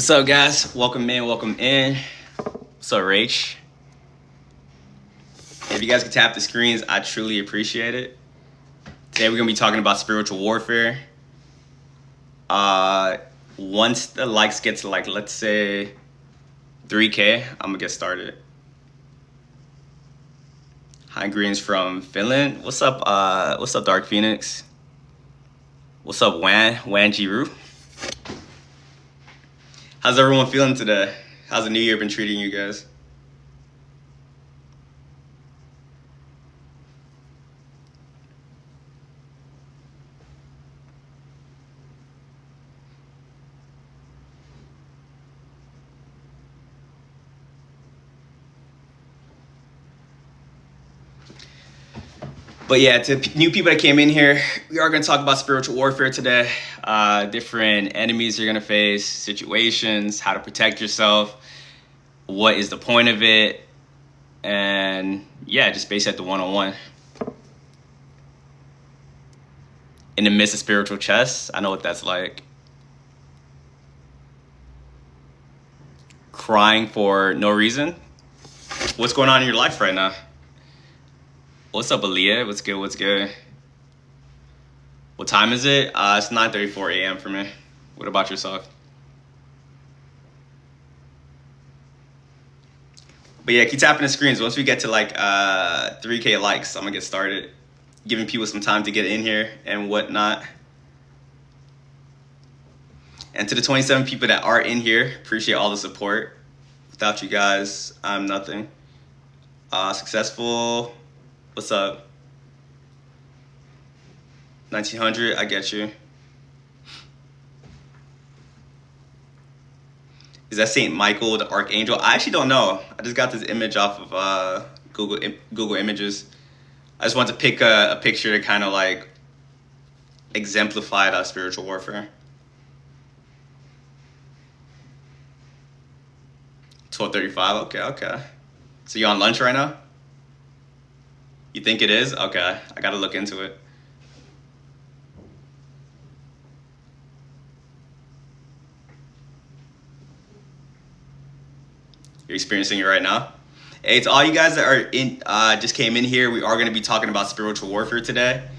What's up, guys? Welcome in, welcome in. What's up, Rach? If you guys could tap the screens, I truly appreciate it. Today we're gonna be talking about spiritual warfare. Once the likes get to let's say 3K, I'm gonna get started. Hi, greens from Finland. What's up? What's up, Dark Phoenix? What's up, Wan Jiru? How's everyone feeling today? How's the new year been treating you guys? But yeah, to new people that came in here, we are going to talk about spiritual warfare today. Different enemies you're going to face, situations, how to protect yourself, what is the point of it, and yeah, just base at the one-on-one. In the midst of spiritual chess, I know what that's like. Crying for no reason. What's going on in your life right now? What's up, Aaliyah? What's good? What's good? What time is it? It's 9:34 a.m. for me. What about yourself? But yeah, keep tapping the screens. Once we get to 3K likes, I'm gonna get started. Giving people some time to get in here and whatnot. And to the 27 people that are in here, appreciate all the support. Without you guys, I'm nothing. Successful. What's up? 1900, I get you. Is that Saint Michael the Archangel? I actually don't know. I just got this image off of Google Images. I just want to pick a picture to kind of like exemplify that spiritual warfare. 12:35. Okay. So you on lunch right now? You think it is? Okay, I gotta look into it. You're experiencing it right now? Hey, to all you guys that are in, just came in here, we are gonna be talking about spiritual warfare today.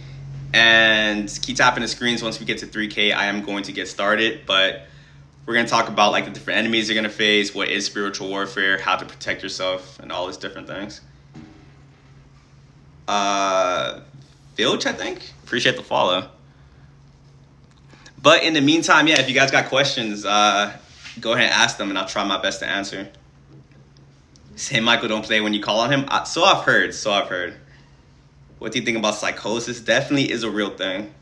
And keep tapping the screens. Once we get to 3K, I am going to get started, but we're gonna talk about like the different enemies you're gonna face, what is spiritual warfare, how to protect yourself, and all these different things. Filch, I think. Appreciate the follow. But in the meantime, yeah, if you guys got questions, go ahead and ask them, and I'll try my best to answer. Saint Michael don't play when you call on him. So I've heard. What do you think about psychosis? Definitely is a real thing.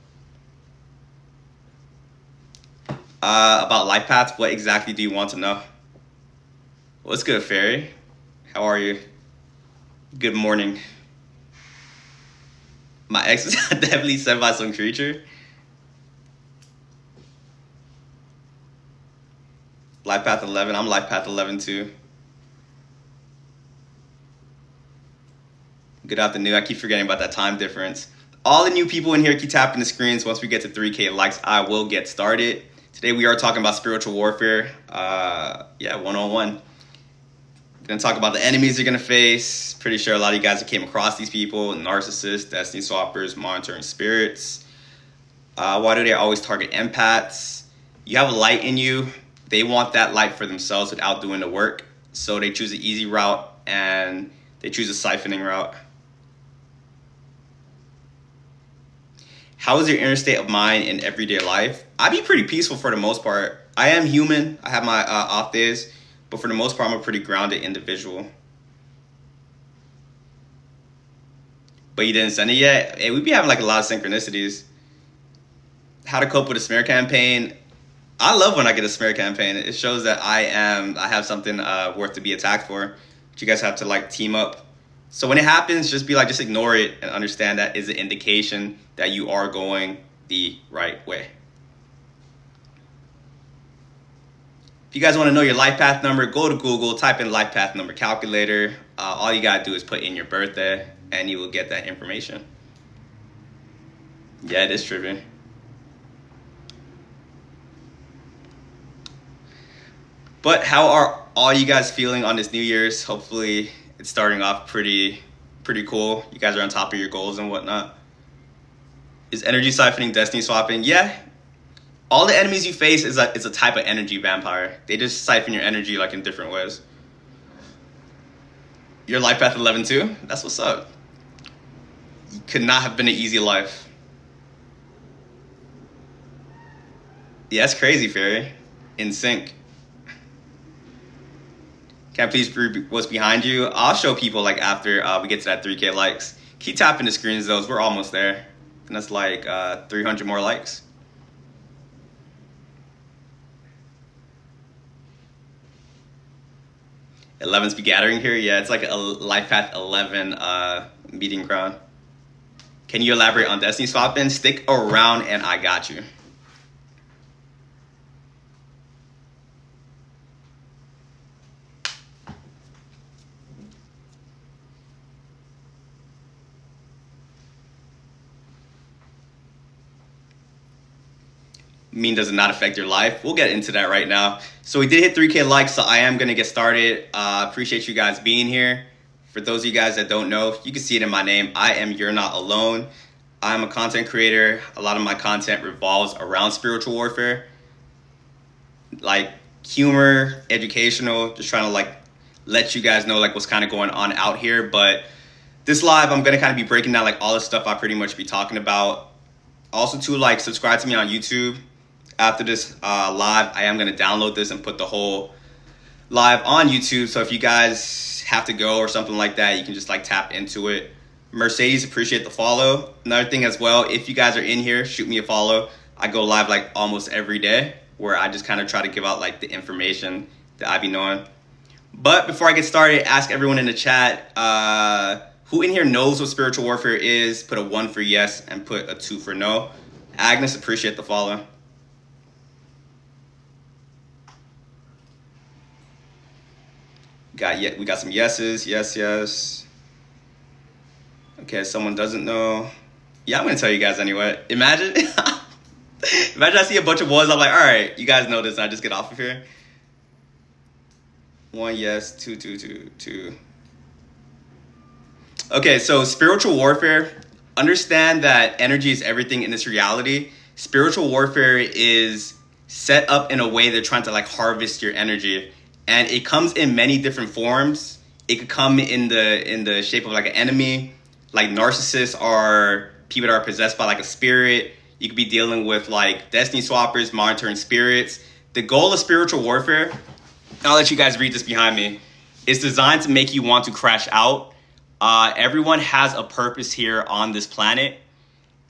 About life paths, what exactly do you want to know? What's good, Fairy? How are you? Good morning. My ex was definitely sent by some creature. Life Path 11. I'm Life Path 11 too. Good afternoon. I keep forgetting about that time difference. All the new people in here, keep tapping the screens. Once we get to 3K likes, I will get started. Today we are talking about spiritual warfare. One-on-one. Gonna talk about the enemies you're gonna face. Pretty sure a lot of you guys have came across these people: narcissists, destiny swappers, monitoring spirits. Why do they always target empaths? You have a light in you. They want that light for themselves without doing the work. So they choose the easy route and they choose a siphoning route. How is your inner state of mind in everyday life? I be pretty peaceful for the most part. I am human. I have my off days. But for the most part, I'm a pretty grounded individual. But you didn't send it yet? Hey, we be having like a lot of synchronicities. How to cope with a smear campaign. I love when I get a smear campaign. It shows that I have something worth to be attacked for. But you guys have to like team up. So when it happens, just ignore it and understand that is an indication that you are going the right way. If you guys want to know your life path number, go to Google, type in life path number calculator. All you got to do is put in your birthday and you will get that information. Yeah, it is tripping. But how are all you guys feeling on this New Year's? Hopefully it's starting off pretty cool. You guys are on top of your goals and whatnot. Is energy siphoning destiny swapping? Yeah. All the enemies you face is a type of energy vampire. They just siphon your energy like in different ways. Your life path 11 too? That's what's up. You could not have been an easy life. Yeah, that's crazy, Fairy. In sync. Can I please read what's behind you? I'll show people like after we get to that 3K likes. Keep tapping the screens though. We're almost there. And that's like 300 more likes. 11's be gathering here. Yeah, it's like a life path 11 meeting ground. Can you elaborate on destiny swapping? Stick around and I got you. Mean does it not affect your life? We'll get into that right now. So we did hit 3K likes, so I am gonna get started. Appreciate you guys being here. For those of you guys that don't know, you can see it in my name. I am You're Not Alone. I'm a content creator. A lot of my content revolves around spiritual warfare, like humor, educational, just trying to like let you guys know like what's kind of going on out here. But this live, I'm gonna kind of be breaking down like all the stuff I pretty much be talking about. Also to like subscribe to me on YouTube. After this live, I am going to download this and put the whole live on YouTube. So if you guys have to go or something like that, you can just like tap into it. Mercedes, appreciate the follow. Another thing as well, if you guys are in here, shoot me a follow. I go live like almost every day where I just kind of try to give out like the information that I be knowing. But before I get started, ask everyone in the chat, who in here knows what spiritual warfare is? Put a 1 for yes and put a 2 for no. Agnes, appreciate the follow. We got some yeses. Yes. Okay, someone doesn't know. Yeah, I'm gonna tell you guys anyway. Imagine I see a bunch of ones. I'm like, all right, you guys know this, and I just get off of here. 1 yes, 2. Okay, so spiritual warfare. Understand that energy is everything in this reality. Spiritual warfare is set up in a way they're trying to like harvest your energy. And it comes in many different forms. It could come in the shape of like an enemy. Like narcissists are people that are possessed by like a spirit. You could be dealing with like destiny swappers, monitoring spirits. The goal of spiritual warfare, I'll let you guys read this behind me, is designed to make you want to crash out. Everyone has a purpose here on this planet.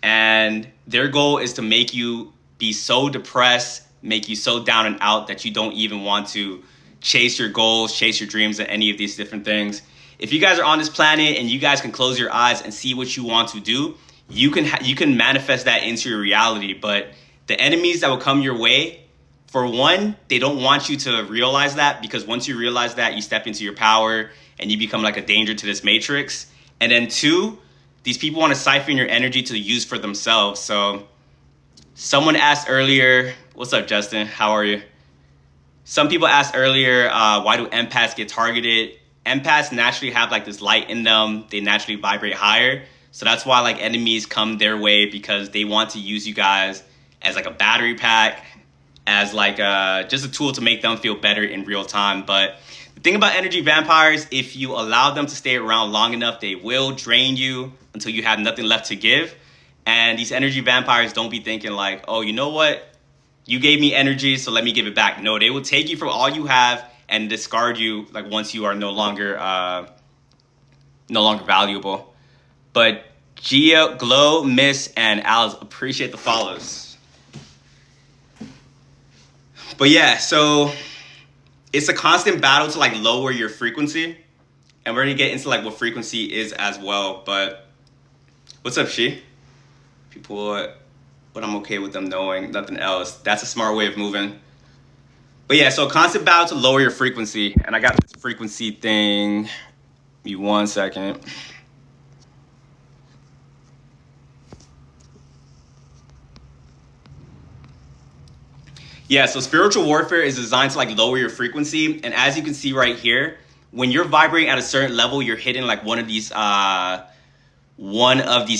And their goal is to make you be so depressed, make you so down and out that you don't even want to chase your goals, chase your dreams, and any of these different things. If you guys are on this planet and you guys can close your eyes and see what you want to do, you can manifest that into your reality. But the enemies that will come your way, for one, they don't want you to realize that, because once you realize that, you step into your power and you become like a danger to this matrix. And then two, these people want to siphon your energy to use for themselves. So someone asked earlier, what's up, Justin? How are you? Some people asked earlier, why do empaths get targeted? Empaths naturally have like this light in them. They naturally vibrate higher. So that's why like enemies come their way, because they want to use you guys as like a battery pack, as like just a tool to make them feel better in real time. But the thing about energy vampires, if you allow them to stay around long enough, they will drain you until you have nothing left to give. And these energy vampires don't be thinking like, oh, you know what? You gave me energy, so let me give it back. No, they will take you for all you have and discard you like once you are no longer valuable. But Gia, Glow, Miss, and Alice, appreciate the follows. But yeah, so it's a constant battle to like lower your frequency. And we're gonna get into like what frequency is as well. But what's up, She? People, but I'm okay with them knowing nothing else. That's a smart way of moving. But yeah, so constant battle to lower your frequency. And I got this frequency thing. Give me 1 second. Yeah, so spiritual warfare is designed to like lower your frequency. And as you can see right here, when you're vibrating at a certain level, you're hitting like one of these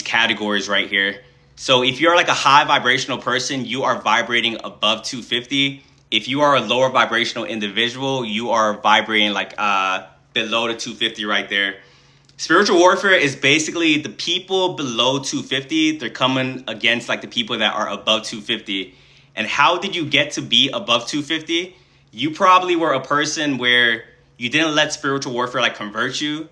categories right here. So if you're like a high vibrational person, you are vibrating above 250. If you are a lower vibrational individual, you are vibrating like below the 250 right there. Spiritual warfare is basically the people below 250. They're coming against like the people that are above 250. And how did you get to be above 250? You probably were a person where you didn't let spiritual warfare like convert you.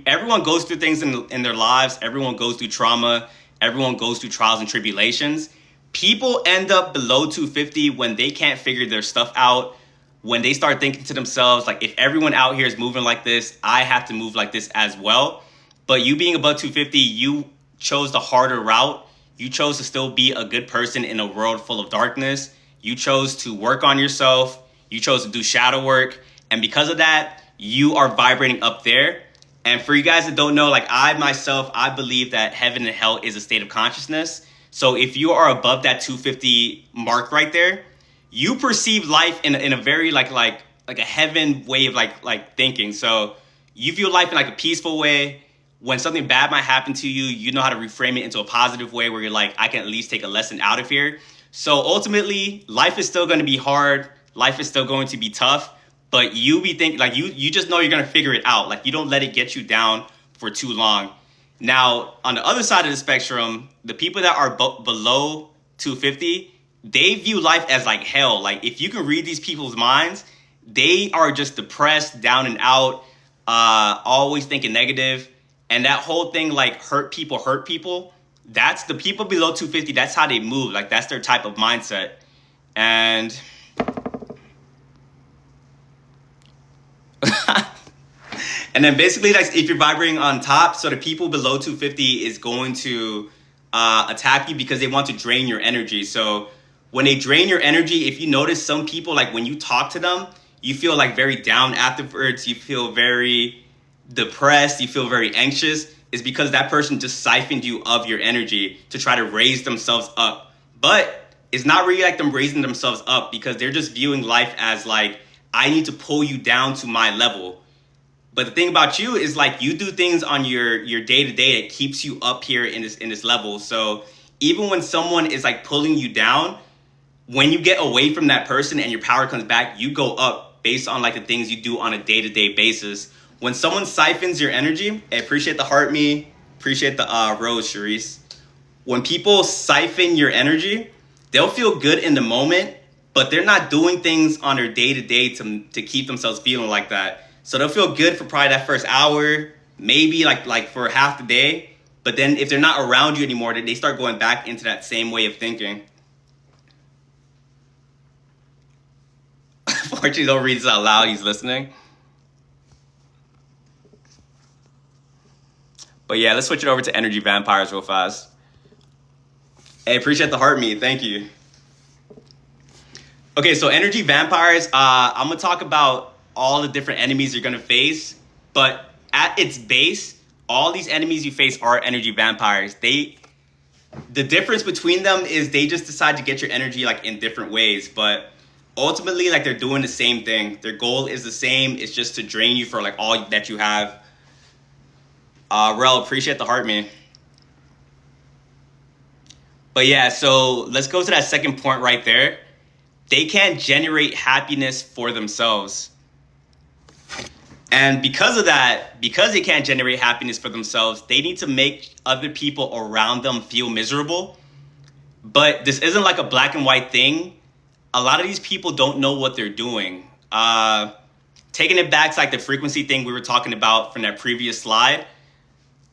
Everyone goes through things in their lives. Everyone goes through trauma. Everyone goes through trials and tribulations. People end up below 250 when they can't figure their stuff out, when they start thinking to themselves, like, if everyone out here is moving like this, I have to move like this as well. But you being above 250, you chose the harder route. You chose to still be a good person in a world full of darkness. You chose to work on yourself. You chose to do shadow work. And because of that, you are vibrating up there. And for you guys that don't know, like I believe that heaven and hell is a state of consciousness. So if you are above that 250 mark right there, you perceive life in a very like a heaven way of like thinking. So you view life in like a peaceful way. When something bad might happen to you, you know how to reframe it into a positive way where you're like, I can at least take a lesson out of here. So ultimately, life is still going to be hard. Life is still going to be tough. But you be thinking like you just know you're going to figure it out. Like you don't let it get you down for too long. Now, on the other side of the spectrum, the people that are below 250, they view life as like hell. Like if you can read these people's minds, they are just depressed, down and out, always thinking negative. And that whole thing, like hurt people, that's the people below 250. That's how they move. Like that's their type of mindset. And and then basically, like if you're vibrating on top, so the people below 250 is going to attack you because they want to drain your energy. So when they drain your energy, if you notice some people, like when you talk to them, you feel like very down afterwards. You feel very depressed. You feel very anxious. It's because that person just siphoned you of your energy to try to raise themselves up. But it's not really like them raising themselves up because they're just viewing life as like, I need to pull you down to my level. But the thing about you is like you do things on your day-to-day that keeps you up here in this level. So even when someone is like pulling you down, when you get away from that person and your power comes back, you go up based on like the things you do on a day-to-day basis. When someone siphons your energy, I appreciate the heart me, appreciate the rose, Charisse. When people siphon your energy, they'll feel good in the moment, but they're not doing things on their day-to-day to keep themselves feeling like that. So they'll feel good for probably that first hour, maybe like for half the day. But then if they're not around you anymore, they start going back into that same way of thinking. Fortunately, don't read this out loud. He's listening. But yeah, let's switch it over to energy vampires real fast. Hey, appreciate the heart me. Thank you. Okay, so energy vampires, I'm going to talk about all the different enemies you're going to face. But at its base, all these enemies you face are energy vampires. The difference between them is they just decide to get your energy like in different ways. But ultimately, like they're doing the same thing. Their goal is the same. It's just to drain you for like all that you have. Rel, appreciate the heart, man. But yeah, so let's go to that second point right there. They can't generate happiness for themselves. And because of that, because they can't generate happiness for themselves, they need to make other people around them feel miserable. But this isn't like a black and white thing. A lot of these people don't know what they're doing. Taking it back to like the frequency thing we were talking about from that previous slide.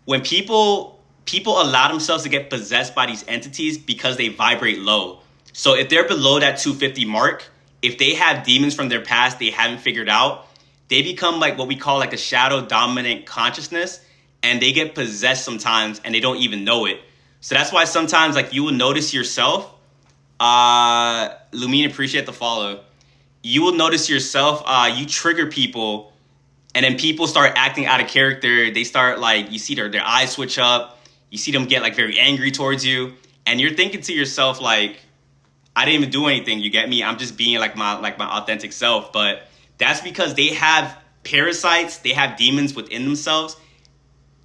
When people allow themselves to get possessed by these entities because they vibrate low. So if they're below that 250 mark, if they have demons from their past they haven't figured out, they become like what we call like a shadow dominant consciousness, and they get possessed sometimes and they don't even know it. So that's why sometimes like you will notice yourself, Lumine, appreciate the follow. You will notice yourself, you trigger people and then people start acting out of character. They start like, you see their eyes switch up. You see them get like very angry towards you. And you're thinking to yourself like, I didn't even do anything. You get me? I'm just being like my authentic self. But that's because they have parasites, they have demons within themselves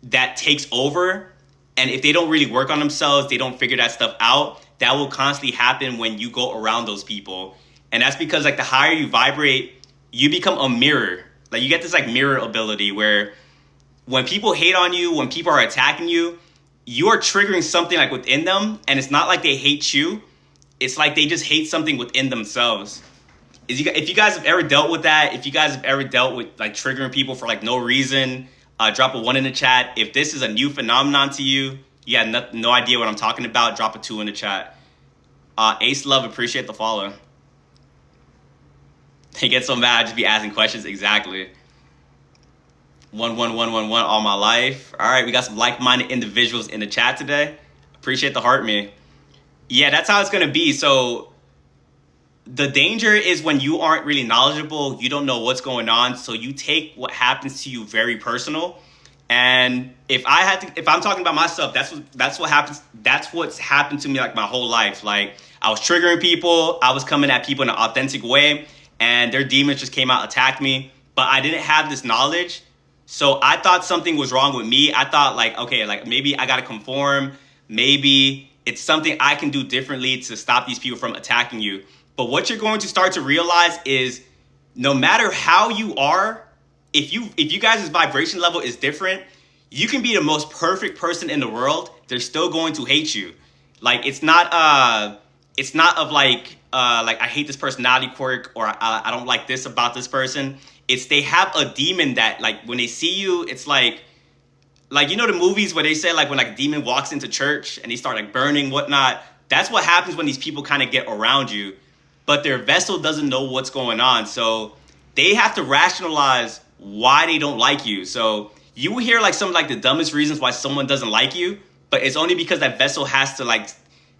that takes over. And if they don't really work on themselves, they don't figure that stuff out, that will constantly happen when you go around those people. And that's because like the higher you vibrate, you become a mirror. Like you get this like mirror ability where when people hate on you, when people are attacking you, you are triggering something like within them. And it's not like they hate you. It's like they just hate something within themselves. If you guys have ever dealt with that, if you guys have ever dealt with like triggering people for like no reason, drop a 1 in the chat. If this is a new phenomenon to you, you have no idea what I'm talking about, drop a 2 in the chat. Ace Love, appreciate the follow. They get so mad, I just be asking questions. Exactly. 11111 all my life. All right, we got some like-minded individuals in the chat today. Appreciate the heart me. Yeah, that's how it's gonna be. So the danger is when you aren't really knowledgeable, you don't know what's going on, so you take what happens to you very personal. And if I'm talking about myself, that's what happens. That's what's happened to me like my whole life. Like I was triggering people, I was coming at people in an authentic way, and their demons just came out, attacked me. But I didn't have this knowledge, so I thought something was wrong with me. I thought like, okay, like maybe I gotta conform, maybe it's something I can do differently to stop these people from attacking you. But what you're going to start to realize is no matter how you are, if you guys' vibration level is different, you can be the most perfect person in the world. They're still going to hate you. Like it's not of like I hate this personality quirk or I don't like this about this person. It's they have a demon that like when they see you, it's like you know the movies where they say like when like a demon walks into church and they start like burning whatnot. That's what happens when these people kind of get around you. But their vessel doesn't know what's going on. So they have to rationalize why they don't like you. So you will hear like some like the dumbest reasons why someone doesn't like you, but it's only because that vessel has to like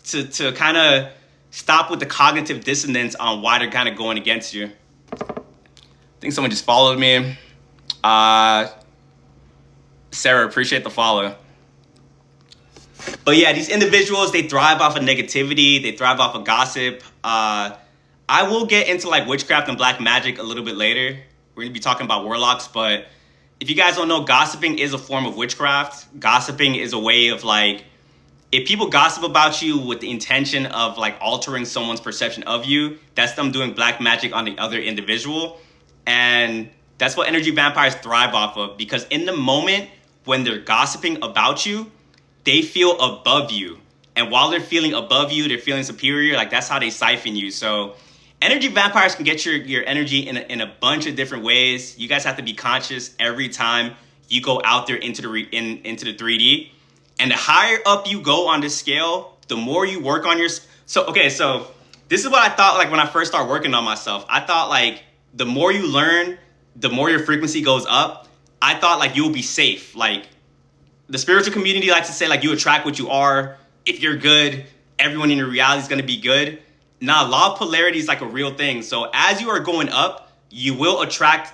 to kind of stop with the cognitive dissonance on why they're kind of going against you. I think someone just followed me. Sarah, appreciate the follow. But yeah, these individuals, they thrive off of negativity. They thrive off of gossip. I will get into like witchcraft and black magic a little bit later. We're gonna be talking about warlocks, but if you guys don't know, gossiping is a form of witchcraft. Gossiping is a way of like, if people gossip about you with the intention of like altering someone's perception of you, that's them doing black magic on the other individual. And that's what energy vampires thrive off of, because in the moment when they're gossiping about you, they feel above you. And while they're feeling above you, they're feeling superior. Like that's how they siphon you. So energy vampires can get your energy in a bunch of different ways. You guys have to be conscious every time you go out there into the 3D. And the higher up you go on this scale, the more you work on your... So this is what I thought like when I first started working on myself. I thought like the more you learn, the more your frequency goes up. I thought like you'll be safe. Like the spiritual community likes to say like you attract what you are. If you're good, everyone in your reality is going to be good. Nah, law of polarity is like a real thing. So as you are going up, you will attract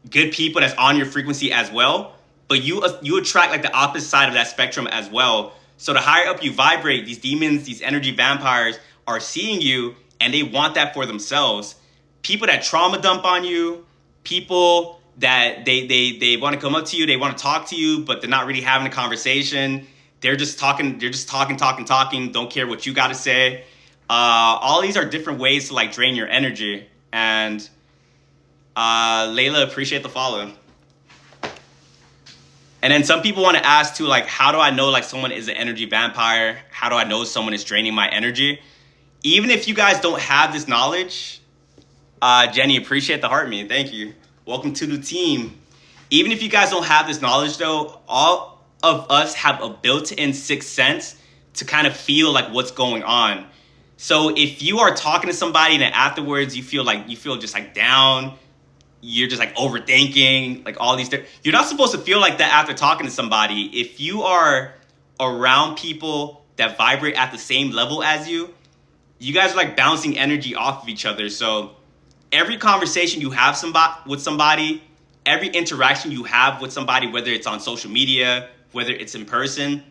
good people that's on your frequency as well. But you attract like the opposite side of that spectrum as well. So the higher up you vibrate, these demons, these energy vampires are seeing you and they want that for themselves. People that trauma dump on you, people that they want to come up to you, they want to talk to you, but they're not really having a conversation. They're just talking, don't care what you got to say. All these are different ways to like drain your energy. And Layla, appreciate the follow. And then some people want to ask too, like, how do I know like someone is an energy vampire? How do I know someone is draining my energy? Even if you guys don't have this knowledge, Jenny, appreciate the heart me. Thank you. Welcome to the team. Even if you guys don't have this knowledge though, all of us have a built-in sixth sense to kind of feel like what's going on. So if you are talking to somebody and then afterwards you feel just like down, you're just like overthinking, like all these things. You're not supposed to feel like that after talking to somebody. If you are around people that vibrate at the same level as you, you guys are like bouncing energy off of each other. So every conversation you have with somebody, every interaction you have with somebody, whether it's on social media, whether it's in person,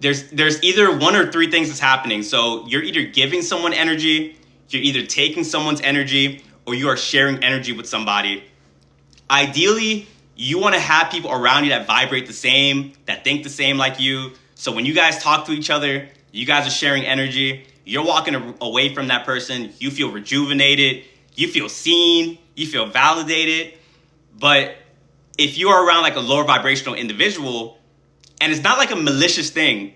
there's either one or three things that's happening. So you're either giving someone energy, you're either taking someone's energy, or you are sharing energy with somebody. Ideally, you want to have people around you that vibrate the same, that think the same like you. So when you guys talk to each other, you guys are sharing energy. You're walking away from that person. You feel rejuvenated. You feel seen. You feel validated. But if you are around like a lower vibrational individual, and it's not like a malicious thing,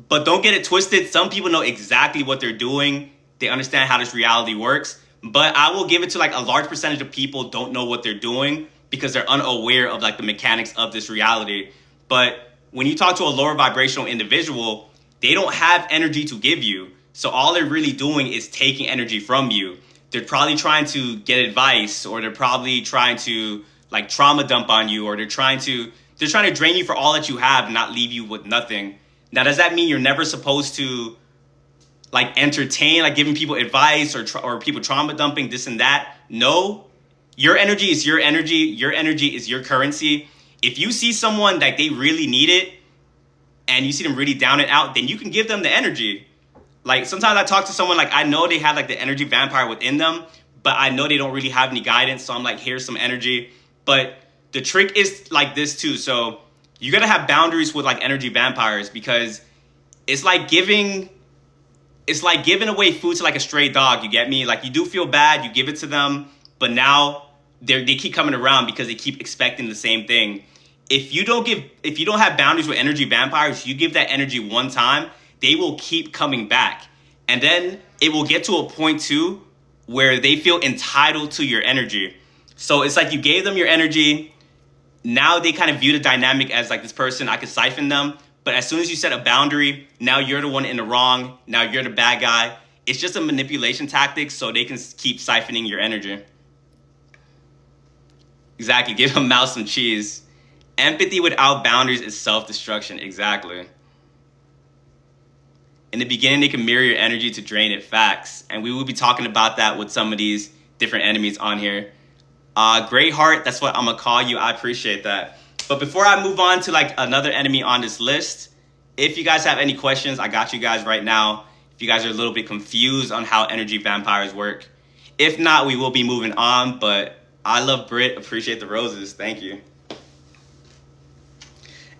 but don't get it twisted. Some people know exactly what they're doing. They understand how this reality works. But I will give it to like a large percentage of people don't know what they're doing because they're unaware of like the mechanics of this reality. But when you talk to a lower vibrational individual, they don't have energy to give you. So all they're really doing is taking energy from you. They're probably trying to get advice, or they're probably trying to like trauma dump on you, or they're trying to drain you for all that you have and not leave you with nothing. Now, does that mean you're never supposed to like entertain, like giving people advice or people trauma dumping this and that? No, your energy is your energy. Your energy is your currency. If you see someone that they really need it and you see them really down and out, then you can give them the energy. Like sometimes I talk to someone, like I know they have like the energy vampire within them, but I know they don't really have any guidance. So I'm like, here's some energy. But the trick is like this too. So you gotta have boundaries with like energy vampires, because it's like giving away food to like a stray dog. You get me? Like you do feel bad, you give it to them, but now they keep coming around because they keep expecting the same thing. If you don't have boundaries with energy vampires, you give that energy one time, they will keep coming back. And then it will get to a point too where they feel entitled to your energy. So it's like you gave them your energy. Now they kind of view the dynamic as like this person, I could siphon them. But as soon as you set a boundary, now you're the one in the wrong. Now you're the bad guy. It's just a manipulation tactic so they can keep siphoning your energy. Exactly. Give a mouse some cheese. Empathy without boundaries is self-destruction. Exactly. In the beginning, they can mirror your energy to drain it. Facts. And we will be talking about that with some of these different enemies on here. Great Heart, that's what I'm going to call you. I appreciate that. But before I move on to like another enemy on this list, if you guys have any questions, I got you guys right now. If you guys are a little bit confused on how energy vampires work. If not, we will be moving on. But I love Brit. Appreciate the roses. Thank you.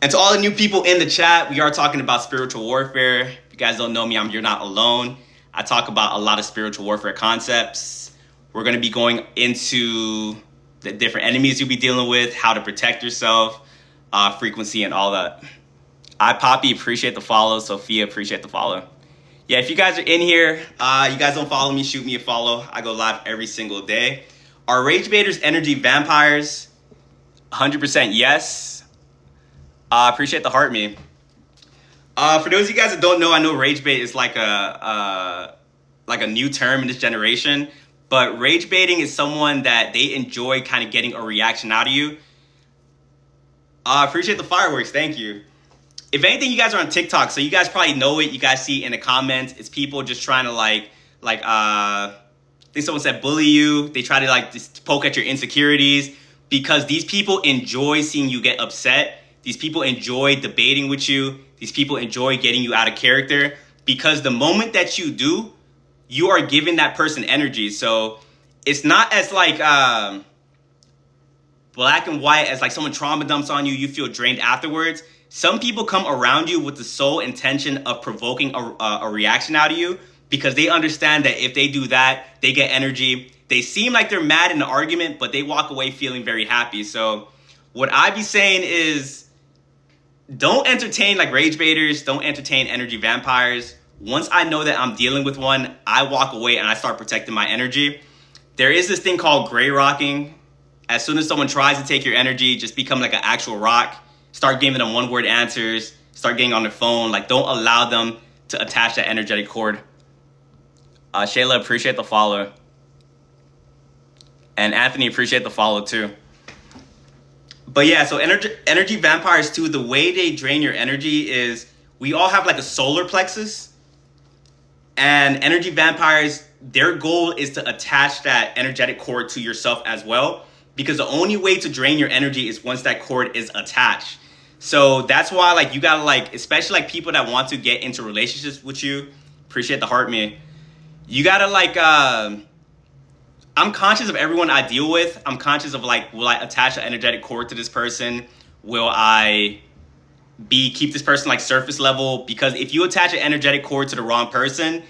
And to all the new people in the chat, we are talking about spiritual warfare. If you guys don't know me, You're Not Alone. I talk about a lot of spiritual warfare concepts. We're going to be going into the different enemies you'll be dealing with, how to protect yourself, frequency, and all that. I Poppy, appreciate the follow. Sophia, appreciate the follow. Yeah, if you guys are in here, you guys don't follow me, shoot me a follow. I go live every single day. Are Rage Baiters energy vampires? 100% yes. Appreciate the heart meme. For those of you guys that don't know, I know Rage Bait is like a new term in this generation. But rage baiting is someone that they enjoy kind of getting a reaction out of you. Appreciate the fireworks. Thank you. If anything, you guys are on TikTok, so you guys probably know it. You guys see it in the comments. It's people just trying to I think someone said bully you. They try to like just poke at your insecurities, because these people enjoy seeing you get upset. These people enjoy debating with you. These people enjoy getting you out of character, because the moment that you do, you are giving that person energy. So it's not as like black and white as like someone trauma dumps on you, you feel drained afterwards. Some people come around you with the sole intention of provoking a reaction out of you, because they understand that if they do that, they get energy. They seem like they're mad in the argument, but they walk away feeling very happy. So what I be saying is, don't entertain like rage baiters, don't entertain energy vampires. Once I know that I'm dealing with one, I walk away and I start protecting my energy. There is this thing called gray rocking. As soon as someone tries to take your energy, just become like an actual rock. Start giving them one-word answers. Start getting on their phone. Like, don't allow them to attach that energetic cord. Shayla, appreciate the follow. And Anthony, appreciate the follow too. But yeah, so energy vampires too, the way they drain your energy is, we all have like a solar plexus. And energy vampires, their goal is to attach that energetic cord to yourself as well, because the only way to drain your energy is once that cord is attached. So that's why like you gotta like, especially like people that want to get into relationships with you, appreciate the heart, man. You gotta like I'm conscious of everyone I deal with. I'm conscious of like, will I attach an energetic cord to this person? Will I keep this person like surface level? Because if you attach an energetic cord to the wrong person,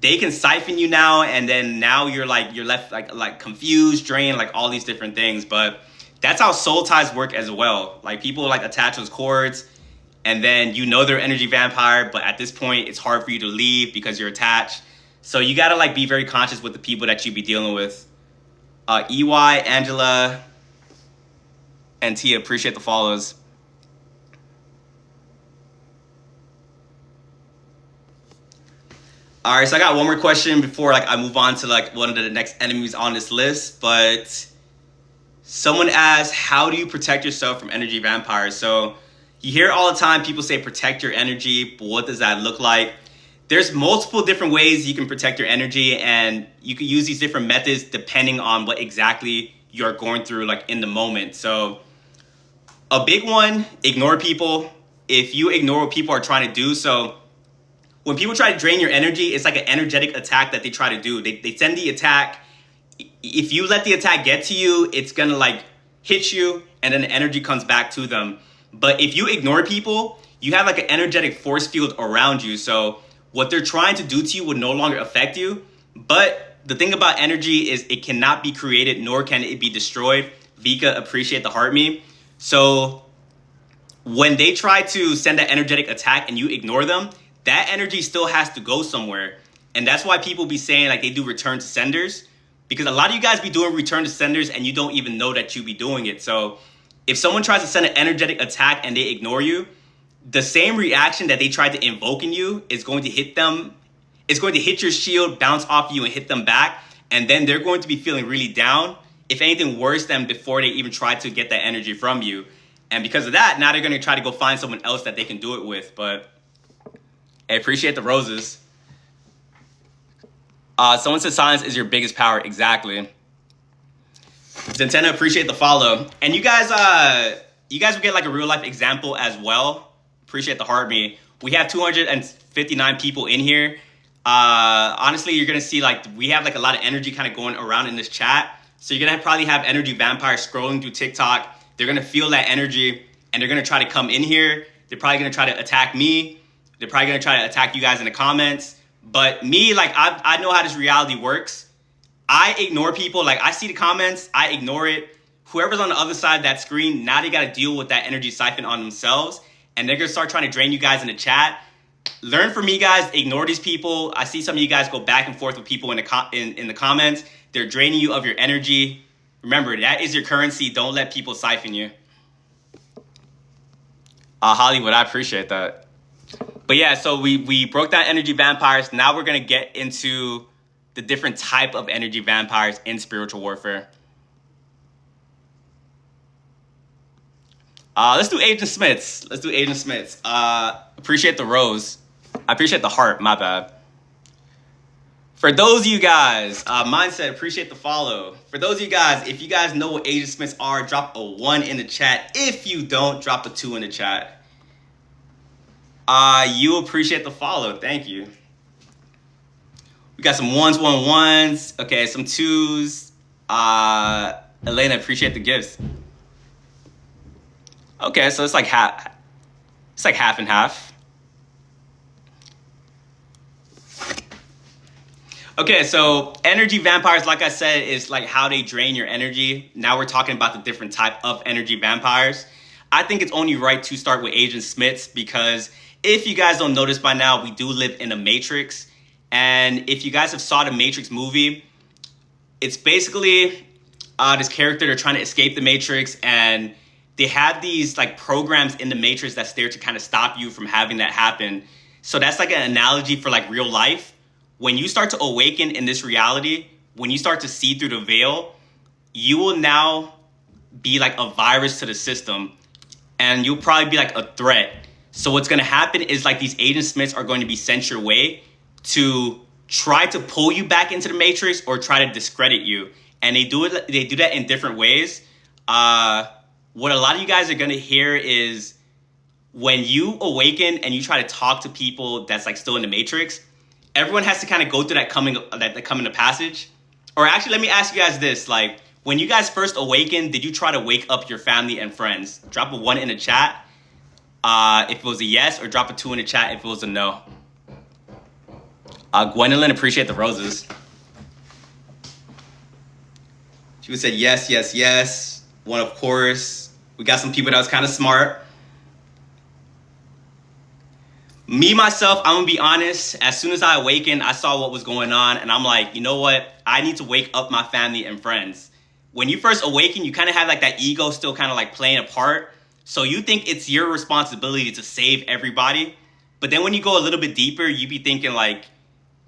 they can siphon you now, and then now you're left like confused, drained, like all these different things. But that's how soul ties work as well. Like people like attach those cords, and then you know they're energy vampire, but at this point it's hard for you to leave because you're attached. So you gotta like be very conscious with the people that you be dealing with. EY, Angela, and Tia, appreciate the follows. All right, so I got one more question before like I move on to like one of the next enemies on this list. But someone asked, how do you protect yourself from energy vampires? So you hear all the time people say protect your energy, but what does that look like? There's multiple different ways you can protect your energy, and you can use these different methods depending on what exactly you're going through like in the moment. So a big one, ignore people. If you ignore what people are trying to do, so when people try to drain your energy, it's like an energetic attack that they try to do. They send the attack. If you let the attack get to you, it's gonna like hit you, and then the energy comes back to them. But if you ignore people, you have like an energetic force field around you. So what they're trying to do to you would no longer affect you. But the thing about energy is it cannot be created, nor can it be destroyed. Vika, appreciate the heart me. So when they try to send that energetic attack and you ignore them, that energy still has to go somewhere. And that's why people be saying like they do return to senders, because a lot of you guys be doing return to senders and you don't even know that you be doing it. So if someone tries to send an energetic attack and they ignore you, the same reaction that they tried to invoke in you is going to hit them. It's going to hit your shield, bounce off you, and hit them back. And then they're going to be feeling really down, if anything worse than before they even tried to get that energy from you. And because of that, now they're going to try to go find someone else that they can do it with. But I appreciate the roses. Someone said silence is your biggest power. Exactly. Zentena, appreciate the follow. And you guys will get like a real life example as well. Appreciate the heart me. We have 259 people in here. Honestly, you're gonna see like we have like a lot of energy kind of going around in this chat. So you're gonna probably have energy vampires scrolling through TikTok. They're gonna feel that energy and they're gonna try to come in here. They're probably gonna try to attack me. They're probably gonna try to attack you guys in the comments. But me, like I know how this reality works. I ignore people. Like I see the comments, I ignore it. Whoever's on the other side of that screen, now they gotta deal with that energy siphon on themselves. And they're gonna start trying to drain you guys in the chat. Learn from me, guys. Ignore these people. I see some of you guys go back and forth with people in the comments. They're draining you of your energy. Remember, that is your currency. Don't let people siphon you. Hollywood, I appreciate that. But yeah, so we broke down energy vampires. Now we're gonna get into the different type of energy vampires in spiritual warfare. Let's do Agent Smiths. Appreciate the rose. I appreciate the heart, my bad. For those of you guys, Mindset, appreciate the follow. For those of you guys, if you guys know what Agent Smiths are, drop a 1 in the chat. If you don't, drop a 2 in the chat. You appreciate the follow. Thank you. We got some 1s. Okay, some 2s. Elena, appreciate the gifts. Okay, so it's like half. It's like half and half. Okay, so energy vampires, like I said, is like how they drain your energy. Now we're talking about the different type of energy vampires. I think it's only right to start with Agent Smiths because if you guys don't notice by now, we do live in a Matrix. And if you guys have saw the Matrix movie, it's basically this character, they're trying to escape the Matrix, and they have these like programs in the Matrix that's there to kind of stop you from having that happen. So that's like an analogy for like real life. When you start to awaken in this reality, when you start to see through the veil, you will now be like a virus to the system, and you'll probably be like a threat. So what's going to happen is like these Agent Smiths are going to be sent your way to try to pull you back into the Matrix or try to discredit you. And they do that in different ways. What a lot of you guys are going to hear is when you awaken and you try to talk to people that's like still in the matrix, everyone has to kind of go through that coming to passage. Or actually, let me ask you guys this: like, when you guys first awakened, did you try to wake up your family and friends? Drop a 1 in the chat if it was a yes, or drop a 2 in the chat if it was a no. Gwendolyn, appreciate the roses. She would say yes, yes, yes. 1, of course. We got some people that was kind of smart. Me, myself, I'm going to be honest. As soon as I awakened, I saw what was going on. And I'm like, you know what? I need to wake up my family and friends. When you first awaken, you kind of have like that ego still kind of like playing a part. So you think it's your responsibility to save everybody. But then when you go a little bit deeper, you be thinking like,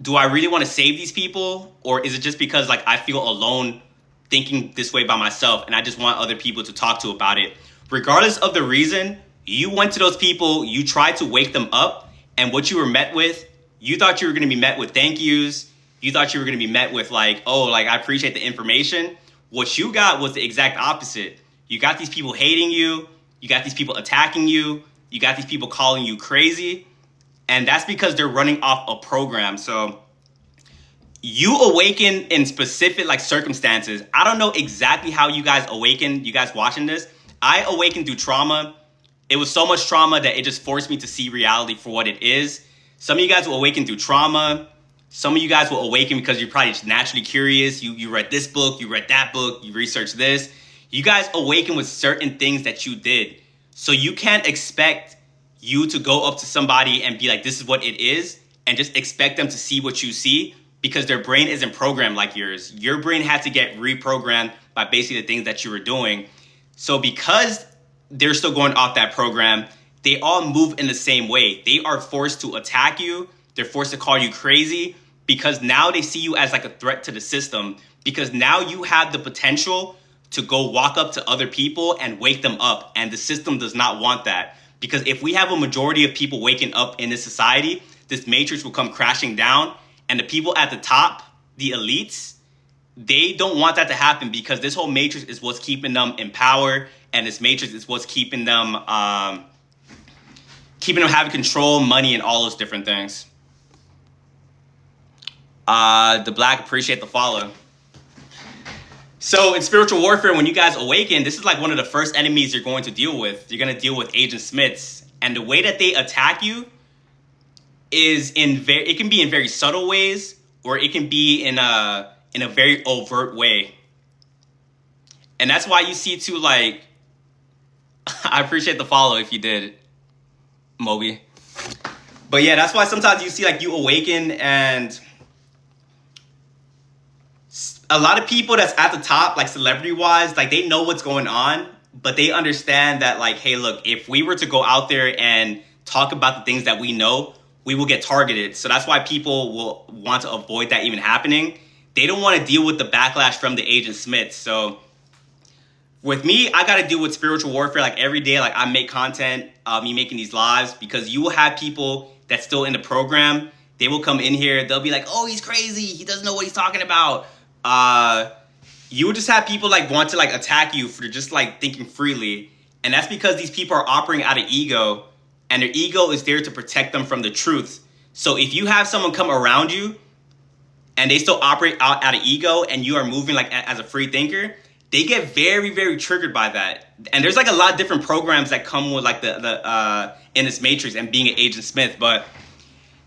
do I really want to save these people? Or is it just because like I feel alone thinking this way by myself and I just want other people to talk to about it? Regardless of the reason, you went to those people, you tried to wake them up, and what you were met with, you thought you were going to be met with thank yous. You thought you were going to be met with like, oh, like I appreciate the information. What you got was the exact opposite. You got these people hating you. You got these people attacking you. You got these people calling you crazy. And that's because they're running off a program. So you awaken in specific like circumstances. I don't know exactly how you guys awakened, you guys watching this. I awakened through trauma. It was so much trauma that it just forced me to see reality for what it is. Some of you guys will awaken through trauma. Some of you guys will awaken because you're probably just naturally curious. You read this book, you read that book, you researched this. You guys awaken with certain things that you did. So you can't expect you to go up to somebody and be like, this is what it is, and just expect them to see what you see, because their brain isn't programmed like yours. Your brain had to get reprogrammed by basically the things that you were doing. So because they're still going off that program, they all move in the same way. They are forced to attack you. They're forced to call you crazy because now they see you as like a threat to the system, because now you have the potential to go walk up to other people and wake them up. And the system does not want that. Because if we have a majority of people waking up in this society, this matrix will come crashing down. And the people at the top, the elites, they don't want that to happen, because this whole matrix is what's keeping them in power. And this matrix is what's keeping them having control, money, and all those different things. The Black, appreciate the follow. So in spiritual warfare, when you guys awaken, this is like one of the first enemies you're going to deal with. You're going to deal with Agent Smiths. And the way that they attack you is it can be in very subtle ways, or it can be in a very overt way. And that's why you see too, like, I appreciate the follow if you did, Moby. But yeah, that's why sometimes you see like you awaken and a lot of people that's at the top, like celebrity-wise, like they know what's going on, but they understand that like, hey, look, if we were to go out there and talk about the things that we know, we will get targeted. So that's why people will want to avoid that even happening. They don't want to deal with the backlash from the Agent Smith. So with me, I got to deal with spiritual warfare like every day. Like I make content, me making these lives, because you will have people that's still in the program. They will come in here. They'll be like, oh, he's crazy. He doesn't know what he's talking about. You would just have people like want to like attack you for just like thinking freely. And that's because these people are operating out of ego, and their ego is there to protect them from the truth. So if you have someone come around you and they still operate out of ego, and you are moving like as a free thinker, they get very, very triggered by that. And there's like a lot of different programs that come with like the in this matrix and being an Agent Smith. But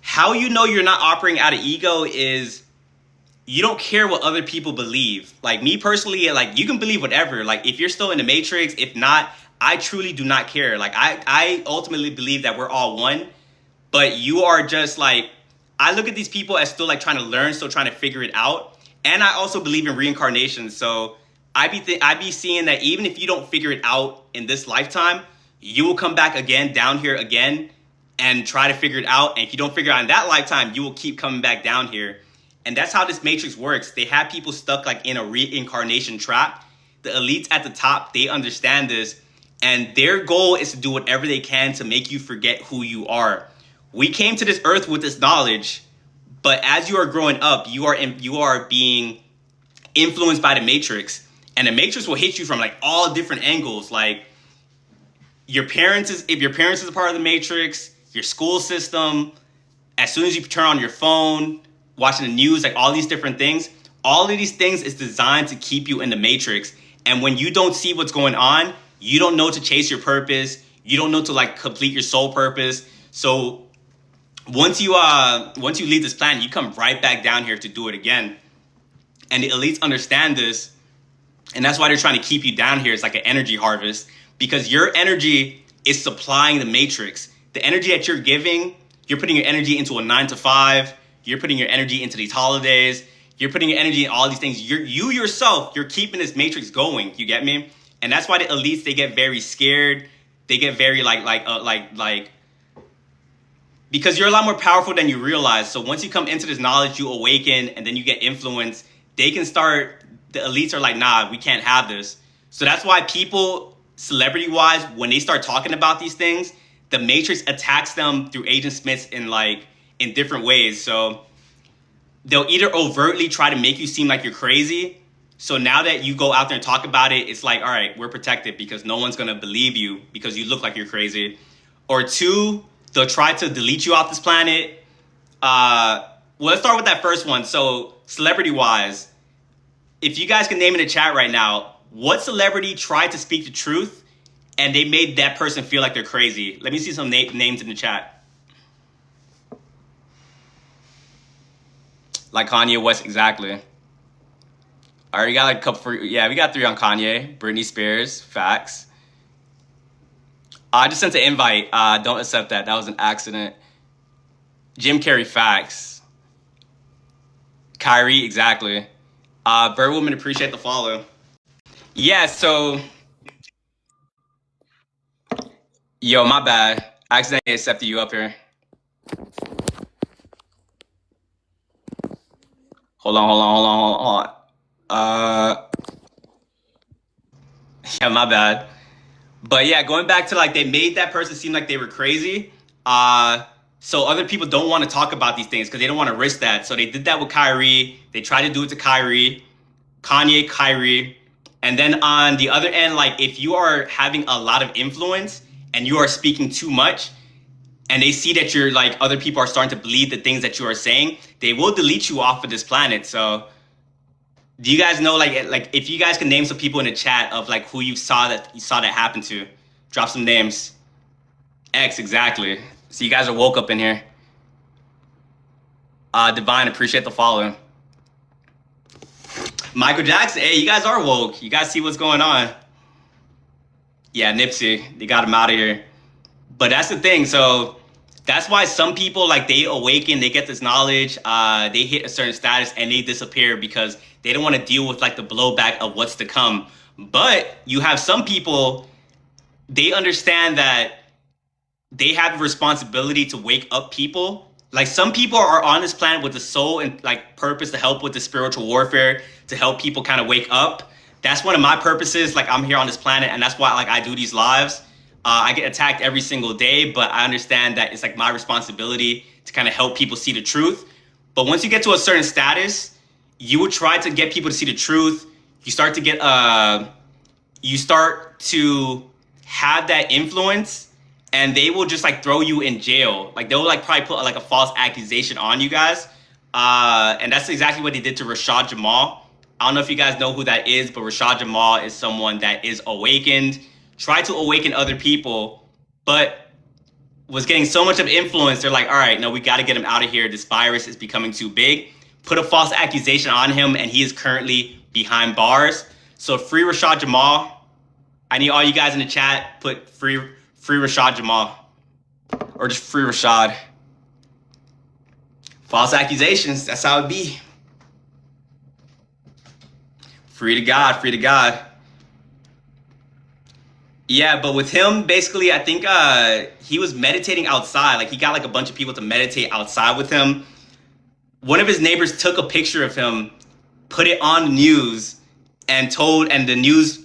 how you know you're not operating out of ego is you don't care what other people believe. Like me personally, like you can believe whatever. Like if you're still in the matrix, if not, I truly do not care. Like I ultimately believe that we're all one, but you are just like, I look at these people as still like trying to learn, still trying to figure it out. And I also believe in reincarnation. So I be seeing that even if you don't figure it out in this lifetime, you will come back again, down here again, and try to figure it out. And if you don't figure it out in that lifetime, you will keep coming back down here. And that's how this matrix works. They have people stuck like in a reincarnation trap. The elites at the top, they understand this. And their goal is to do whatever they can to make you forget who you are. We came to this earth with this knowledge, but as you are growing up, you are being influenced by the matrix. And the matrix will hit you from like all different angles. Like if your parents is a part of the matrix, your school system, as soon as you turn on your phone, watching the news, like all these different things, all of these things is designed to keep you in the matrix. And when you don't see what's going on, you don't know to chase your purpose. You don't know to like complete your soul purpose. So once you leave this planet, you come right back down here to do it again. And the elites understand this. And that's why they're trying to keep you down here. It's like an energy harvest, because your energy is supplying the matrix. The energy that you're giving, you're putting your energy into a 9 to 5. You're putting your energy into these holidays. You're putting your energy in all these things. You yourself, you're keeping this matrix going. You get me? And that's why the elites, they get very scared. They get very because you're a lot more powerful than you realize. So once you come into this knowledge, you awaken, and then you get influence. The elites are like, nah, we can't have this. So that's why people, celebrity-wise, when they start talking about these things, the matrix attacks them through Agent Smiths in different ways. So they'll either overtly try to make you seem like you're crazy. So now that you go out there and talk about it, it's like, all right, we're protected because no one's going to believe you because you look like you're crazy. Or two, they'll try to delete you off this planet. Well, let's start with that first one. So celebrity-wise, if you guys can name in the chat right now, what celebrity tried to speak the truth and they made that person feel like they're crazy? Let me see some names in the chat. Like Kanye West, exactly. I already got like a couple we got 3 on Kanye. Britney Spears, facts. I just sent an invite. Don't accept that. That was an accident. Jim Carrey, facts. Kyrie, exactly. Birdwoman, appreciate the follow. Yeah, so... Yo, my bad. I accidentally accepted you up here. Hold on. Yeah, my bad. But yeah, going back to like, they made that person seem like they were crazy. So other people don't want to talk about these things because they don't want to risk that. So they did that with Kyrie. They tried to do it to Kyrie, Kyrie. And then on the other end, like if you are having a lot of influence and you are speaking too much and they see that you're like, other people are starting to believe the things that you are saying, they will delete you off of this planet. So do you guys know, like if you guys can name some people in the chat of like who you saw that happen to, drop some names. X, exactly. So you guys are woke up in here. Divine, appreciate the follow. Michael Jackson, hey, you guys are woke. You guys see what's going on. Yeah, Nipsey, they got him out of here. But that's the thing. So that's why some people, like, they awaken, they get this knowledge, they hit a certain status and they disappear because they don't want to deal with like the blowback of what's to come. But you have some people, they understand that they have the responsibility to wake up people. Like some people are on this planet with the soul and like purpose to help with the spiritual warfare, to help people kind of wake up. That's one of my purposes. Like I'm here on this planet, and that's why like I do these lives. I get attacked every single day, but I understand that it's like my responsibility to kind of help people see the truth. But once you get to a certain status, you would try to get people to see the truth. You start to get you start to have that influence, and they will just like throw you in jail. Like they'll like probably put like a false accusation on you guys. And that's exactly what they did to Rashad Jamal. I don't know if you guys know who that is, but Rashad Jamal is someone that is awakened, tried to awaken other people, but was getting so much of influence. They're like, all right, no, we got to get him out of here. This virus is becoming too big. Put a false accusation on him, and he is currently behind bars. So free Rashad Jamal. I need all you guys in the chat, put free Rashad Jamal, or just free Rashad. False accusations, that's how it be. Free to God, free to God. Yeah, but with him, basically, I think he was meditating outside. Like he got like a bunch of people to meditate outside with him. One of his neighbors took a picture of him, put it on the news, and the news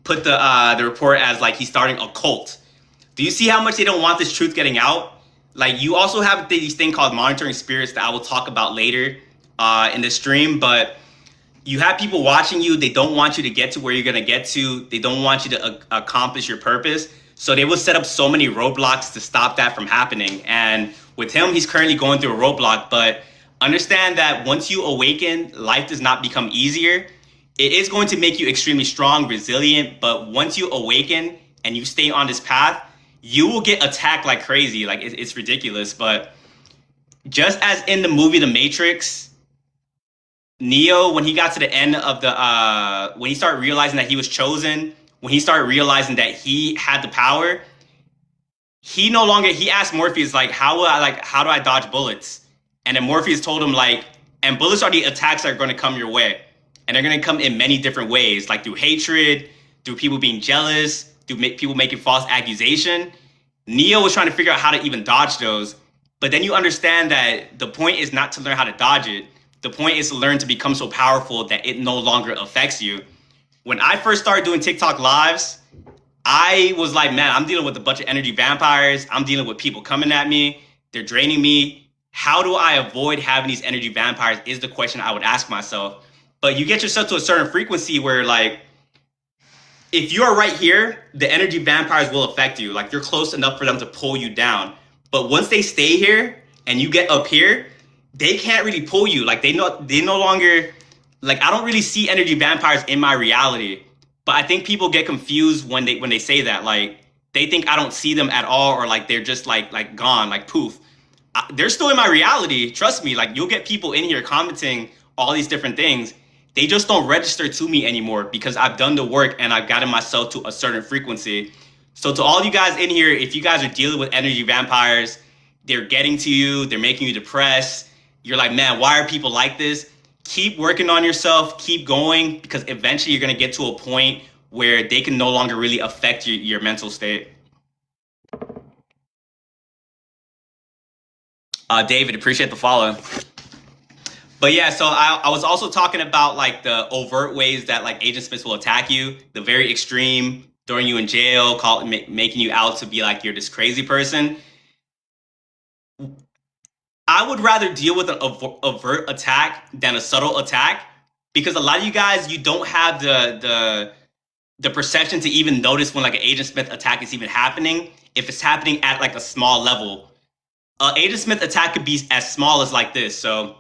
put the report as like he's starting a cult. Do you see how much they don't want this truth getting out? Like you also have this thing called monitoring spirits that I will talk about later in the stream, but you have people watching you. They don't want you to get to where you're going to get to. They don't want you to accomplish your purpose. So they will set up so many roadblocks to stop that from happening. And with him, he's currently going through a roadblock. But understand that once you awaken, life does not become easier. It is going to make you extremely strong, resilient. But once you awaken and you stay on this path, you will get attacked like crazy. Like it's ridiculous. But just as in the movie The Matrix, Neo, when he got to the end of when he started realizing that he was chosen, when he started realizing that he had the power, he no longer, he asked Morpheus, like, how do I dodge bullets? And then Morpheus told him, like, and bullets are the attacks that are going to come your way. And they're going to come in many different ways, like through hatred, through people being jealous, through people making false accusation. Neo was trying to figure out how to even dodge those. But then you understand that the point is not to learn how to dodge it. The point is to learn to become so powerful that it no longer affects you. When I first started doing TikTok lives, I was like, man, I'm dealing with a bunch of energy vampires. I'm dealing with people coming at me. They're draining me. How do I avoid having these energy vampires is the question I would ask myself. But you get yourself to a certain frequency where, like, if you're right here, the energy vampires will affect you. Like, you're close enough for them to pull you down. But once they stay here and you get up here, they can't really pull you. Like, they no longer, like, I don't really see energy vampires in my reality. But I think people get confused when they say that. Like, they think I don't see them at all, or like they're just like gone, like poof. They're still in my reality. Trust me. Like, you'll get people in here commenting all these different things. They just don't register to me anymore because I've done the work and I've gotten myself to a certain frequency. So to all you guys in here, if you guys are dealing with energy vampires, they're getting to you, they're making you depressed, you're like, man, why are people like this? Keep working on yourself, keep going, because eventually you're going to get to a point where they can no longer really affect your mental state. David, appreciate the follow. But yeah, so I was also talking about, like, the overt ways that, like, Agent Smith will attack you, the very extreme, throwing you in jail, making you out to be like you're this crazy person. I would rather deal with an overt attack than a subtle attack, because a lot of you guys, you don't have the perception to even notice when, like, an Agent Smith attack is even happening, if it's happening at, like, a small level. Agent Smith attack could be as small as like this. So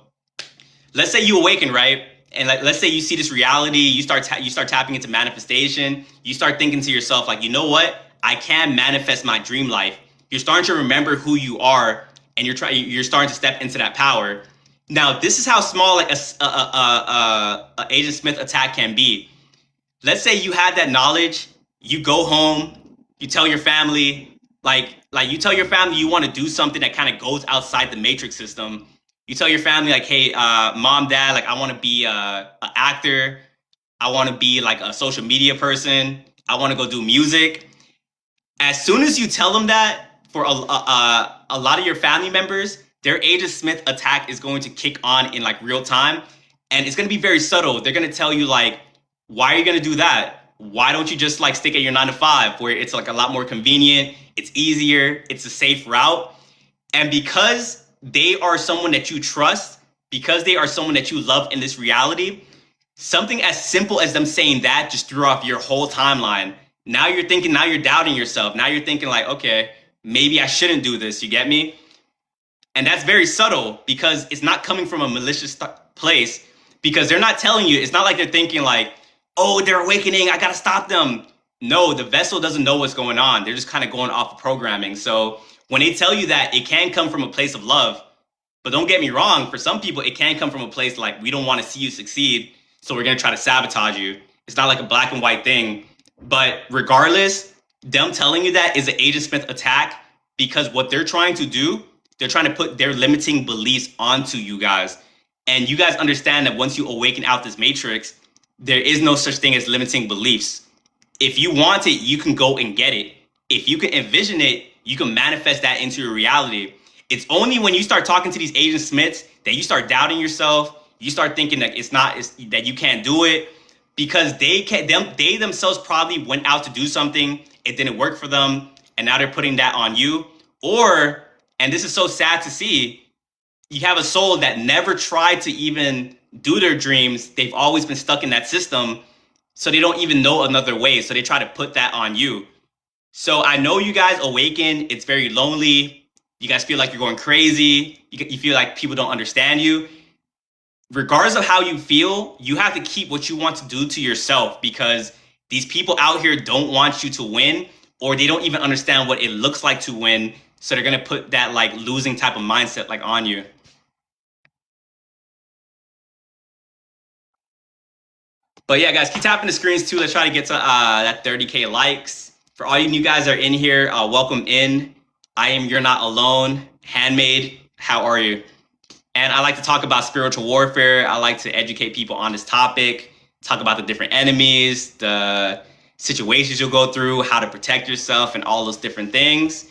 let's say you awaken, right? And let's say you see this reality, you start tapping into manifestation. You start thinking to yourself, like, you know what? I can manifest my dream life. You're starting to remember who you are, and you're starting to step into that power. Now, this is how small, like, a Agent Smith attack can be. Let's say you have that knowledge, you go home, you tell your family, like you tell your family you want to do something that kind of goes outside the matrix system. You tell your family, like, hey, mom, dad, like, I want to be an actor. I want to be, like, a social media person. I want to go do music. As soon as you tell them that, for a lot of your family members, their Agent Smith attack is going to kick on in, like, real time. And it's going to be very subtle. They're going to tell you, like, why are you going to do that? Why don't you just, like, stick at your 9 to 5, where it's, like, a lot more convenient, it's easier, it's a safe route. And because they are someone that you trust, because they are someone that you love in this reality, something as simple as them saying that just threw off your whole timeline. Now you're doubting yourself. Now you're thinking, like, okay, maybe I shouldn't do this. You get me? And that's very subtle, because it's not coming from a malicious place, because they're not telling you. It's not like they're thinking, like, oh, they're awakening, I got to stop them. No, the vessel doesn't know what's going on. They're just kind of going off of programming. So when they tell you that, it can come from a place of love. But don't get me wrong, for some people, it can come from a place like, we don't want to see you succeed, so we're going to try to sabotage you. It's not like a black and white thing. But regardless, them telling you that is an Agent Smith attack, because what they're trying to do, they're trying to put their limiting beliefs onto you guys. And you guys understand that once you awaken out this matrix, there is no such thing as limiting beliefs. If you want it, you can go and get it. If you can envision it, you can manifest that into your reality. It's only when you start talking to these Agent Smiths that you start doubting yourself. You start thinking that that you can't do it, because they themselves probably went out to do something, it didn't work for them, and now they're putting that on you. Or, and this is so sad to see, you have a soul that never tried to even do their dreams. They've always been stuck in that system, so they don't even know another way. So they try to put that on you. So I know you guys awaken. It's very lonely. You guys feel like you're going crazy. You feel like people don't understand you. Regardless of how you feel, you have to keep what you want to do to yourself, because these people out here don't want you to win, or they don't even understand what it looks like to win. So they're going to put that like losing type of mindset like on you. But yeah, guys, keep tapping the screens too. Let's try to get to that 30K likes. For all you new guys that are in here, welcome in. I am You're Not Alone. Handmade, how are you? And I like to talk about spiritual warfare. I like to educate people on this topic, talk about the different enemies, the situations you'll go through, how to protect yourself, and all those different things.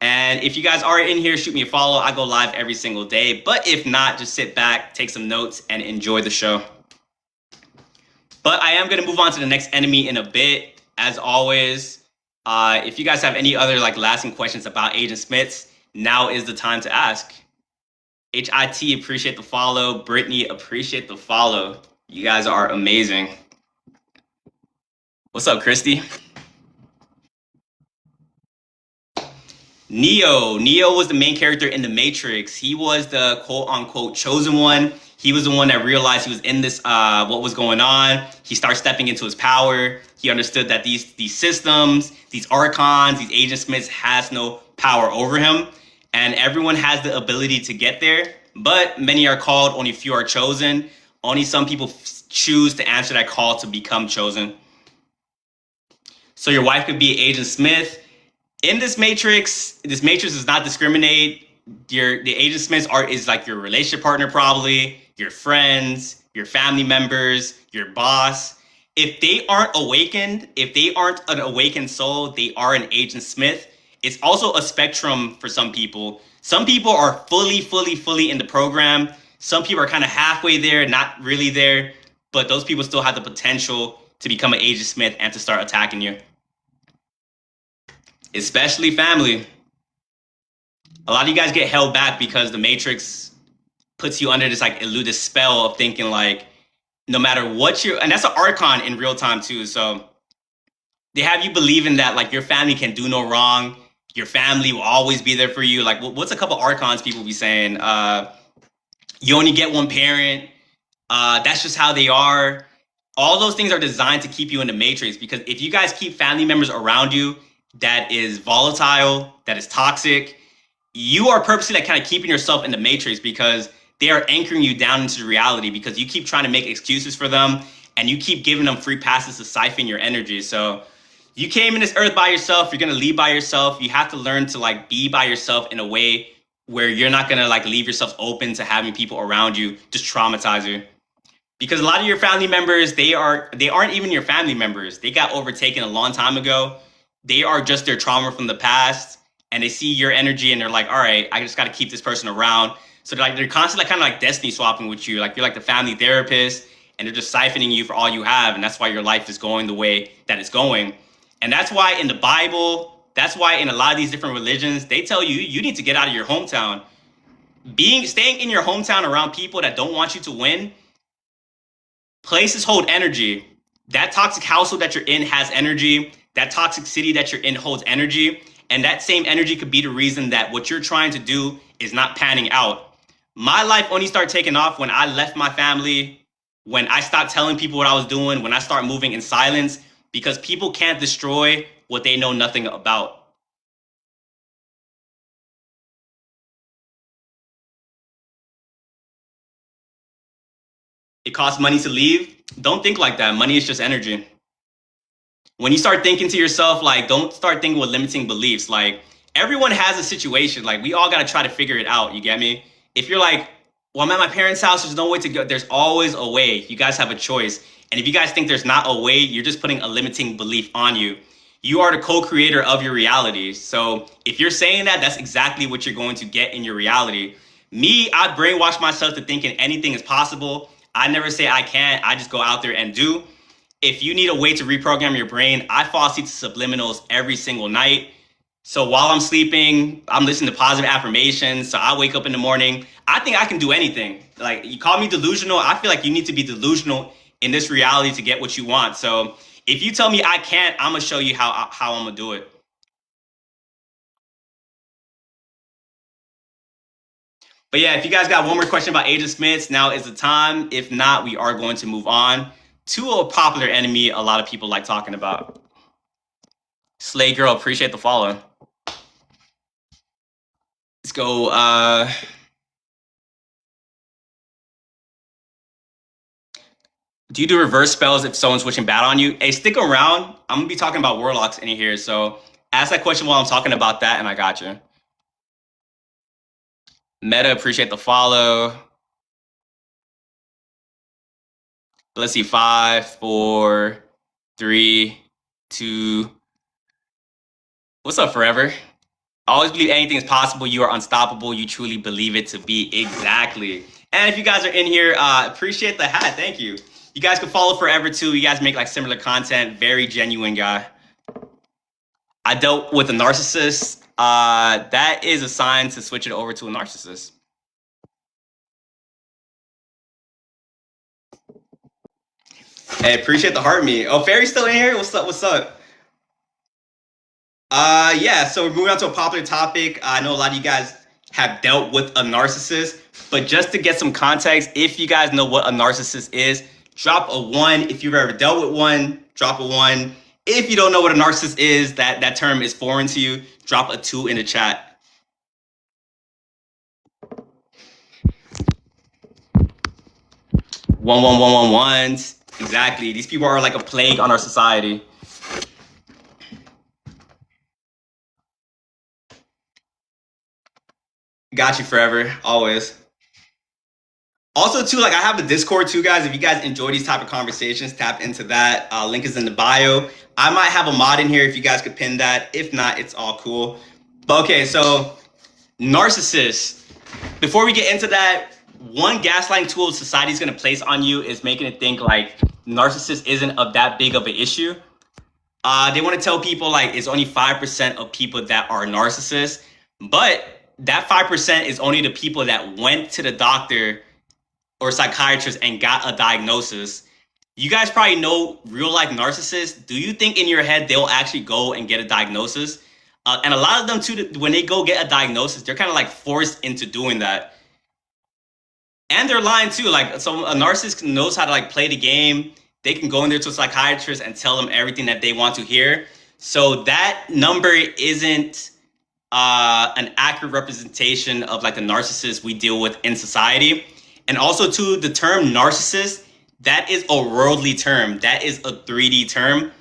And if you guys are in here, shoot me a follow. I go live every single day. But if not, just sit back, take some notes, and enjoy the show. But I am going to move on to the next enemy in a bit. As always, if you guys have any other like lasting questions about Agent Smiths, now is the time to ask. HIT, appreciate the follow. Brittany, appreciate the follow. You guys are amazing. What's up, Christy? Neo was the main character in The Matrix. He was the quote-unquote chosen one. He was the one that realized he was in this, what was going on. He started stepping into his power. He understood that these systems, these archons, these Agent Smiths has no power over him. And everyone has the ability to get there. But many are called, only few are chosen. Only some people choose to answer that call to become chosen. So your wife could be Agent Smith. In this matrix does not discriminate. The Agent Smiths is like your relationship partner, probably your friends, your family members, your boss. If they aren't awakened, if they aren't an awakened soul, they are an Agent Smith. It's also a spectrum for some people. Some people are fully in the program. Some people are kind of halfway there, not really there, but those people still have the potential to become an Agent Smith and to start attacking you. Especially family. A lot of you guys get held back because the Matrix puts you under this like elusive spell of thinking like no matter what and that's an archon in real time too. So they have you believing that like your family can do no wrong. Your family will always be there for you. Like what's a couple archons people be saying? You only get one parent. That's just how they are. All those things are designed to keep you in the Matrix, because if you guys keep family members around you that is volatile, that is toxic, you are purposely like kind of keeping yourself in the Matrix, because they are anchoring you down into reality, because you keep trying to make excuses for them and you keep giving them free passes to siphon your energy. So you came in this earth by yourself. You're going to leave by yourself. You have to learn to like be by yourself in a way where you're not going to like leave yourself open to having people around you just traumatize you. Because a lot of your family members, they aren't even your family members. They got overtaken a long time ago. They are just their trauma from the past, and they see your energy and they're like, all right, I just got to keep this person around. So they're constantly kind of like destiny swapping with you. Like you're like the family therapist, and they're just siphoning you for all you have. And that's why your life is going the way that it's going. And that's why in the Bible, that's why in a lot of these different religions, they tell you, you need to get out of your hometown. Staying in your hometown around people that don't want you to win, places hold energy. That toxic household that you're in has energy. That toxic city that you're in holds energy. And that same energy could be the reason that what you're trying to do is not panning out. My life only started taking off when I left my family, when I stopped telling people what I was doing, when I started moving in silence, because people can't destroy what they know nothing about. It costs money to leave. Don't think like that. Money is just energy. When you start thinking to yourself, like, don't start thinking with limiting beliefs. Like, everyone has a situation. Like, we all got to try to figure it out. You get me? If you're like, well, I'm at my parents' house, there's no way to go. There's always a way. You guys have a choice. And if you guys think there's not a way, you're just putting a limiting belief on you. You are the co-creator of your reality. So if you're saying that, that's exactly what you're going to get in your reality. Me, I brainwash myself to thinking anything is possible. I never say I can't. I just go out there and do. If you need a way to reprogram your brain, I fall asleep to subliminals every single night. So while I'm sleeping, I'm listening to positive affirmations. So I wake up in the morning. I think I can do anything. Like, you call me delusional. I feel like you need to be delusional in this reality to get what you want. So if you tell me I can't, I'm going to show you how I'm going to do it. But yeah, if you guys got one more question about Agent Smiths, now is the time. If not, we are going to move on to a popular enemy a lot of people like talking about. Slay Girl, appreciate the follow. Let's go. Do you do reverse spells if someone's switching bad on you? Hey, stick around. I'm gonna be talking about warlocks in here, so ask that question while I'm talking about that, and I got you. Meta, appreciate the follow. Let's see, 5, 4, 3, 2. What's up, Forever? Always believe anything is possible. You are unstoppable. You truly believe it to be. Exactly. And if you guys are in here, appreciate the hat. Thank you. You guys can follow Forever too. You guys make like similar content. Very genuine guy. I dealt with a narcissist. That is a sign to switch it over to a narcissist. Hey, appreciate the heart meet. Oh, Fairy's still in here? What's up? What's up? Yeah, so we're moving on to a popular topic. I know a lot of you guys have dealt with a narcissist, but just to get some context, if you guys know what a narcissist is, drop a 1. If you've ever dealt with one, drop a 1. If you don't know what a narcissist is, that term is foreign to you, drop a 2 in the chat. One ones. Exactly. These people are like a plague on our society. Got you, Forever. Always. Also, too, like I have the Discord too, guys. If you guys enjoy these type of conversations, tap into that. Link is in the bio. I might have a mod in here if you guys could pin that. If not, it's all cool. But okay, so narcissists. Before we get into that, one gaslighting tool society's gonna place on you is making it think like narcissist isn't that big of an issue. They want to tell people like it's only 5% of people that are narcissists, but that 5% is only the people that went to the doctor or psychiatrist and got a diagnosis. You guys probably know real life narcissists. Do you think in your head they'll actually go and get a diagnosis? And a lot of them too, when they go get a diagnosis, they're kind of like forced into doing that. And they're lying too. Like, so a narcissist knows how to like play the game. They can go in there to a psychiatrist and tell them everything that they want to hear. So that number isn't an accurate representation of like the narcissists we deal with in society. And also too, the term narcissist, that is a worldly term. That is a 3D term.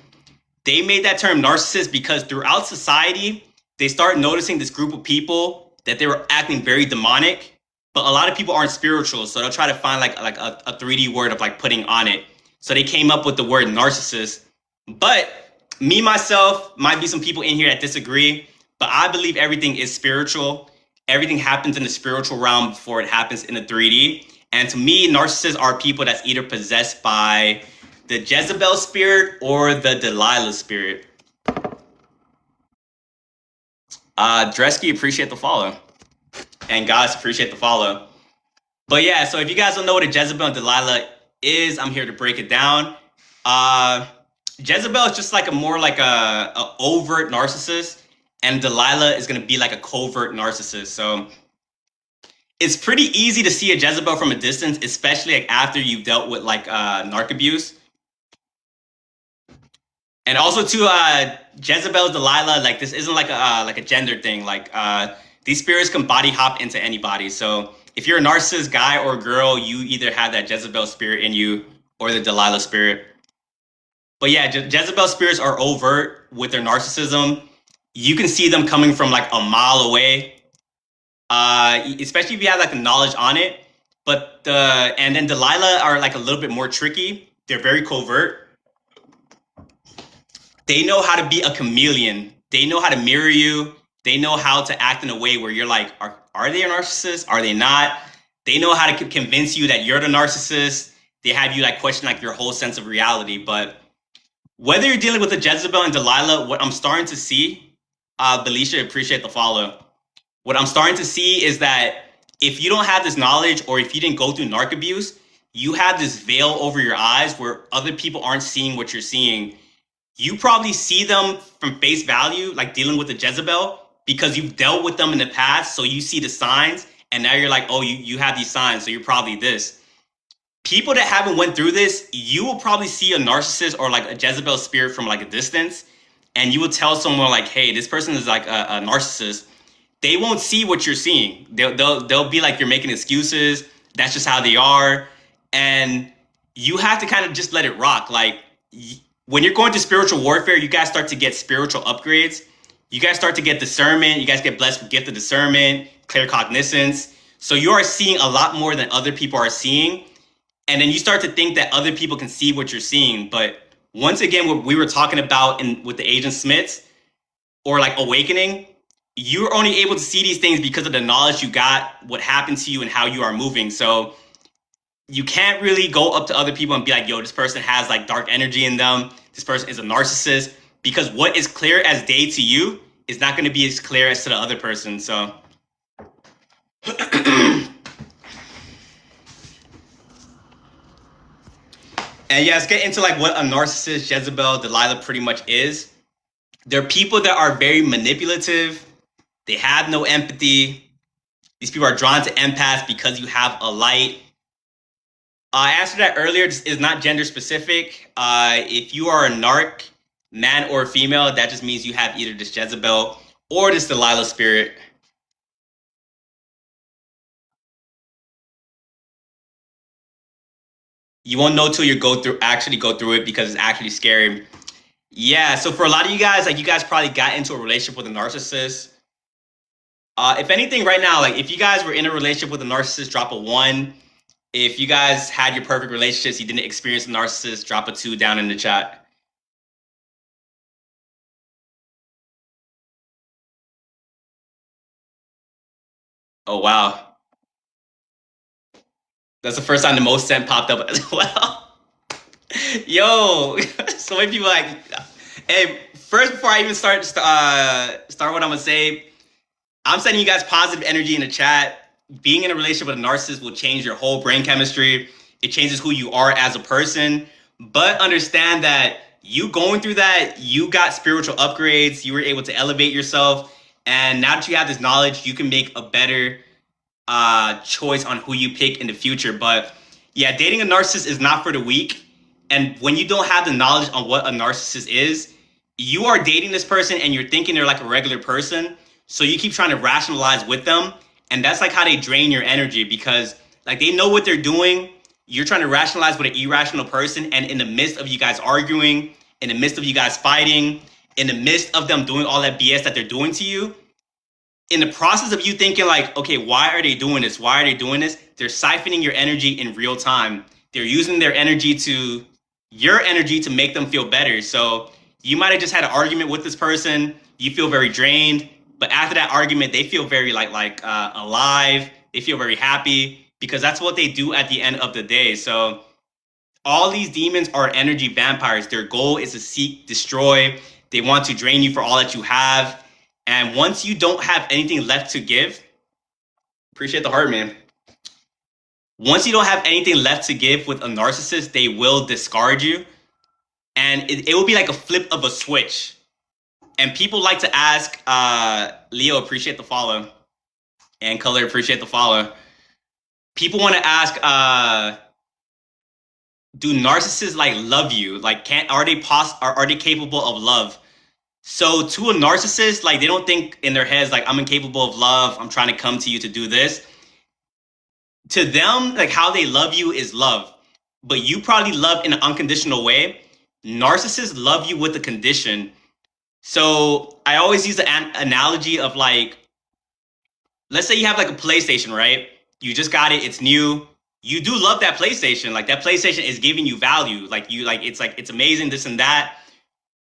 They made that term narcissist because throughout society, they started noticing this group of people that they were acting very demonic, but a lot of people aren't spiritual. So they'll try to find like a 3D word of like putting on it. So they came up with the word narcissist. But me, myself, might be some people in here that disagree, but I believe everything is spiritual. Everything happens in the spiritual realm before it happens in the 3D. And to me, narcissists are people that's either possessed by the Jezebel spirit or the Delilah spirit. Dresky, appreciate the follow. And guys, appreciate the follow. But yeah, so if you guys don't know what a Jezebel and Delilah is, I'm here to break it down. Jezebel is just like a more like a overt narcissist, and Delilah is going to be like a covert narcissist. So it's pretty easy to see a Jezebel from a distance, especially like after you've dealt with like narc abuse. And also too, Jezebel, Delilah, like this isn't like a gender thing. Like these spirits can body hop into anybody. So if you're a narcissist guy or girl, you either have that Jezebel spirit in you or the Delilah spirit. But yeah, Jezebel spirits are overt with their narcissism. You can see them coming from like a mile away, especially if you have like the knowledge on it. But and then Delilah are like a little bit more tricky. They're very covert. They know how to be a chameleon. They know how to mirror you. They know how to act in a way where you're like, are they a narcissist? Are they not? They know how to convince you that you're the narcissist. They have you like question like your whole sense of reality. But whether you're dealing with a Jezebel and Delilah, what I'm starting to see, Belisha, appreciate the follow. What I'm starting to see is that if you don't have this knowledge or if you didn't go through narc abuse, you have this veil over your eyes where other people aren't seeing what you're seeing. You probably see them from face value, like dealing with a Jezebel, because you've dealt with them in the past. So you see the signs and now you're like, oh, you have these signs, so you're probably this. People that haven't went through this, you will probably see a narcissist or like a Jezebel spirit from like a distance, and you will tell someone like, hey, this person is like a narcissist. They won't see what you're seeing. They'll be like, you're making excuses. That's just how they are. And you have to kind of just let it rock. Like, when you're going to spiritual warfare, you guys start to get spiritual upgrades. You guys start to get discernment. You guys get blessed with gift of discernment, clear cognizance. So you are seeing a lot more than other people are seeing. And then you start to think that other people can see what you're seeing. But once again, what we were talking about with the Agent Smiths, or like awakening, you're only able to see these things because of the knowledge you got, what happened to you, and how you are moving. So you can't really go up to other people and be like, yo, this person has like dark energy in them. This person is a narcissist. Because what is clear as day to you is not going to be as clear as to the other person. So and yeah, let's get into like what a narcissist, Jezebel, Delilah pretty much is. They're people that are very manipulative. They have no empathy. These people are drawn to empaths because you have a light. I answered that earlier. This is not gender specific. If you are a narc, man or female, that just means you have either this Jezebel or this Delilah spirit. You won't know till you actually go through it, because it's actually scary. Yeah, so for a lot of you guys, like, you guys probably got into a relationship with a narcissist. If anything, right now, like, if you guys were in a relationship with a narcissist, drop a 1. If you guys had your perfect relationships, you didn't experience a narcissist, drop a 2 down in the chat. Oh, wow. That's the first time the most sent popped up as well. Yo, so many people like, hey, first, before I even start what I'm gonna say, I'm sending you guys positive energy in the chat. Being in a relationship with a narcissist will change your whole brain chemistry. It changes who you are as a person. But understand that you going through that, you got spiritual upgrades. You were able to elevate yourself. And now that you have this knowledge, you can make a better choice on who you pick in the future. But yeah, dating a narcissist is not for the weak. And when you don't have the knowledge on what a narcissist is, you are dating this person and you're thinking they're like a regular person. So you keep trying to rationalize with them. And that's like how they drain your energy, because like they know what they're doing. You're trying to rationalize with an irrational person. And in the midst of you guys arguing, in the midst of you guys fighting, in the midst of them doing all that BS that they're doing to you, in the process of you thinking like, okay, why are they doing this? Why are they doing this? They're siphoning your energy in real time. They're using their energy your energy to make them feel better. So you might have just had an argument with this person. You feel very drained. But after that argument, they feel very alive. They feel very happy, because that's what they do at the end of the day. So all these demons are energy vampires. Their goal is to seek, destroy. They want to drain you for all that you have. And once you don't have anything left to give, appreciate the heart, man. Once you don't have anything left to give with a narcissist, they will discard you. And it will be like a flip of a switch. And people like to ask, Leo, appreciate the follow. And Color, appreciate the follow. People want to ask, do narcissists like love you? Like, are they capable of love? So to a narcissist, like, they don't think in their heads like, I'm incapable of love. I'm trying to come to you to do this. To them, like, how they love you is love. But you probably love in an unconditional way. Narcissists love you with a condition. So I always use the analogy of like, let's say you have like a PlayStation, right? You just got it. It's new. You do love that PlayStation. Like, that PlayStation is giving you value. It's amazing, this and that.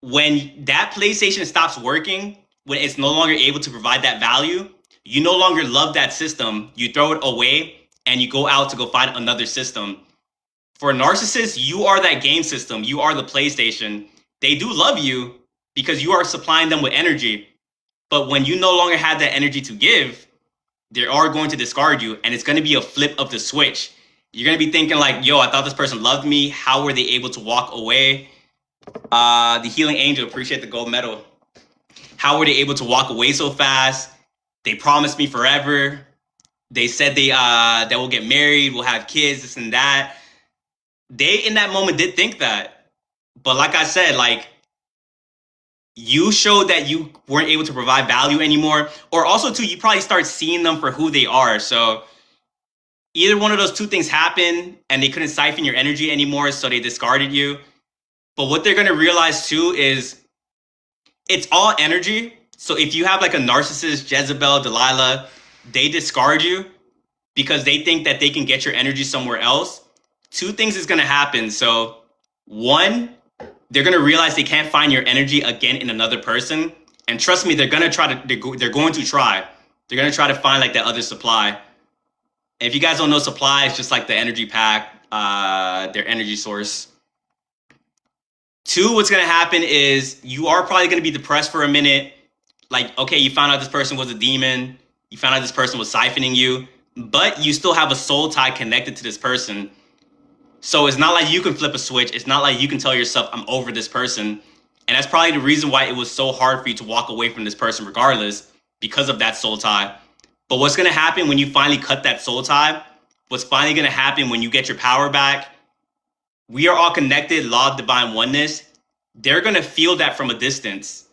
When that PlayStation stops working, when it's no longer able to provide that value, you no longer love that system. You throw it away and you go out to go find another system. For a narcissist, you are that game system. You are the PlayStation. They do love you because you are supplying them with energy. But when you no longer have that energy to give, they are going to discard you, and it's going to be a flip of the switch. You're going to be thinking like, yo, I thought this person loved me. How were they able to walk away? The Healing Angel, appreciate the gold medal. How were they able to walk away so fast? They promised me forever. They said they will get married, will have kids, this and that. They in that moment did think that, but like I said, like you showed that you weren't able to provide value anymore, or also too, you probably start seeing them for who they are. So either one of those two things happened, and they couldn't siphon your energy anymore, so they discarded you. But what they're gonna realize too is it's all energy. So if you have like a narcissist, Jezebel, Delilah, they discard you because they think that they can get your energy somewhere else. Two things is gonna happen. So one, they're gonna realize they can't find your energy again in another person. And trust me, they're gonna try to. They're going to try. They're gonna try to find like that other supply. And if you guys don't know, supply is just like the energy pack, their energy source. Two, what's gonna happen is you are probably gonna be depressed for a minute. Like, okay, you found out this person was a demon. You found out this person was siphoning you, but you still have a soul tie connected to this person. So it's not like you can flip a switch. It's not like you can tell yourself, I'm over this person. And that's probably the reason why it was so hard for you to walk away from this person regardless, because of that soul tie. But what's gonna happen when you finally cut that soul tie? What's finally gonna happen when you get your power back? We are all connected, law of divine oneness. They're gonna feel that from a distance.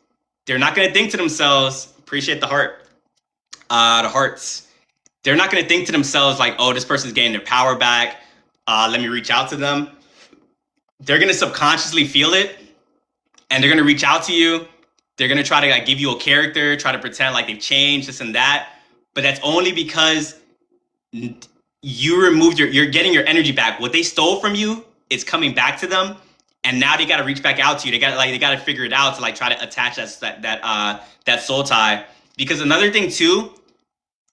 They're not gonna think to themselves, appreciate the heart, the hearts. They're not gonna think to themselves like, oh, this person's getting their power back. Let me reach out to them. They're gonna subconsciously feel it, and they're gonna reach out to you. They're gonna try to like give you a character, try to pretend like they've changed, this and that. But that's only because you removed you're getting your energy back. What they stole from you is coming back to them, and now they got to reach back out to you. They got to figure it out to like try to attach that soul tie. Because another thing too,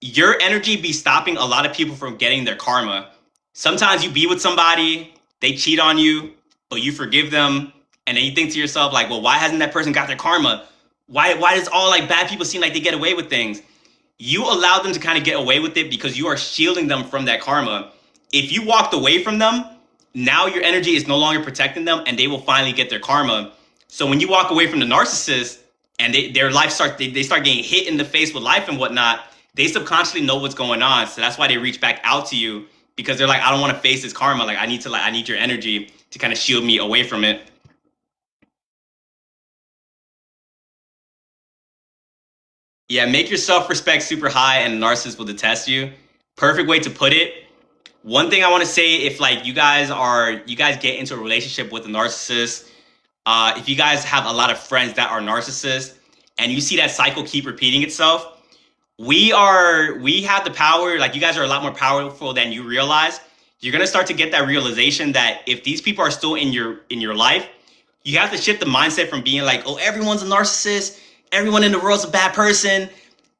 your energy be stopping a lot of people from getting their karma. Sometimes you be with somebody, they cheat on you, but you forgive them, and then you think to yourself like, well, why hasn't that person got their karma? Why does all like bad people seem like they get away with things? You allow them to kind of get away with it because you are shielding them from that karma. If you walked away from them, now your energy is no longer protecting them, and they will finally get their karma. So when you walk away from the narcissist and their life they start getting hit in the face with life and whatnot, they subconsciously know what's going on. So that's why they reach back out to you, because they're like, I don't want to face this karma. Like I need your energy to kind of shield me away from it. Yeah, make your self-respect super high and the narcissist will detest you. Perfect way to put it. One thing I want to say, if like you guys get into a relationship with a narcissist, if you guys have a lot of friends that are narcissists and you see that cycle keep repeating itself, we have the power, like you guys are a lot more powerful than you realize. You're going to start to get that realization that if these people are still in your life, you have to shift the mindset from being like, oh, everyone's a narcissist, everyone in the world's a bad person.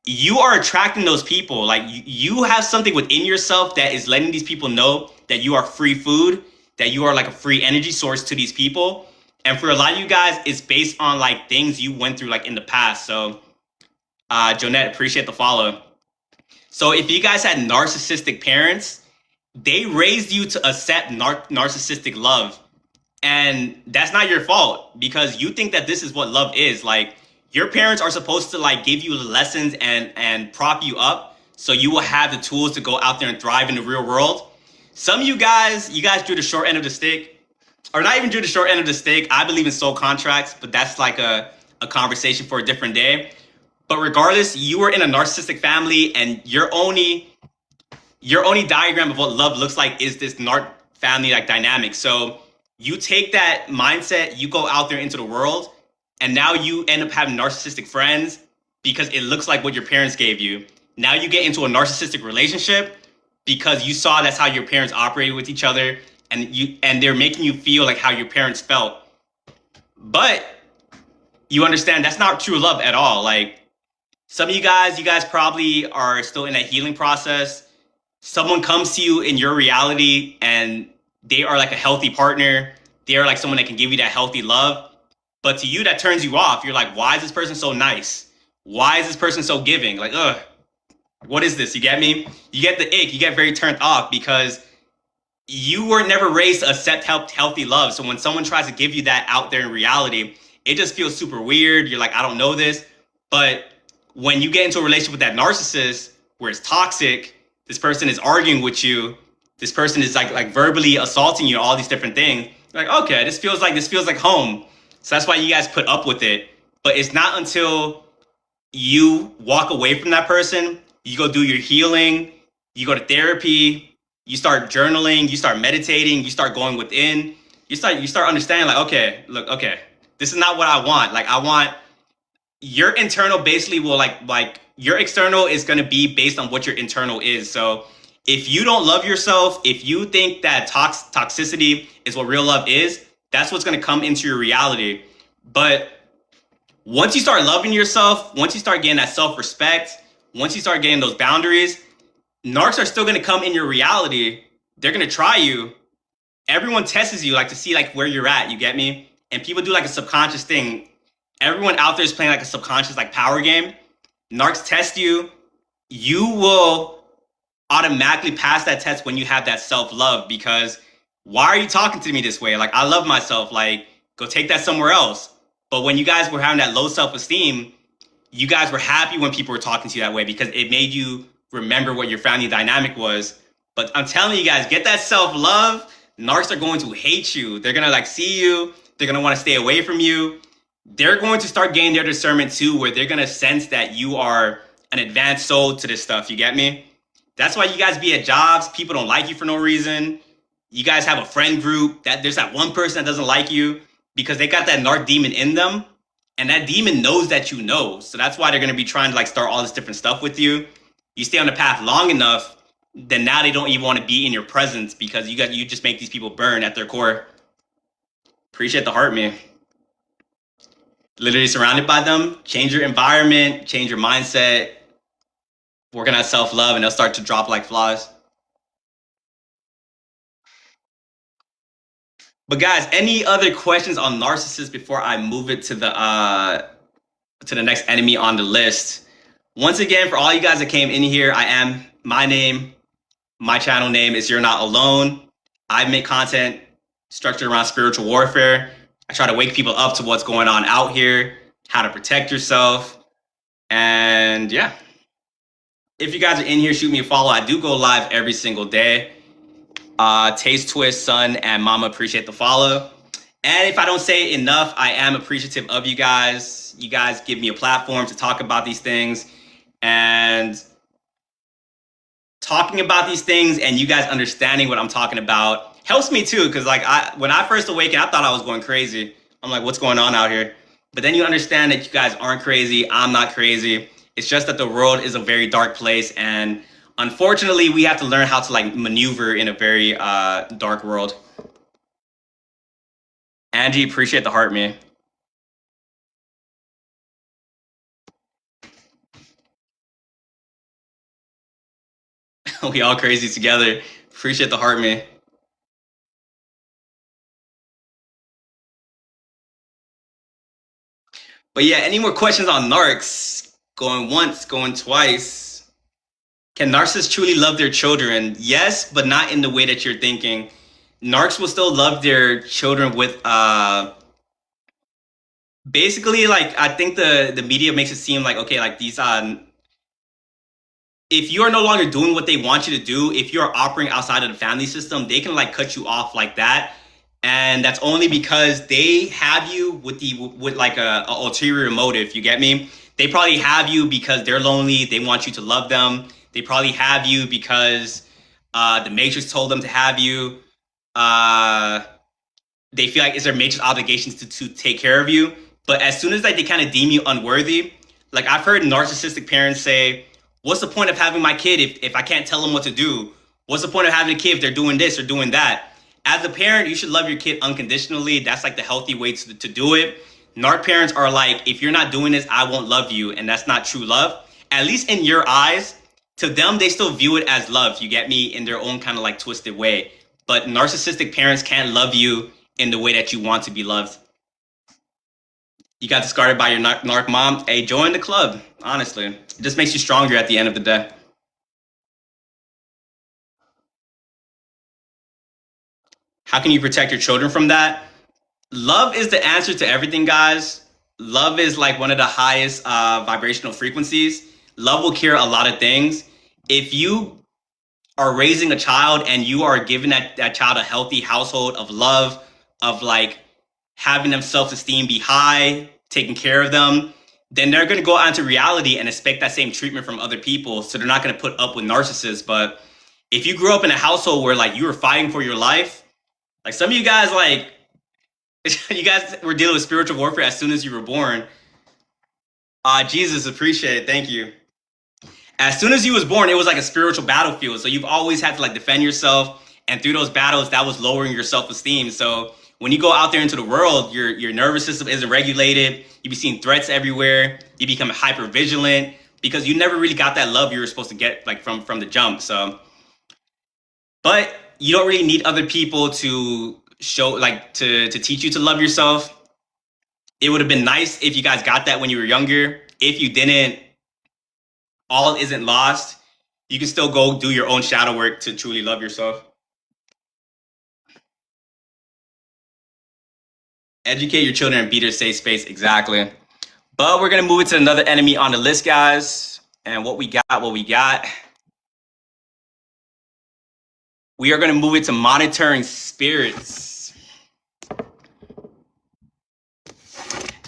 You are attracting those people. Like you have something within yourself that is letting these people know that you are free food, that you are like a free energy source to these people. And for a lot of you guys, it's based on like things you went through like in the past. So Jonette, appreciate the follow. So if you guys had narcissistic parents, they raised you to accept narcissistic love. And that's not your fault, because you think that this is what love is. Like your parents are supposed to like give you the lessons and prop you up so you will have the tools to go out there and thrive in the real world. Some of you guys drew the short end of the stick, or not even drew the short end of the stick. I believe in soul contracts, but that's like a conversation for a different day. But regardless, you were in a narcissistic family, and your only diagram of what love looks like is this narc family like dynamic. So you take that mindset, you go out there into the world, and now you end up having narcissistic friends because it looks like what your parents gave you. Now you get into a narcissistic relationship because you saw that's how your parents operated with each other, and they're making you feel like how your parents felt. But you understand that's not true love at all. Like some of you guys probably are still in that healing process. Someone comes to you in your reality and they are like a healthy partner. They are like someone that can give you that healthy love. But to you, that turns you off. You're like, why is this person so nice? Why is this person so giving? Like, ugh, what is this? You get me? You get the ick. You get very turned off because you were never raised to accept healthy love. So when someone tries to give you that out there in reality, it just feels super weird. You're like, I don't know this. But when you get into a relationship with that narcissist where it's toxic, This person is arguing with you. This person is like verbally assaulting you, all these different things. You're like, okay, this feels like home. So that's why you guys put up with it. But it's not until you walk away from that person, you go do your healing, you go to therapy, you start journaling, you start meditating, you start going within, you start understanding like, okay, look, okay, this is not what I want. Like I want your internal basically will like your external is going to be based on what your internal is. So if you don't love yourself, if you think that toxicity is what real love is, that's what's going to come into your reality. But once you start loving yourself, once you start getting that self-respect, once you start getting those boundaries, narcs are still going to come in your reality. They're going to try you. Everyone tests you like to see like where you're at, you get me? And people do like a subconscious thing. Everyone out there is playing like a subconscious like power game. Narcs test you. You will automatically pass that test when you have that self-love, because why are you talking to me this way? Like, I love myself. Like, go take that somewhere else. But when you guys were having that low self-esteem, you guys were happy when people were talking to you that way because it made you remember what your family dynamic was. But I'm telling you guys, get that self-love. Narcs are going to hate you. They're going to like see you. They're going to want to stay away from you. They're going to start gaining their discernment too, where they're going to sense that you are an advanced soul to this stuff. You get me? That's why you guys be at jobs. People don't like you for no reason. You guys have a friend group that there's that one person that doesn't like you because they got that narc demon in them. And that demon knows that you know. So that's why they're going to be trying to like start all this different stuff with you. You stay on the path long enough, then now they don't even want to be in your presence because you just make these people burn at their core. Appreciate the heart, man. Literally surrounded by them. Change your environment, change your mindset, working on self-love, and they'll start to drop like flies. But guys, any other questions on narcissists before I move it to the next enemy on the list? Once again, for all you guys that came in here, my channel name is You're Not Alone. I make content structured around spiritual warfare. I try to wake people up to what's going on out here, how to protect yourself. And yeah, if you guys are in here, shoot me a follow. I do go live every single day. Taste Twist, Son, and Mama, appreciate the follow. And if I don't say it enough, I am appreciative of you guys. You guys give me a platform to talk about these things. And talking about these things and you guys understanding what I'm talking about helps me too. Because like when I first awakened, I thought I was going crazy. I'm like, what's going on out here? But then you understand that you guys aren't crazy. I'm not crazy. It's just that the world is a very dark place. And unfortunately, we have to learn how to like maneuver in a very dark world. Angie, appreciate the heart, man. We all crazy together. Appreciate the heart, man. But yeah, any more questions on narcs? Going once, going twice. Can narcissists truly love their children? Yes, but not in the way that you're thinking. Narcs will still love their children with basically, like, I think the media makes it seem like, okay, like these if you're no longer doing what they want you to do, if you're operating outside of the family system, they can like cut you off like that. And that's only because they have you with like a ulterior motive. You get me? They probably have you because they're lonely. They want you to love them. They probably have you because the Matrix told them to have you. They feel like it's their Matrix obligations to take care of you. But as soon as like they kind of deem you unworthy, like I've heard narcissistic parents say, what's the point of having my kid if I can't tell them what to do? What's the point of having a kid if they're doing this or doing that? As a parent, you should love your kid unconditionally. That's like the healthy way to do it. Narc parents are like, if you're not doing this, I won't love you. And that's not true love. At least in your eyes, to them, they still view it as love. You get me? In their own kind of like twisted way. But narcissistic parents can't love you in the way that you want to be loved. You got discarded by your narc mom. Hey, join the club. Honestly, it just makes you stronger at the end of the day. How can you protect your children from that? Love is the answer to everything, guys. Love is like one of the highest vibrational frequencies. Love will cure a lot of things. If you are raising a child and you are giving that child a healthy household of love, of like having them self-esteem be high, taking care of them, then they're going to go out into reality and expect that same treatment from other people. So they're not going to put up with narcissists. But if you grew up in a household where like you were fighting for your life, like some of you guys, like you guys were dealing with spiritual warfare as soon as you were born. Jesus, appreciate it. Thank you. As soon as you was born, it was like a spiritual battlefield. So you've always had to like defend yourself. And through those battles, that was lowering your self-esteem. So when you go out there into the world, your nervous system isn't regulated. You be seeing threats everywhere. You become hyper vigilant because you never really got that love you were supposed to get like from the jump. So, but you don't really need other people to show like to teach you to love yourself. It would have been nice if you guys got that when you were younger. If you didn't, all isn't lost. You can still go do your own shadow work to truly love yourself. Educate your children and be their safe space. Exactly. But we're going to move it to another enemy on the list, guys. And what we got. We are going to move it to monitoring spirits.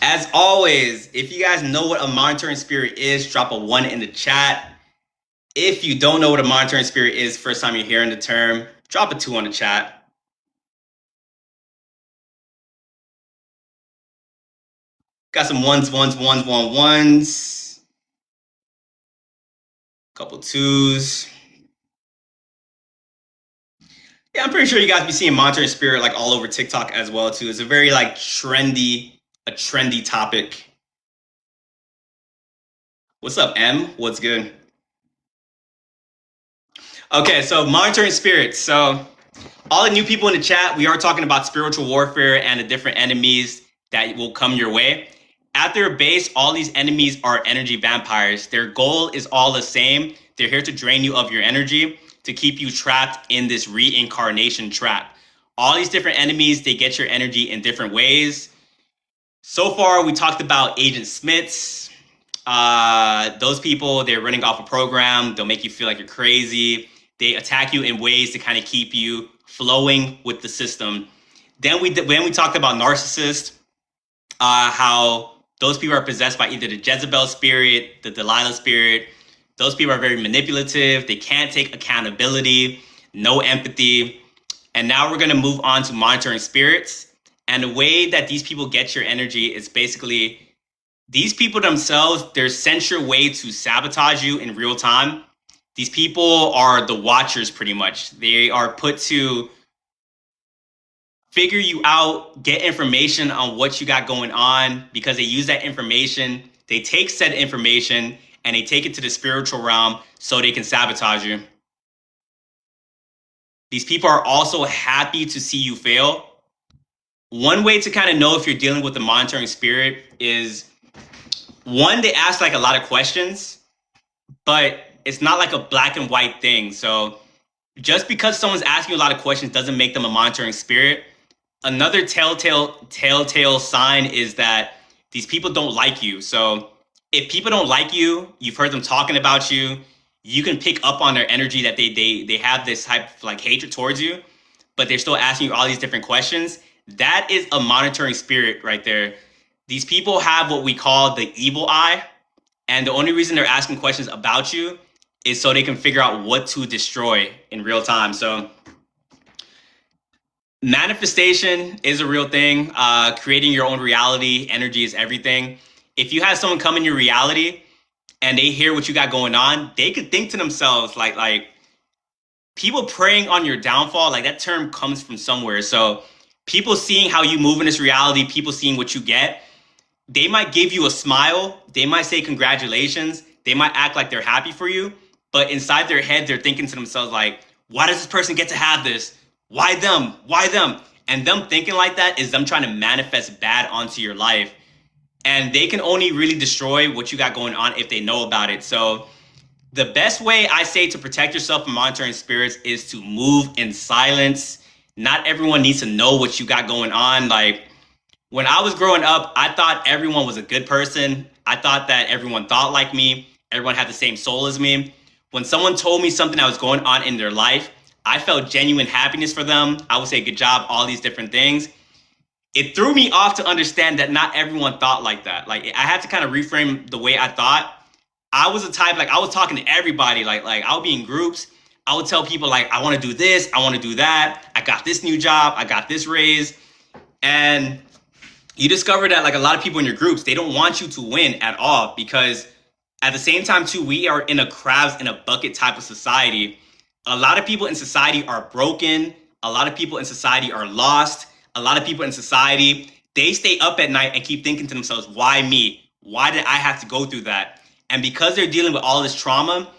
As always, if you guys know what a monitoring spirit is, drop a 1 in the chat. If you don't know what a monitoring spirit is, first time you're hearing the term, drop a 2 on the chat. Got some ones. Couple 2s. Yeah, I'm pretty sure you guys be seeing monitoring spirit like all over TikTok as well too. It's a very like trendy topic. What's up, M? What's good? Okay, so monitoring spirits. So all the new people in the chat, we are talking about spiritual warfare and the different enemies that will come your way. At their base, all these enemies are energy vampires. Their goal is all the same. They're here to drain you of your energy, to keep you trapped in this reincarnation trap. All these different enemies, they get your energy in different ways. So far, we talked about Agent Smiths. Those people, they're running off a program. They'll make you feel like you're crazy. They attack you in ways to kind of keep you flowing with the system. Then we talked about narcissists, how those people are possessed by either the Jezebel spirit, the Delilah spirit. Those people are very manipulative. They can't take accountability, no empathy. And now we're going to move on to monitoring spirits. And the way that these people get your energy is basically these people themselves, they're sent your way to sabotage you in real time. These people are the watchers pretty much. They are put to figure you out, get information on what you got going on, because they use that information. They take said information and they take it to the spiritual realm so they can sabotage you. These people are also happy to see you fail. One way to kind of know if you're dealing with the monitoring spirit is, one, they ask like a lot of questions, but it's not like a black and white thing. So just because someone's asking you a lot of questions doesn't make them a monitoring spirit. Another telltale sign is that these people don't like you. So if people don't like you, you've heard them talking about you, you can pick up on their energy that they have this type of like hatred towards you, but they're still asking you all these different questions. That is a monitoring spirit right there. These people have what we call the evil eye. And the only reason they're asking questions about you is so they can figure out what to destroy in real time. So manifestation is a real thing. Creating your own reality, energy is everything. If you have someone come in your reality and they hear what you got going on, they could think to themselves like people preying on your downfall, like that term comes from somewhere. So people seeing how you move in this reality, people seeing what you get, they might give you a smile. They might say congratulations. They might act like they're happy for you. But inside their head, they're thinking to themselves like, why does this person get to have this? Why them? Why them? And them thinking like that is them trying to manifest bad onto your life. And they can only really destroy what you got going on if they know about it. So the best way I say to protect yourself from monitoring spirits is to move in silence. Not everyone needs to know what you got going on. Like when I was growing up, I thought everyone was a good person. I thought that everyone thought like me. Everyone had the same soul as me. When someone told me something that was going on in their life, I felt genuine happiness for them. I would say good job, all these different things. It threw me off to understand that not everyone thought like that. Like I had to kind of reframe the way I thought. I was the type, like I was talking to everybody, like I would be in groups. I would tell people like, I want to do this, I want to do that. I got this new job, I got this raise. And you discover that like a lot of people in your groups, they don't want you to win at all, because at the same time too, we are in a crabs in a bucket type of society. A lot of people in society are broken. A lot of people in society are lost. A lot of people in society, they stay up at night and keep thinking to themselves, why me? Why did I have to go through that? And because they're dealing with all this trauma,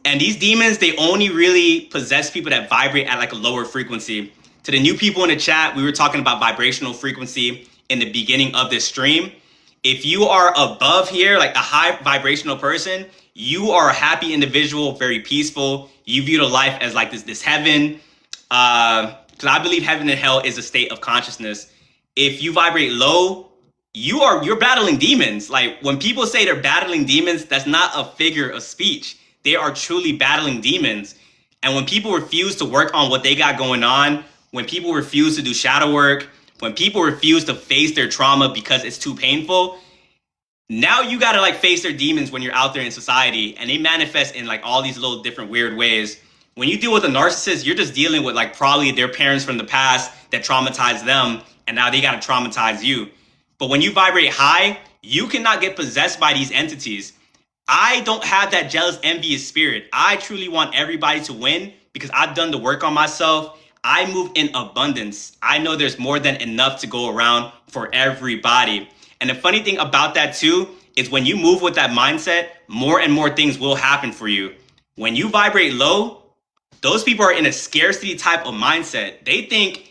and these demons, they only really possess people that vibrate at like a lower frequency. To the new people in the chat, we were talking about vibrational frequency in the beginning of this stream. If you are above here, like a high vibrational person, you are a happy individual, very peaceful. You view the life as like this heaven. Because I believe heaven and hell is a state of consciousness. If you vibrate low, you're battling demons. Like when people say they're battling demons, that's not a figure of speech. They are truly battling demons. And when people refuse to work on what they got going on, when people refuse to do shadow work, when people refuse to face their trauma because it's too painful, now you got to like face their demons when you're out there in society, and they manifest in like all these little different weird ways. When you deal with a narcissist, you're just dealing with like probably their parents from the past that traumatized them, and now they got to traumatize you. But when you vibrate high, you cannot get possessed by these entities. I don't have that jealous, envious spirit. I truly want everybody to win because I've done the work on myself. I move in abundance. I know there's more than enough to go around for everybody. And the funny thing about that too is when you move with that mindset, more and more things will happen for you. When you vibrate low, those people are in a scarcity type of mindset. They think,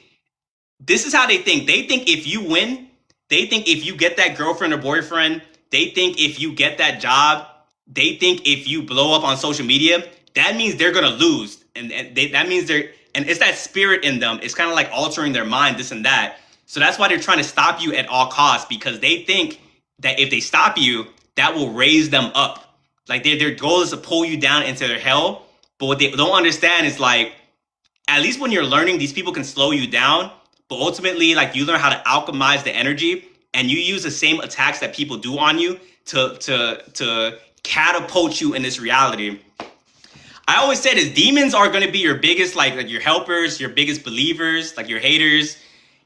this is how they think. They think if you win, they think if you get that girlfriend or boyfriend, they think if you get that job, they think if you blow up on social media, that means they're going to lose. That means and it's that spirit in them. It's kind of like altering their mind, this and that. So that's why they're trying to stop you at all costs, because they think that if they stop you, that will raise them up. Like their goal is to pull you down into their hell. But what they don't understand is like, at least when you're learning, these people can slow you down. But ultimately, like you learn how to alchemize the energy, and you use the same attacks that people do on you to catapult you in this reality. I always say this, demons are going to be your biggest, like your helpers, your biggest believers, like your haters.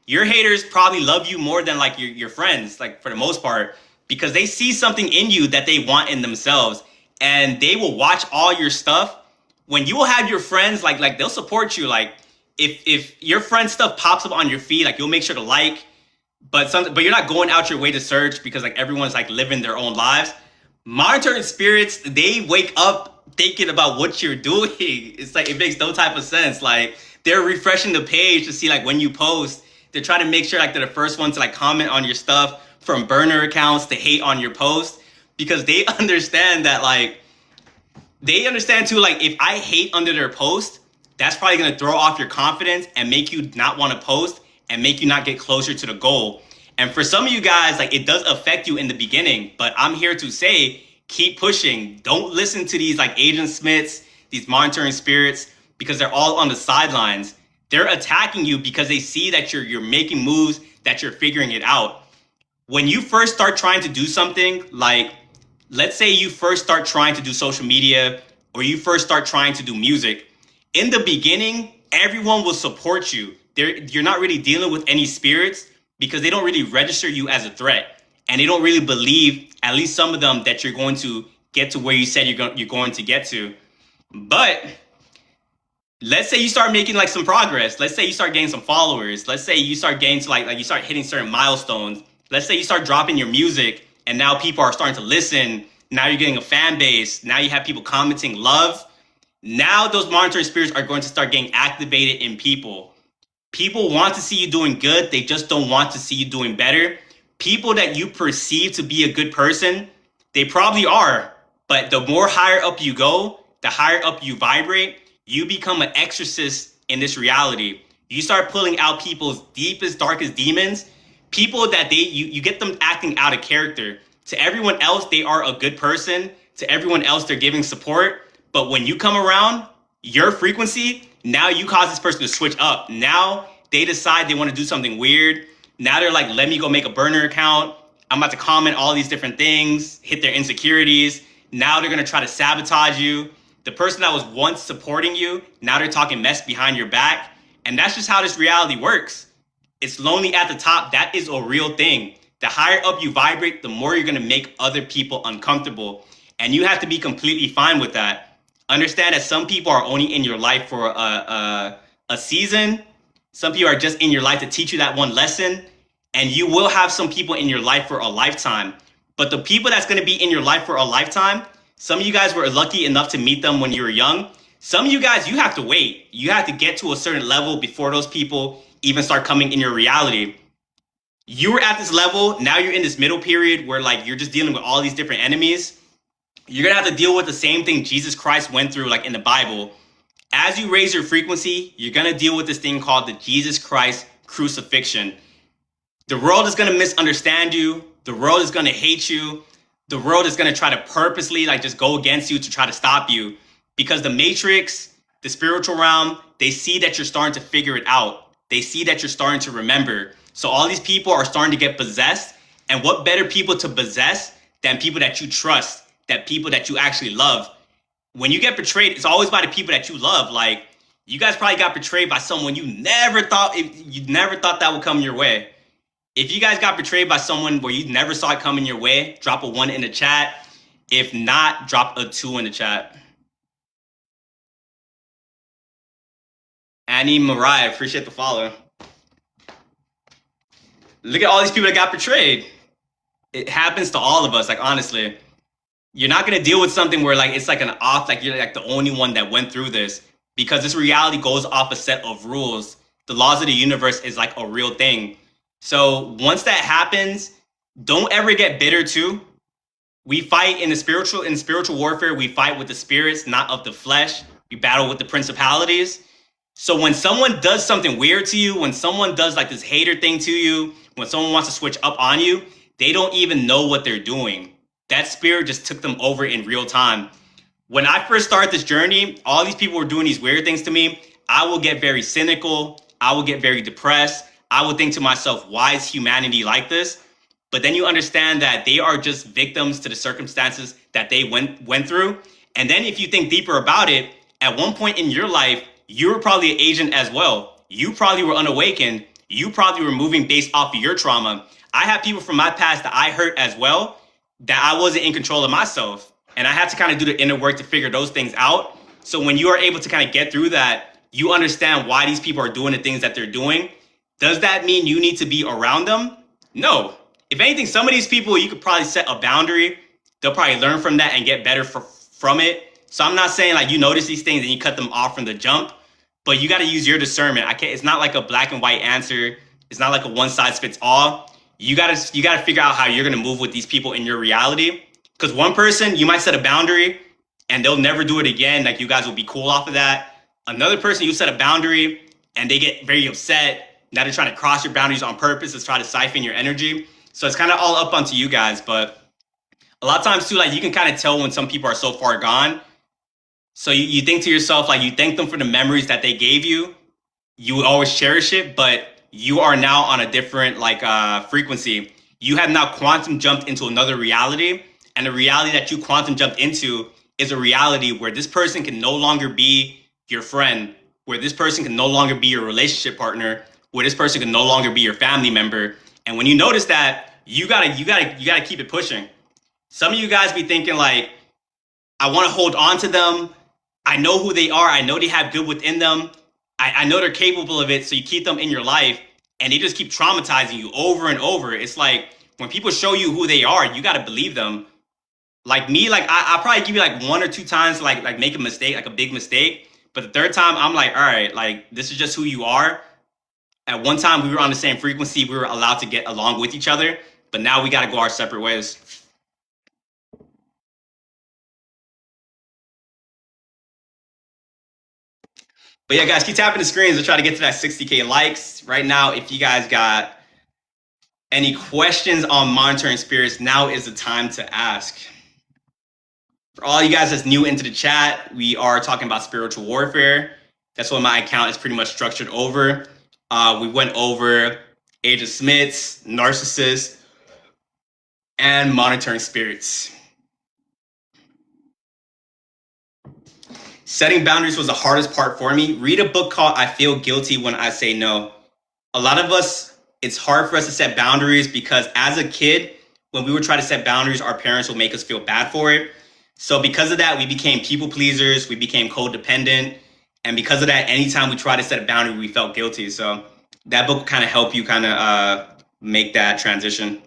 Your haters probably love you more than like your friends, like for the most part, because they see something in you that they want in themselves, and they will watch all your stuff. When you will have your friends, like they'll support you. Like if your friend stuff pops up on your feed, like you'll make sure to like, but you're not going out your way to search because like everyone's like living their own lives. Monitoring spirits, they wake up thinking about what you're doing. It's like, it makes no type of sense. Like they're refreshing the page to see like when you post. They're trying to make sure like they're the first ones to like comment on your stuff, from burner accounts to hate on your post, because they understand that like, they understand too, like if I hate under their post, that's probably going to throw off your confidence and make you not want to post and make you not get closer to the goal. And for some of you guys, like it does affect you in the beginning, but I'm here to say, keep pushing. Don't listen to these like Agent Smiths, these monitoring spirits, because they're all on the sidelines. They're attacking you because they see that you're making moves, that you're figuring it out. When you first start trying to do something, like let's say you first start trying to do social media, or you first start trying to do music, in the beginning, everyone will support you. You're not really dealing with any spirits because they don't really register you as a threat. And they don't really believe, at least some of them, that you're going to get to where you said you're going to get to. But let's say you start making like some progress. Let's say you start getting some followers. Let's say you start getting to like you start hitting certain milestones. Let's say you start dropping your music and now people are starting to listen. Now you're getting a fan base. Now you have people commenting love. Now those monitoring spirits are going to start getting activated in people. People want to see you doing good. They just don't want to see you doing better. People that you perceive to be a good person, they probably are. But the more higher up you go, the higher up you vibrate, you become an exorcist in this reality. You start pulling out people's deepest, darkest demons, people that you get them acting out of character. To everyone else, they are a good person. To everyone else, they're giving support. But when you come around, your frequency, now you cause this person to switch up. Now they decide they want to do something weird. Now they're like, let me go make a burner account. I'm about to comment all these different things, hit their insecurities. Now they're going to try to sabotage you. The person that was once supporting you, now they're talking mess behind your back. And that's just how this reality works. It's lonely at the top. That is a real thing. The higher up you vibrate, the more you're going to make other people uncomfortable. And you have to be completely fine with that. Understand that some people are only in your life for a season. Some people are just in your life to teach you that one lesson. And you will have some people in your life for a lifetime. But the people that's going to be in your life for a lifetime, some of you guys were lucky enough to meet them when you were young. Some of you guys, you have to wait. You have to get to a certain level before those people even start coming in your reality. You were at this level. Now you're in this middle period where like you're just dealing with all these different enemies. You're going to have to deal with the same thing Jesus Christ went through like in the Bible. As you raise your frequency, you're going to deal with this thing called the Jesus Christ crucifixion. The world is going to misunderstand you. The world is going to hate you. The world is going to try to purposely like just go against you to try to stop you. Because the matrix, the spiritual realm, they see that you're starting to figure it out. They see that you're starting to remember. So all these people are starting to get possessed. And what better people to possess than people that you trust, that people that you actually love? When you get betrayed, it's always by the people that you love. Like, you guys probably got betrayed by someone you never thought that would come your way. If you guys got betrayed by someone where you never saw it coming your way, drop a 1 in the chat. If not, drop a 2 in the chat. Annie Mariah, appreciate the follow. Look at all these people that got betrayed. It happens to all of us, like honestly. You're not gonna deal with something where like it's like an off, like you're like the only one that went through this, because this reality goes off a set of rules. The laws of the universe is like a real thing. So once that happens, don't ever get bitter too. We fight in spiritual warfare, we fight with the spirits, not of the flesh. We battle with the principalities. So when someone does something weird to you, when someone does like this hater thing to you, when someone wants to switch up on you, they don't even know what they're doing. That spirit just took them over in real time. When I first started this journey, all these people were doing these weird things to me. I will get very cynical. I will get very depressed. I would think to myself, why is humanity like this? But then you understand that they are just victims to the circumstances that they went through. And then if you think deeper about it, at one point in your life, you were probably an agent as well. You probably were unawakened. You probably were moving based off of your trauma. I have people from my past that I hurt as well, that I wasn't in control of myself. And I had to kind of do the inner work to figure those things out. So when you are able to kind of get through that, you understand why these people are doing the things that they're doing. Does that mean you need to be around them? No. If anything, some of these people, you could probably set a boundary. They'll probably learn from that and get better from it. So I'm not saying like you notice these things and you cut them off from the jump, but you got to use your discernment. It's not like a black and white answer. It's not like a one size fits all. You got to figure out how you're going to move with these people in your reality. Because one person, you might set a boundary and they'll never do it again. Like you guys will be cool off of that. Another person, you set a boundary and they get very upset. Now they're trying to cross your boundaries on purpose to try to siphon your energy. So it's kind of all up onto you guys. But a lot of times too, like you can kind of tell when some people are so far gone. So you think to yourself, like you thank them for the memories that they gave you. You always cherish it, but you are now on a different frequency. You have now quantum jumped into another reality. And the reality that you quantum jumped into is a reality where this person can no longer be your friend, where this person can no longer be your relationship partner, where this person can no longer be your family member. And when you notice that, you gotta keep it pushing. Some of you guys be thinking like, I want to hold on to them. I know who they are. I know they have good within them. I know they're capable of it. So you keep them in your life and they just keep traumatizing you over and over. It's like when people show you who they are, you got to believe them. Like me, like I'll probably give you like 1 or 2 times to like make a mistake, like a big mistake. But the third time I'm like, all right, like this is just who you are. At one time we were on the same frequency. We were allowed to get along with each other. But now we got to go our separate ways. But yeah, guys, keep tapping the screens to try to get to that 60K likes. Right now, if you guys got any questions on monitoring spirits, now is the time to ask. For all you guys that's new into the chat, we are talking about spiritual warfare. That's what my account is pretty much structured over. We went over Agent Smiths, narcissists, and monitoring spirits. Setting boundaries was the hardest part for me. Read a book called I Feel Guilty When I Say No. A lot of us, it's hard for us to set boundaries because as a kid, when we were trying to set boundaries, our parents will make us feel bad for it. So because of that, we became people pleasers, we became codependent. And because of that, anytime we tried to set a boundary, we felt guilty. So that book kind of helped you kind of make that transition.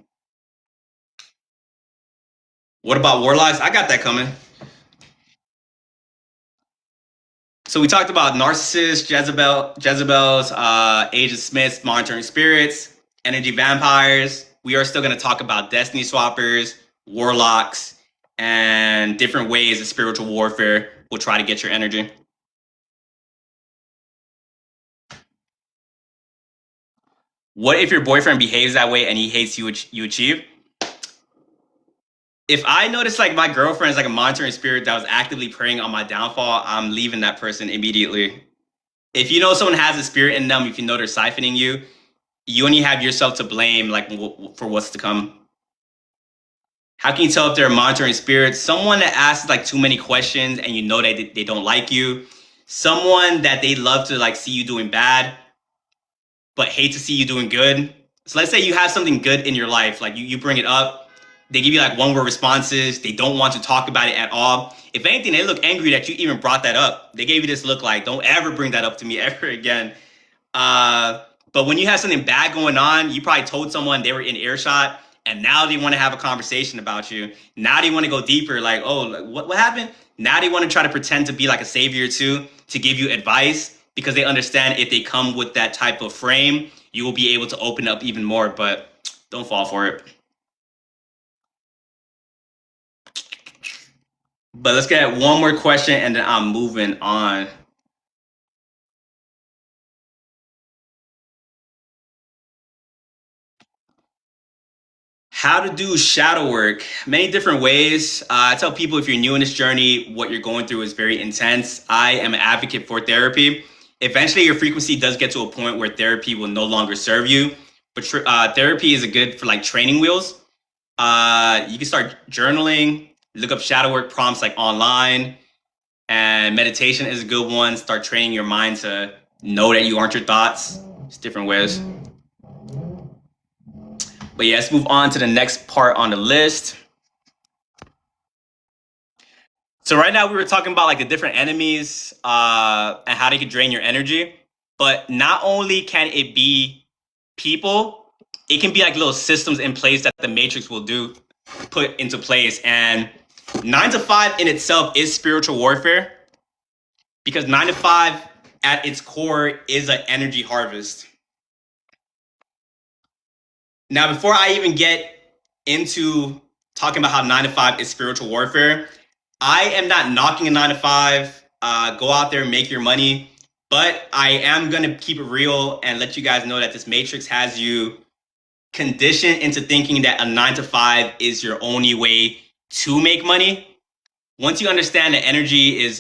What about warlocks? I got that coming. So we talked about narcissists, Jezebels, Agent Smiths, monitoring spirits, energy vampires. We are still going to talk about destiny swappers, warlocks, and different ways of spiritual warfare will try to get your energy. What if your boyfriend behaves that way and he hates you achieve? If I notice like my girlfriend is like a monitoring spirit that was actively preying on my downfall, I'm leaving that person immediately. If you know someone has a spirit in them, if you know they're siphoning you, you only have yourself to blame like for what's to come. How can you tell if they're a monitoring spirit? Someone that asks like too many questions and you know that they don't like you. Someone that they love to like see you doing bad, but hate to see you doing good. So let's say you have something good in your life, like you bring it up. They give you like one word responses. They don't want to talk about it at all. If anything, they look angry that you even brought that up. They gave you this look like, don't ever bring that up to me ever again. But when you have something bad going on, you probably told someone, they were in earshot, and now they want to have a conversation about you. Now they want to go deeper, like, oh, like, what happened? Now they want to try to pretend to be like a savior too, to give you advice, because they understand if they come with that type of frame, you will be able to open up even more, but don't fall for it. But let's get one more question and then I'm moving on. How to do shadow work. Many different ways. I tell people if you're new in this journey, what you're going through is very intense. I am an advocate for therapy. Eventually, your frequency does get to a point where therapy will no longer serve you. But therapy is good for like training wheels. You can start journaling, look up shadow work prompts like online, and meditation is a good one. Start training your mind to know that you aren't your thoughts. It's different ways. But yeah, let's move on to the next part on the list. So right now we were talking about like the different enemies and how they can drain your energy. But not only can it be people, it can be like little systems in place that the Matrix will put into place. And 9 to 5 in itself is spiritual warfare, because 9 to 5 at its core is an energy harvest. Now, before I even get into talking about how 9 to 5 is spiritual warfare, I am not knocking a 9 to 5. Go out there and make your money. But I am going to keep it real and let you guys know that this Matrix has you conditioned into thinking that a 9 to 5 is your only way to make money. Once you understand that energy is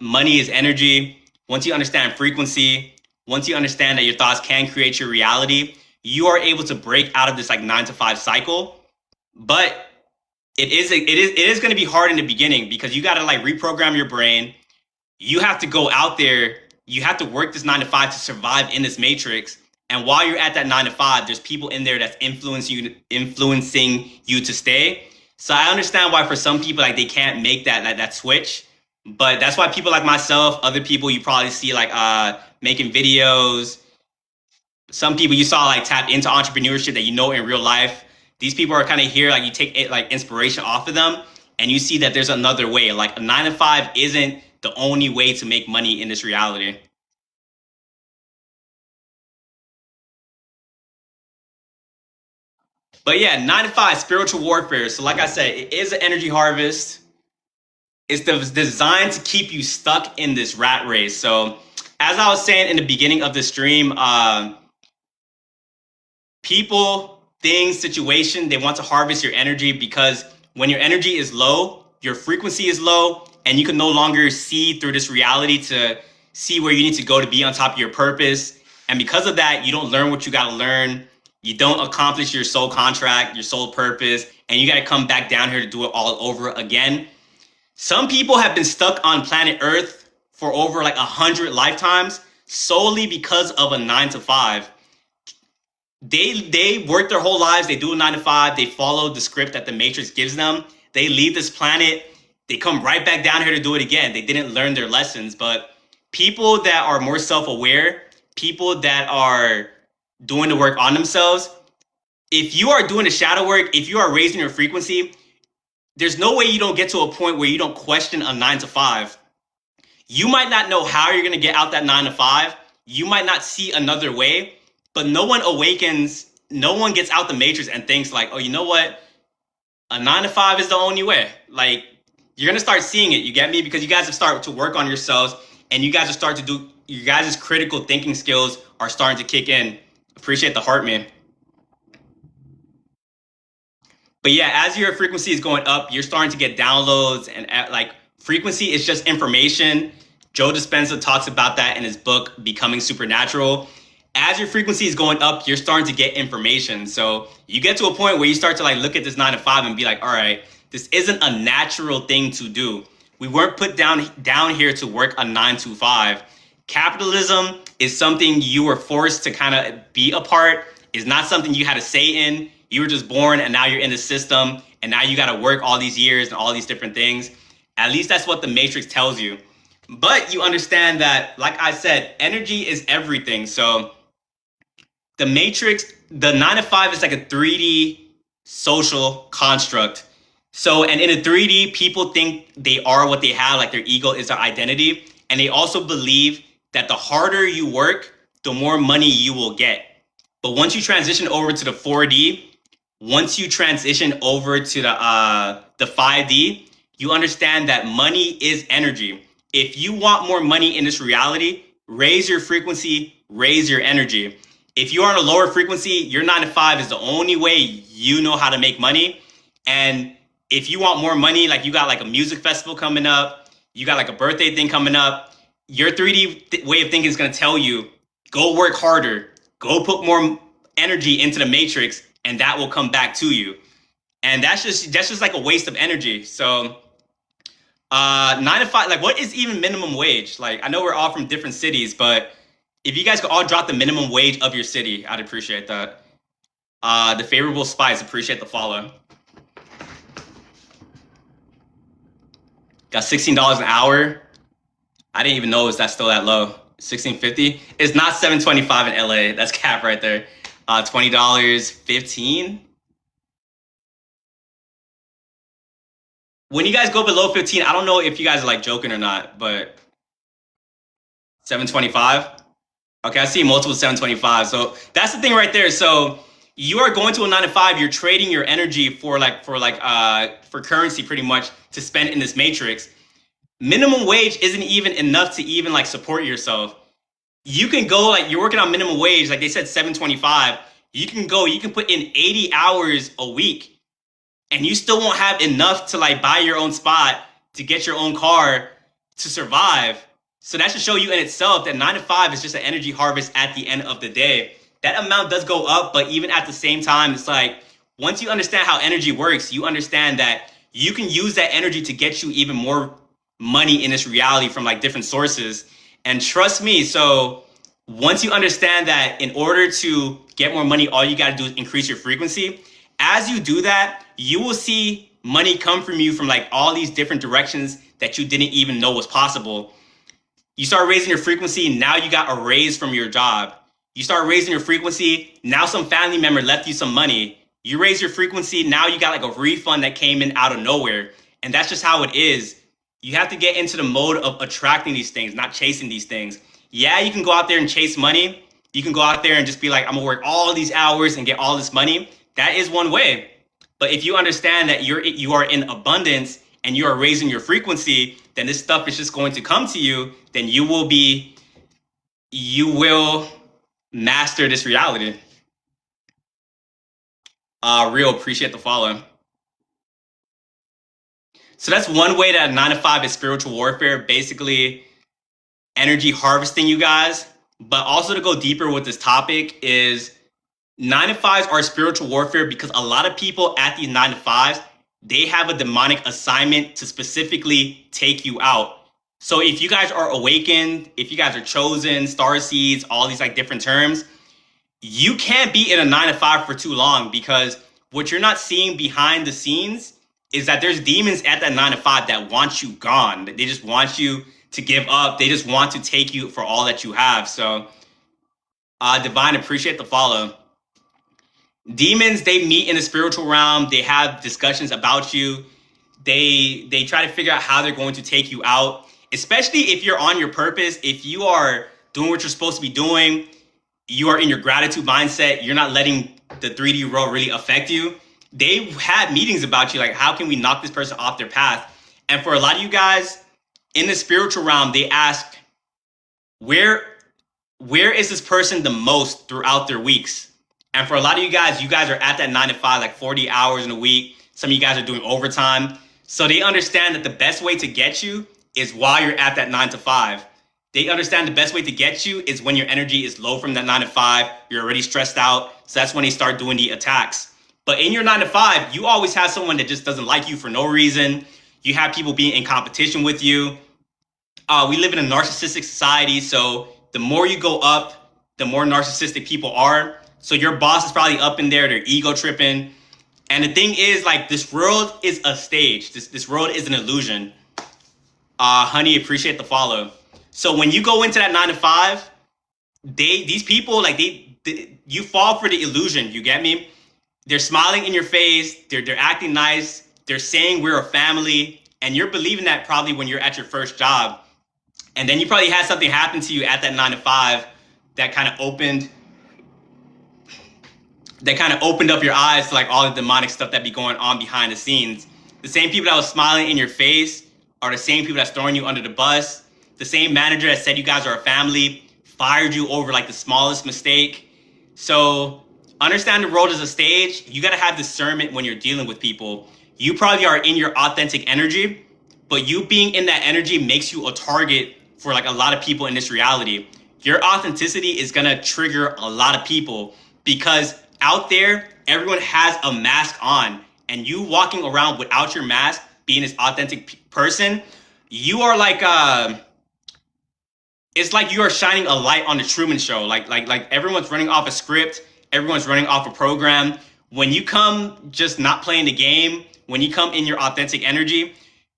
money is energy, once you understand frequency, once you understand that your thoughts can create your reality, you are able to break out of this like 9 to 5 cycle. But it is going to be hard in the beginning, because you got to like reprogram your brain. You have to go out there. You have to work this 9 to 5 to survive in this Matrix. And while you're at that 9 to 5, there's people in there that's influencing you to stay. So I understand why for some people like they can't make that switch. But that's why people like myself, other people you probably see like making videos. Some people you saw like tap into entrepreneurship that you know in real life. These people are kind of here, like you take it like inspiration off of them, and you see that there's another way. Like a 9 to 5 isn't the only way to make money in this reality. But yeah, 9 to 5 spiritual warfare. So like I said, it is an energy harvest. It's designed to keep you stuck in this rat race. So as I was saying in the beginning of the stream, people, things, situation, they want to harvest your energy, because when your energy is low, your frequency is low, and you can no longer see through this reality to see where you need to go to be on top of your purpose. And because of that, you don't learn what you got to learn. You don't accomplish your soul contract, your soul purpose, and you got to come back down here to do it all over again. Some people have been stuck on planet Earth for over like 100 lifetimes solely because of a 9 to 5. They work their whole lives. They do a 9 to 5. They follow the script that the Matrix gives them. They leave this planet. They come right back down here to do it again. They didn't learn their lessons. But people that are more self-aware, people that are doing the work on themselves, if you are doing the shadow work, if you are raising your frequency, there's no way you don't get to a point where you don't question a 9 to 5. You might not know how you're going to get out that 9 to 5. You might not see another way, but no one awakens, no one gets out the Matrix and thinks like, oh, you know what? A 9 to 5 is the only way. Like, you're going to start seeing it, you get me? Because you guys have started to work on yourselves, and you guys are starting to do, you guys' critical thinking skills are starting to kick in. Appreciate the heart, man. But yeah, as your frequency is going up, you're starting to get downloads, and like, frequency is just information. Joe Dispenza talks about that in his book, Becoming Supernatural. As your frequency is going up, you're starting to get information. So you get to a point where you start to like look at this 9 to 5 and be like, all right, this isn't a natural thing to do. We weren't put down here to work a 9 to 5. Capitalism is something you were forced to kind of be a part. It's not something you had a say in. You were just born and now you're in the system, and now you got to work all these years and all these different things. At least that's what the Matrix tells you. But you understand that, like I said, energy is everything. So the Matrix, the 9 to 5 is like a 3D social construct. So, and in a 3D, people think they are what they have, like their ego is their identity. And they also believe that the harder you work, the more money you will get. But once you transition over to the 4D, once you transition over to the 5D, you understand that money is energy. If you want more money in this reality, raise your frequency, raise your energy. If you are on a lower frequency, your 9 to 5 is the only way you know how to make money. And if you want more money, like you got like a music festival coming up, you got like a birthday thing coming up, your 3D way of thinking is going to tell you, go work harder, go put more energy into the Matrix, and that will come back to you. And that's just like a waste of energy. So 9 to 5, like what is even minimum wage? Like, I know we're all from different cities, but if you guys could all drop the minimum wage of your city, I'd appreciate that. The favorable spice, appreciate the follow. Got $16 an hour. I didn't even know it was still that low. $16.50. It's not $7.25 in LA. That's cap right there. $20, $15. When you guys go below 15, I don't know if you guys are like joking or not, but $7.25. Okay, I see multiple $7.25. So that's the thing right there. So you are going to a 9 to 5. You're trading your energy for currency, pretty much, to spend in this Matrix. Minimum wage isn't even enough to even like support yourself. You can go, like, you're working on minimum wage, like they said $7.25. You can put in 80 hours a week, and you still won't have enough to like buy your own spot, to get your own car, to survive. So that should show you in itself that 9 to 5 is just an energy harvest at the end of the day. That amount does go up, but even at the same time, it's like, once you understand how energy works, you understand that you can use that energy to get you even more money in this reality from like different sources. And trust me, so once you understand that in order to get more money, all you got to do is increase your frequency. As you do that, you will see money come from you from like all these different directions that you didn't even know was possible. You start raising your frequency, now you got a raise from your job. You start raising your frequency, now some family member left you some money. You raise your frequency, now you got like a refund that came in out of nowhere. And that's just how it is. You have to get into the mode of attracting these things, not chasing these things. Yeah, you can go out there and chase money. You can go out there and just be like, I'm gonna work all these hours and get all this money. That is one way. But if you understand that you are in abundance and you are raising your frequency, then this stuff is just going to come to you. Then you will master this reality. Real, appreciate the follow. So that's one way that 9 to 5 is spiritual warfare, basically energy harvesting, you guys. But also to go deeper with this topic is 9 to 5s are spiritual warfare because a lot of people at these 9 to 5s, they have a demonic assignment to specifically take you out. So if you guys are awakened, if you guys are chosen, star seeds, all these like different terms, you can't be in a 9 to 5 for too long, because what you're not seeing behind the scenes is that there's demons at that 9 to 5 that want you gone. They just want you to give up. They just want to take you for all that you have. So, Divine, appreciate the follow. Demons, they meet in the spiritual realm. They have discussions about you. They try to figure out how they're going to take you out, especially if you're on your purpose. If you are doing what you're supposed to be doing, you are in your gratitude mindset, you're not letting the 3D world really affect you. They had meetings about you, like, how can we knock this person off their path? And for a lot of you guys in the spiritual realm, they ask, where is this person the most throughout their weeks? And for a lot of you guys are at that 9 to 5, like 40 hours in a week. Some of you guys are doing overtime. So they understand that the best way to get you is while you're at that 9 to 5. They understand the best way to get you is when your energy is low from that 9 to 5. You're already stressed out. So that's when they start doing the attacks. But in your 9 to 5, you always have someone that just doesn't like you for no reason. You have people being in competition with you. We live in a narcissistic society. So the more you go up, the more narcissistic people are. So your boss is probably up in there. They're ego tripping. And the thing is, like, this world is a stage. This world is an illusion. Honey, appreciate the follow. So when you go into that 9 to 5, these people, like, you fall for the illusion. You get me? They're smiling in your face. They're acting nice. They're saying we're a family. And you're believing that probably when you're at your first job. And then you probably had something happen to you at that 9 to 5 that kind of opened up your eyes to like all the demonic stuff that be going on behind the scenes. The same people that was smiling in your face are the same people that's throwing you under the bus. The same manager that said you guys are a family fired you over like the smallest mistake. So understand the world is a stage. You got to have discernment when you're dealing with people. You probably are in your authentic energy, but you being in that energy makes you a target for like a lot of people in this reality. Your authenticity is going to trigger a lot of people because out there, everyone has a mask on, and you walking around without your mask, being this authentic person, you are like, it's like you are shining a light on the Truman Show. Like everyone's running off a script. Everyone's running off a program. When you come just not playing the game, when you come in your authentic energy,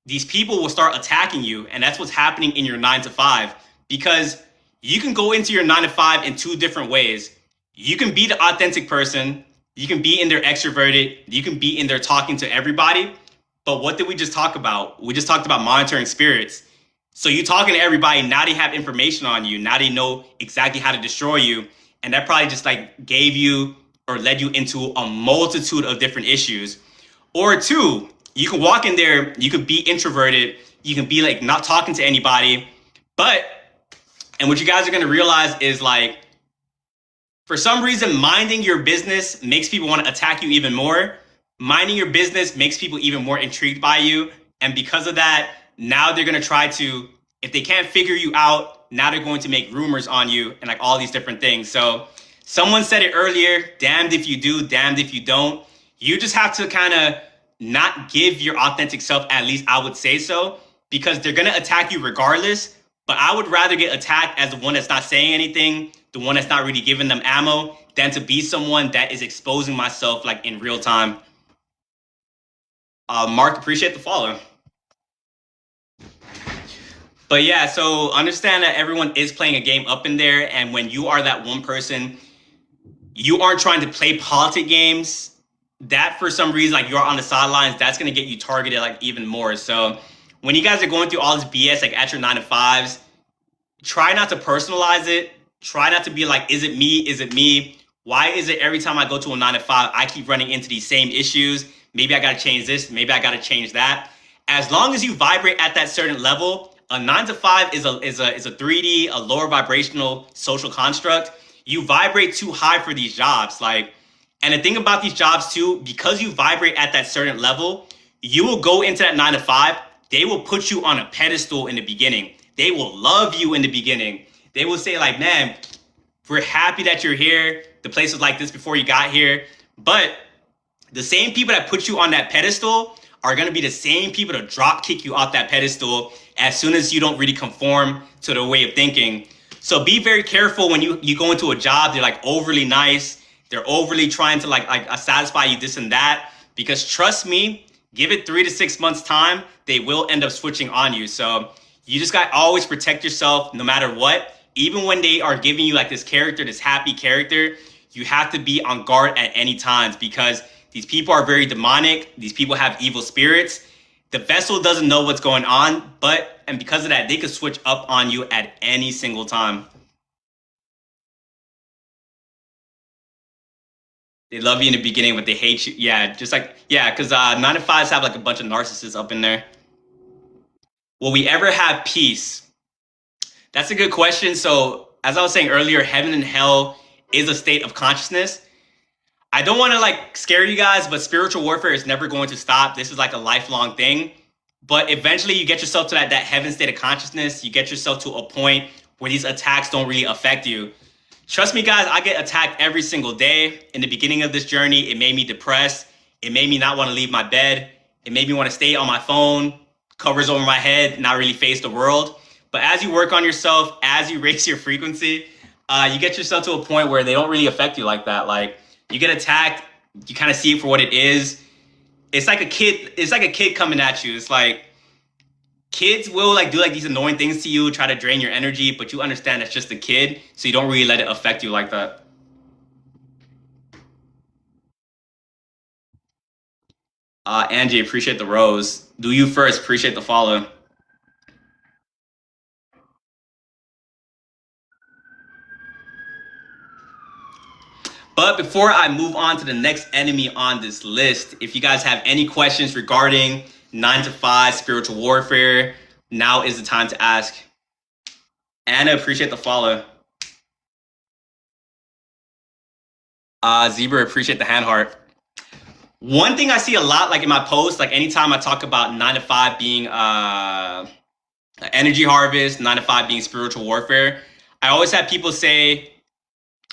these people will start attacking you. And that's what's happening in your 9 to 5, because you can go into your 9 to 5 in two different ways. You can be the authentic person. You can be in there extroverted. You can be in there talking to everybody. But what did we just talk about? We just talked about monitoring spirits. So you talking to everybody, now they have information on you. Now they know exactly how to destroy you. And that probably just like gave you or led you into a multitude of different issues. Or two, you can walk in there, you can be introverted, you can be like not talking to anybody. And what you guys are going to realize is like, for some reason, minding your business makes people want to attack you even more. Minding your business makes people even more intrigued by you. And because of that, now they're going to try to, if they can't figure you out, now they're going to make rumors on you and like all these different things. So someone said it earlier, damned if you do, damned if you don't. You just have to kind of not give your authentic self, at least I would say so, because they're going to attack you regardless. But I would rather get attacked as the one that's not saying anything, the one that's not really giving them ammo, than to be someone that is exposing myself like in real time. Mark, appreciate the follow. But yeah, so understand that everyone is playing a game up in there. And when you are that one person, you aren't trying to play politic games. That for some reason, like you're on the sidelines, that's going to get you targeted like even more. So when you guys are going through all this BS, like at your 9 to 5s, try not to personalize it. Try not to be like, is it me? Is it me? Why is it every time I go to a 9 to 5, I keep running into these same issues? Maybe I got to change this. Maybe I got to change that. As long as you vibrate at that certain level, a 9 to 5 is a 3D, a lower vibrational social construct. You vibrate too high for these jobs. And the thing about these jobs too, because you vibrate at that certain level, You will go into that 9 to 5. They will put you on a pedestal in the beginning. They will love you in the beginning. They will say like, man, we're happy that you're here. The place was like this before you got here. But the same people that put you on that pedestal are going to be the same people to drop kick you off that pedestal as soon as you don't really conform to the way of thinking. So be very careful when you go into a job. They're like overly nice. They're overly trying to like satisfy you, this and that. Because trust me, give it 3 to 6 months time, they will end up switching on you. So you just got to always protect yourself no matter what. Even when they are giving you like this character, this happy character, you have to be on guard at any times because these people are very demonic. These people have evil spirits. The vessel doesn't know what's going on, and because of that, they could switch up on you at any single time. They love you in the beginning, but they hate you. Yeah, just like, yeah, because 9 to 5s have like a bunch of narcissists up in there. Will we ever have peace? That's a good question. So as I was saying earlier, heaven and hell is a state of consciousness. I don't want to like scare you guys, but spiritual warfare is never going to stop. This is like a lifelong thing. But eventually you get yourself to that heaven state of consciousness. You get yourself to a point where these attacks don't really affect you. Trust me, guys, I get attacked every single day. In the beginning of this journey, it made me depressed. It made me not want to leave my bed. It made me want to stay on my phone, covers over my head, not really face the world. But as you work on yourself, as you raise your frequency, you get yourself to a point where they don't really affect you like that. Like you get attacked, you kind of see it for what it is. It's like a kid. It's like a kid coming at you. It's like kids will like do like these annoying things to you, try to drain your energy, but you understand it's just a kid, so you don't really let it affect you like that. Angie, appreciate the rose. Do you first, appreciate the follow. But before I move on to the next enemy on this list, if you guys have any questions regarding 9 to 5 spiritual warfare, now is the time to ask. Anna, appreciate the follow. Zebra, appreciate the hand heart. One thing I see a lot, like in my posts, like anytime I talk about 9 to 5 being energy harvest, 9 to 5 being spiritual warfare, I always have people say,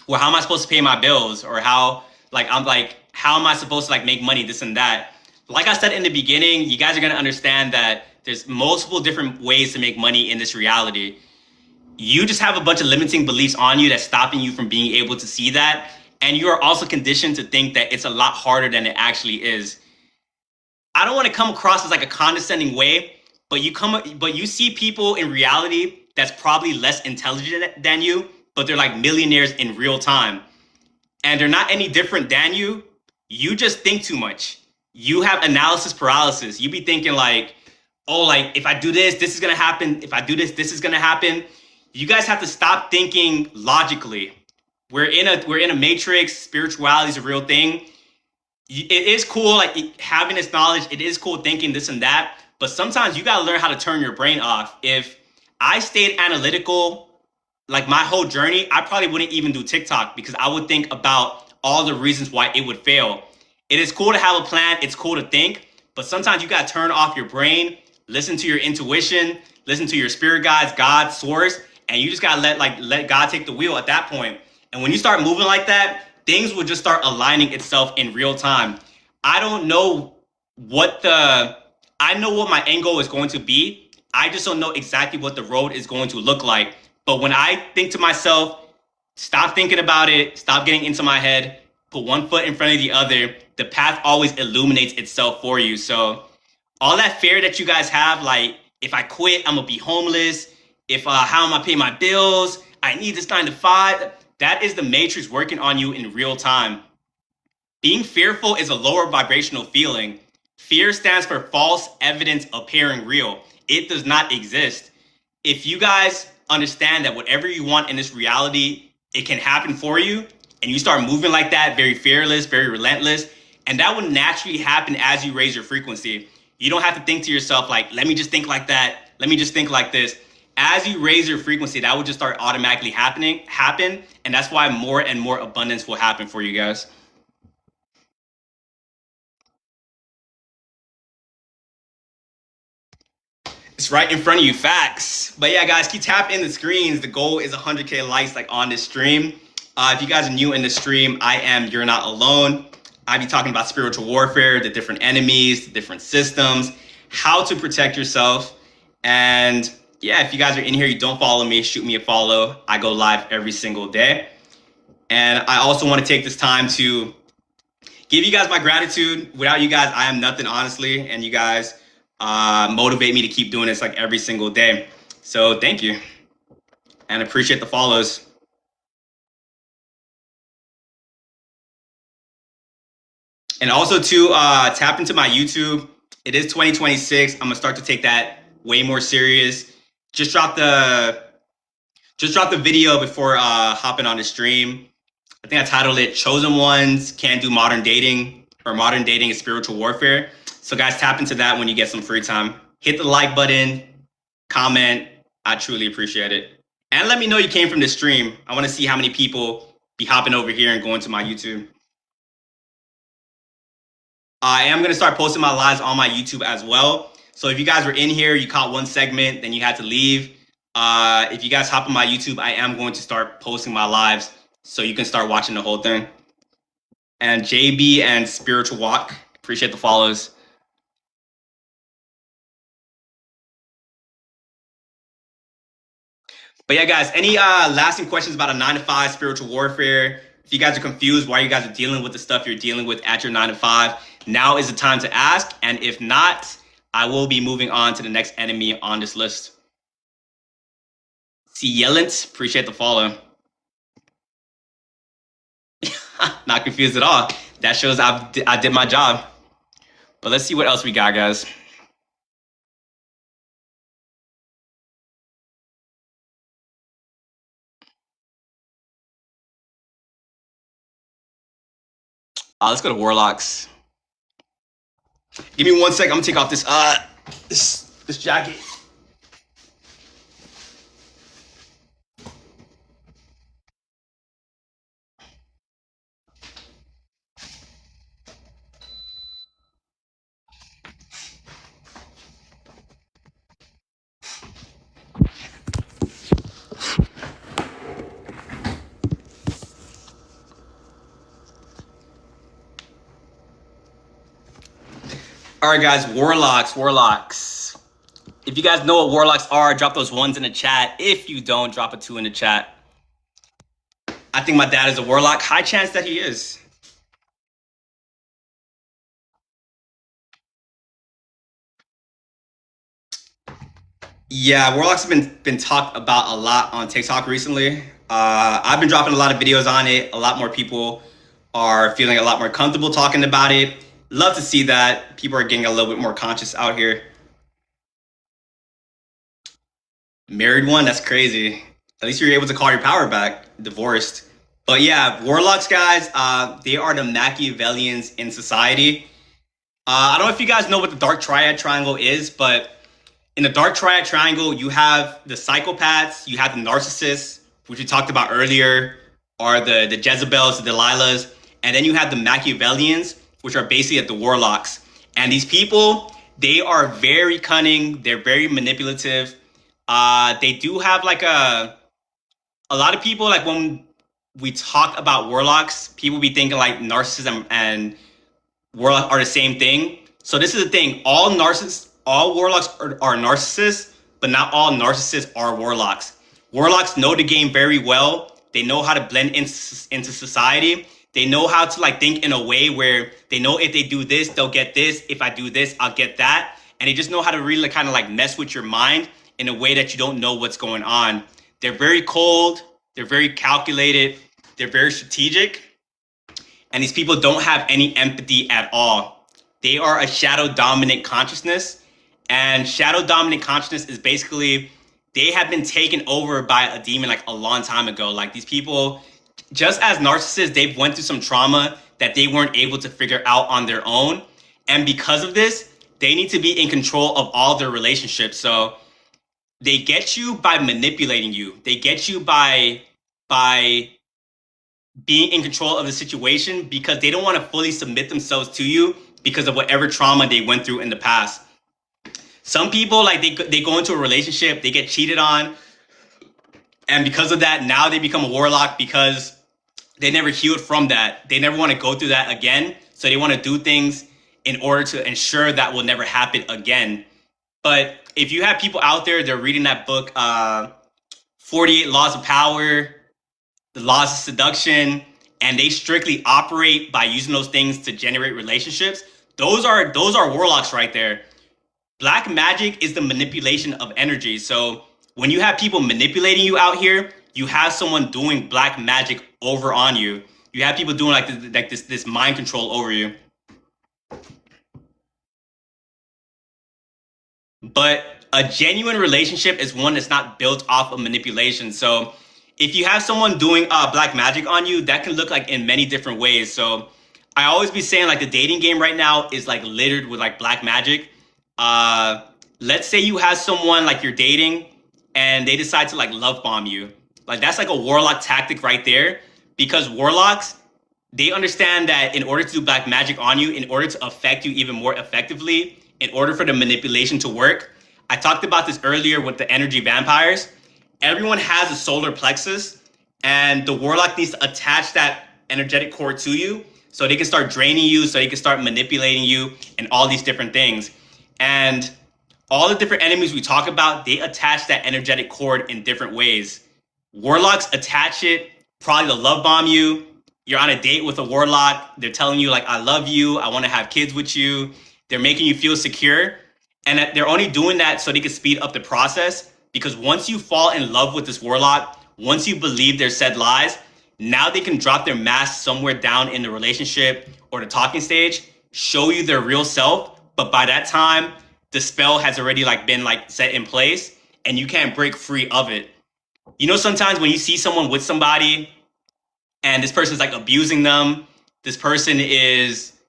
well, how am I supposed to pay my bills? Or how am I supposed to like make money, this and that? Like I said in the beginning, you guys are going to understand that there's multiple different ways to make money in this reality. You just have a bunch of limiting beliefs on you that's stopping you from being able to see that. And you are also conditioned to think that it's a lot harder than it actually is. I don't want to come across as like a condescending way, but you see people in reality that's probably less intelligent than you, but they're like millionaires in real time. And they're not any different than you. You just think too much. You have analysis paralysis. You be thinking like, oh, like if I do this, this is going to happen. If I do this, this is going to happen. You guys have to stop thinking logically. We're in a matrix. Spirituality is a real thing. It is cool like having this knowledge. It is cool thinking this and that. But sometimes you got to learn how to turn your brain off. If I stayed analytical like my whole journey, I probably wouldn't even do TikTok because I would think about all the reasons why it would fail. It is cool to have a plan. It's cool to think. But sometimes you got to turn off your brain, listen to your intuition, listen to your spirit guides, God, source, and you just got to let God take the wheel at that point. And when you start moving like that, things will just start aligning itself in real time. I know what my end goal is going to be. I just don't know exactly what the road is going to look like. But when I think to myself, stop thinking about it, stop getting into my head, put one foot in front of the other, the path always illuminates itself for you. So all that fear that you guys have, like if I quit, I'm gonna be homeless. How am I paying my bills? I need this 9 to 5. That is the matrix working on you in real time. Being fearful is a lower vibrational feeling. Fear stands for false evidence appearing real. It does not exist. If you guys understand that whatever you want in this reality, it can happen for you, and you start moving like that, very fearless, very relentless, and that will naturally happen as you raise your frequency. You don't have to think to yourself like, let me just think like that. Let me just think like this. As you raise your frequency, that will just start automatically happen. And that's why more and more abundance will happen for you guys. It's right in front of you, facts. But yeah, guys, keep tapping the screens. The goal is 100K likes like on this stream. If you guys are new in the stream, I am You're Not Alone. I be talking about spiritual warfare, the different enemies, the different systems, how to protect yourself. And yeah, if you guys are in here, you don't follow me, shoot me a follow. I go live every single day. And I also want to take this time to give you guys my gratitude. Without you guys, I am nothing, honestly. And you guys motivate me to keep doing this like every single day. So thank you. And appreciate the follows. And also to tap into my YouTube. It is 2026. I'm gonna start to take that way more serious. Just dropped the video before hopping on the stream. I think I titled it "Chosen Ones Can't Do Modern Dating" or "Modern Dating is Spiritual Warfare." So guys, tap into that when you get some free time. Hit the like button, comment. I truly appreciate it. And let me know you came from the stream. I want to see how many people be hopping over here and going to my YouTube. I am going to start posting my lives on my YouTube as well. So if you guys were in here, you caught one segment, then you had to leave. If you guys hop on my YouTube, I am going to start posting my lives so you can start watching the whole thing. And JB and Spiritual Walk, appreciate the follows. But yeah, guys, any lasting questions about a 9-to-5 spiritual warfare? If you guys are confused why you guys are dealing with the stuff you're dealing with at your 9-to-5, now is the time to ask. And if not, I will be moving on to the next enemy on this list. See Yellent, appreciate the follow. Not confused at all. That shows I did my job. But let's see what else we got, guys. Let's go to Warlocks. Give me 1 sec. I'm gonna take off this jacket. All right, guys, Warlocks. If you guys know what Warlocks are, drop those ones in the chat. If you don't, drop a 2 in the chat. I think my dad is a Warlock. High chance that he is. Yeah, Warlocks have been talked about a lot on TikTok recently. I've been dropping a lot of videos on it. A lot more people are feeling a lot more comfortable talking about it. Love to see that people are getting a little bit more conscious out here. Married one, that's crazy. At least you're able to call your power back. Divorced. But yeah, Warlocks, guys, they are the Machiavellians in society. I don't know if you guys know what the Dark Triad Triangle is, but in the Dark Triad Triangle, you have the psychopaths, you have the narcissists, which we talked about earlier, are the Jezebels, the Delilahs, and then you have the Machiavellians, which are basically at the Warlocks. And these people, they are very cunning. They're very manipulative. They do have like a lot of people, like when we talk about Warlocks, people be thinking like narcissism and Warlock are the same thing. So this is the thing. All Warlocks are narcissists, but not all narcissists are Warlocks. Warlocks know the game very well. They know how to blend into society. They know how to like think in a way where they know if they do this, they'll get this. If I do this, I'll get that. And they just know how to really kind of like mess with your mind in a way that you don't know what's going on. They're very cold. They're very calculated. They're very strategic. And these people don't have any empathy at all. They are a shadow dominant consciousness. And shadow dominant consciousness is basically, they have been taken over by a demon like a long time ago. Like these people, just as narcissists, they've went through some trauma that they weren't able to figure out on their own. And because of this, they need to be in control of all their relationships. So they get you by manipulating you. They get you by being in control of the situation because they don't want to fully submit themselves to you because of whatever trauma they went through in the past. Some people like they go into a relationship, they get cheated on, and because of that, now they become a warlock because they never healed from that. They never want to go through that again. So they want to do things in order to ensure that will never happen again. But if you have people out there, they're reading that book, 48 Laws of Power, the Laws of Seduction, and they strictly operate by using those things to generate relationships. Those are warlocks right there. Black magic is the manipulation of energy. So when you have people manipulating you out here, you have someone doing black magic over on you. You have people doing like this mind control over you. But a genuine relationship is one that's not built off of manipulation. So if you have someone doing black magic on you, that can look like in many different ways. So I always be saying like the dating game right now is like littered with like black magic. Let's say you have someone like you're dating and they decide to like love bomb you. Like that's like a warlock tactic right there, because warlocks, they understand that in order to do black magic on you, in order to affect you even more effectively, in order for the manipulation to work. I talked about this earlier with the energy vampires. Everyone has a solar plexus, and the warlock needs to attach that energetic cord to you so they can start draining you, so they can start manipulating you and all these different things. And all the different enemies we talk about, they attach that energetic cord in different ways. Warlocks attach it probably to love bomb you. You're on a date with a warlock. They're telling you like, I love you. I want to have kids with you. They're making you feel secure. And they're only doing that so they can speed up the process. Because once you fall in love with this warlock, once you believe their said lies, now they can drop their mask somewhere down in the relationship or the talking stage, show you their real self. But by that time, the spell has already like been like set in place and you can't break free of it. You know, sometimes when you see someone with somebody and this person's like abusing them, this person just,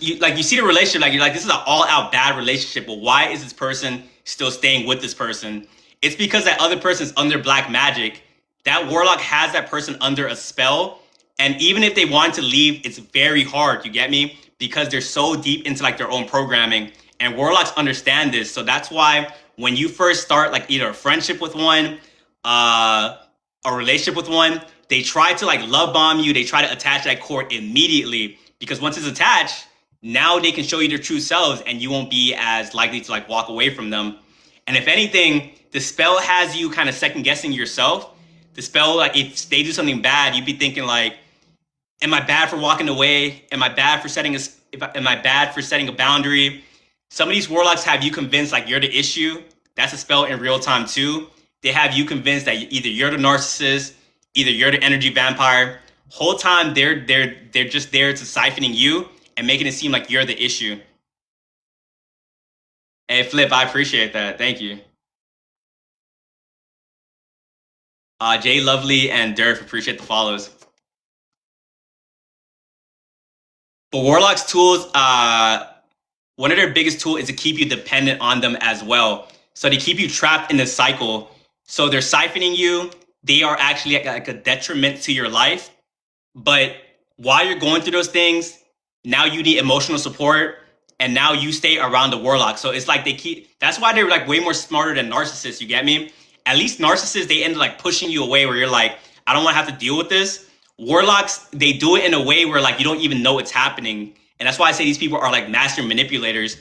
you see the relationship, like you're like, this is an all out bad relationship, but why is this person still staying with this person? It's because that other person's under black magic. That warlock has that person under a spell. And even if they want to leave, it's very hard, you get me? Because they're so deep into like their own programming. And warlocks understand this. So that's why when you first start like either a friendship with one, a relationship with one, they try to like love bomb you. They try to attach that cord immediately, because once it's attached, now they can show you their true selves and you won't be as likely to like walk away from them. And if anything, the spell has you kind of second guessing yourself. The spell, like if they do something bad, you'd be thinking like, am I bad for walking away? Am I bad for setting a boundary? Some of these warlocks have you convinced like you're the issue. That's a spell in real time too. They have you convinced that either you're the narcissist, either you're the energy vampire. Whole time they're just there to siphoning you and making it seem like you're the issue. Hey Flip, I appreciate that. Thank you. Jay Lovely and Durf, appreciate the follows. But warlocks tools, one of their biggest tool is to keep you dependent on them as well. So they keep you trapped in this cycle. So they're siphoning you. They are actually like a detriment to your life. But while you're going through those things, now you need emotional support, and now you stay around the warlock. So it's like that's why they're like way more smarter than narcissists, you get me? At least narcissists, they end up like pushing you away where you're like, I don't want to have to deal with this. Warlocks, they do it in a way where like you don't even know it's happening. And that's why I say these people are like master manipulators,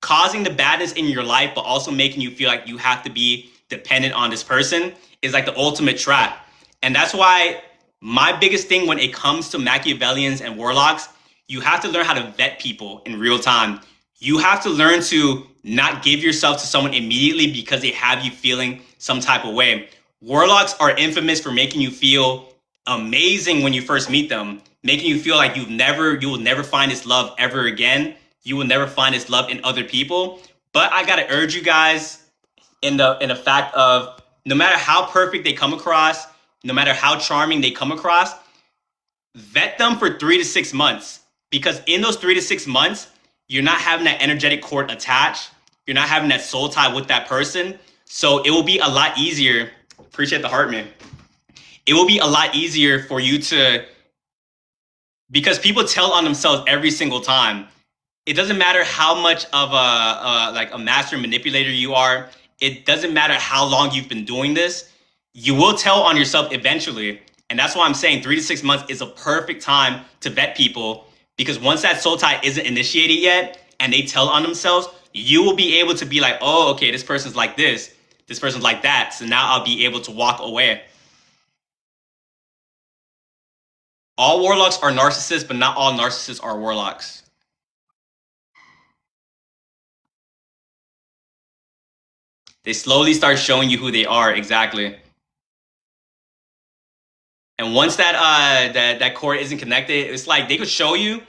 causing the badness in your life, but also making you feel like you have to be dependent on this person is like the ultimate trap. And that's why my biggest thing when it comes to Machiavellians and warlocks, you have to learn how to vet people in real time. You have to learn to not give yourself to someone immediately because they have you feeling some type of way. Warlocks are infamous for making you feel amazing when you first meet them, making you feel like you will never find this love ever again. You will never find this love in other people. But I gotta urge you guys in the fact of no matter how perfect they come across, no matter how charming they come across, vet them for 3 to 6 months. Because in those 3 to 6 months, you're not having that energetic cord attached. You're not having that soul tie with that person. So it will be a lot easier. Appreciate the heart, man. It will be a lot easier for you to, because people tell on themselves every single time. it doesn't matter how much of a master manipulator you are. It doesn't matter how long you've been doing this. You will tell on yourself eventually. And that's why I'm saying 3 to 6 months is a perfect time to vet people, because once that soul tie isn't initiated yet and they tell on themselves, you will be able to be like, oh, okay, this person's like this person's like that. So now I'll be able to walk away. All warlocks are narcissists, but not all narcissists are warlocks. They slowly start showing you who they are, exactly. And once that cord isn't connected, it's like they could show you.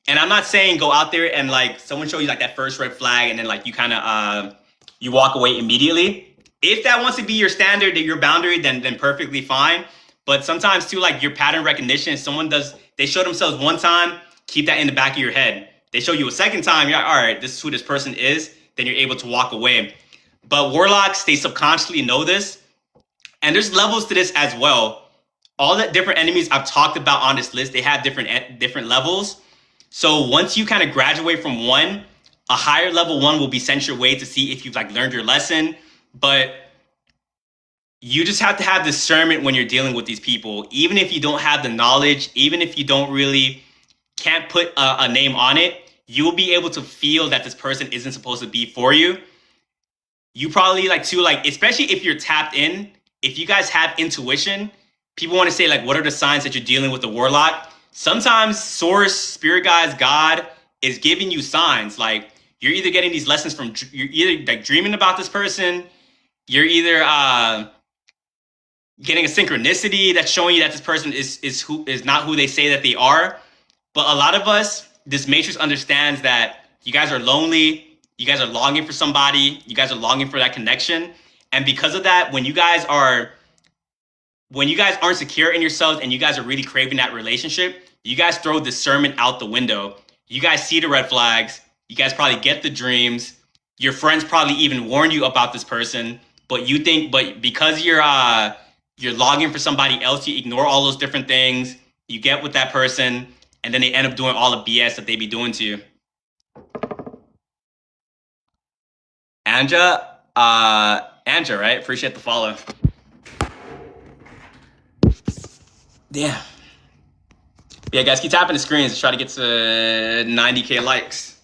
And I'm not saying go out there and like someone show you like that first red flag and then like you kind of you walk away immediately. If that wants to be your standard, your boundary, then perfectly fine. But sometimes too, like your pattern recognition, they show themselves one time, keep that in the back of your head. They show you a second time, you're like, all right, this is who this person is. Then you're able to walk away. But warlocks, they subconsciously know this. And there's levels to this as well. All the different enemies I've talked about on this list, they have different levels. So once you kind of graduate from one, a higher level one will be sent your way to see if you've like learned your lesson. But you just have to have discernment when you're dealing with these people. Even if you don't have the knowledge, even if you can't put a name on it, you will be able to feel that this person isn't supposed to be for you. You probably especially if you're tapped in, if you guys have intuition, people want to say like, what are the signs that you're dealing with the warlock? Sometimes source, spirit guides, God is giving you signs. Like you're either getting these lessons you're either like dreaming about this person, you're either getting a synchronicity that's showing you that this person is not who they say that they are. But a lot of us, this matrix understands that you guys are lonely, you guys are longing for somebody, you guys are longing for that connection. And because of that, when you guys aren't secure in yourselves and you guys are really craving that relationship, you guys throw discernment out the window. You guys see the red flags. You guys probably get the dreams. Your friends probably even warn you about this person, but because you're longing for somebody else, you ignore all those different things. You get with that person, and then they end up doing all the BS that they be doing to you. Anja, right? Appreciate the follow. Damn. Yeah, guys, keep tapping the screens to try to get to 90K likes.